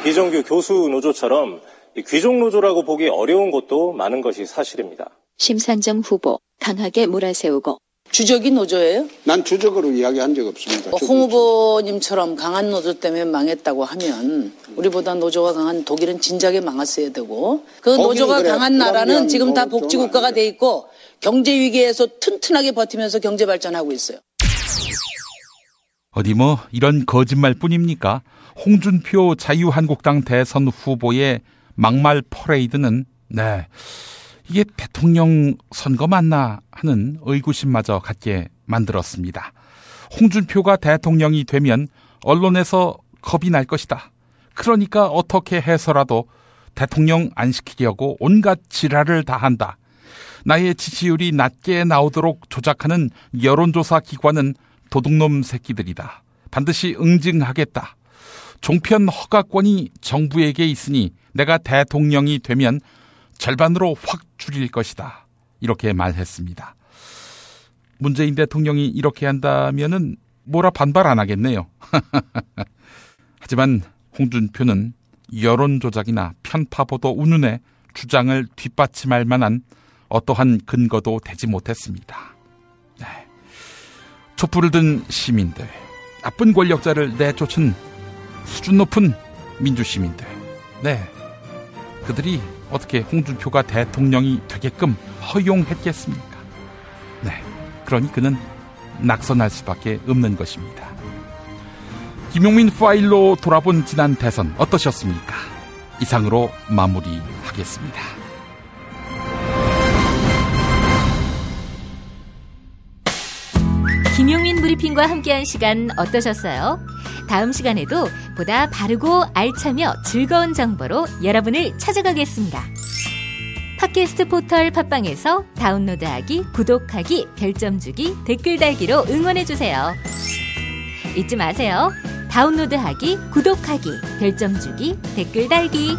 비정규 교수노조처럼 귀족 노조라고 보기 어려운 곳도 많은 것이 사실입니다. 심상정 후보 강하게 몰아세우고. 주적이 노조예요? 난 주적으로 이야기한 적 없습니다. 홍 후보님처럼 강한 노조 때문에 망했다고 하면 우리보다 노조가 강한 독일은 진작에 망했어야 되고 그 노조가 강한 나라는 지금 다 복지국가가 돼 있고 경제 위기에서 튼튼하게 버티면서 경제 발전하고 있어요. 어디 이런 거짓말뿐입니까? 홍준표 자유한국당 대선 후보의 막말 퍼레이드는 이게 대통령 선거 맞나 하는 의구심마저 갖게 만들었습니다. 홍준표가 대통령이 되면 언론에서 겁이 날 것이다. 그러니까 어떻게 해서라도 대통령 안 시키려고 온갖 지랄을 다 한다. 나의 지지율이 낮게 나오도록 조작하는 여론조사 기관은 도둑놈 새끼들이다. 반드시 응징하겠다. 종편 허가권이 정부에게 있으니 내가 대통령이 되면 절반으로 확 줄일 것이다. 이렇게 말했습니다. 문재인 대통령이 이렇게 한다면은 뭐라 반발 안 하겠네요. 하지만 홍준표는 여론조작이나 편파보도 운운의 주장을 뒷받침할 만한 어떠한 근거도 되지 못했습니다. 촛불을 든 시민들, 나쁜 권력자를 내쫓은 수준 높은 민주시민들, 그들이 어떻게 홍준표가 대통령이 되게끔 허용했겠습니까? 그러니 그는 낙선할 수밖에 없는 것입니다. 김용민 파일로 돌아본 지난 대선 어떠셨습니까? 이상으로 마무리하겠습니다. 김용민 브리핑과 함께한 시간 어떠셨어요? 다음 시간에도 보다 바르고 알차며 즐거운 정보로 여러분을 찾아가겠습니다. 팟캐스트 포털 팟빵에서 다운로드하기, 구독하기, 별점 주기, 댓글 달기로 응원해주세요. 잊지 마세요. 다운로드하기, 구독하기, 별점 주기, 댓글 달기.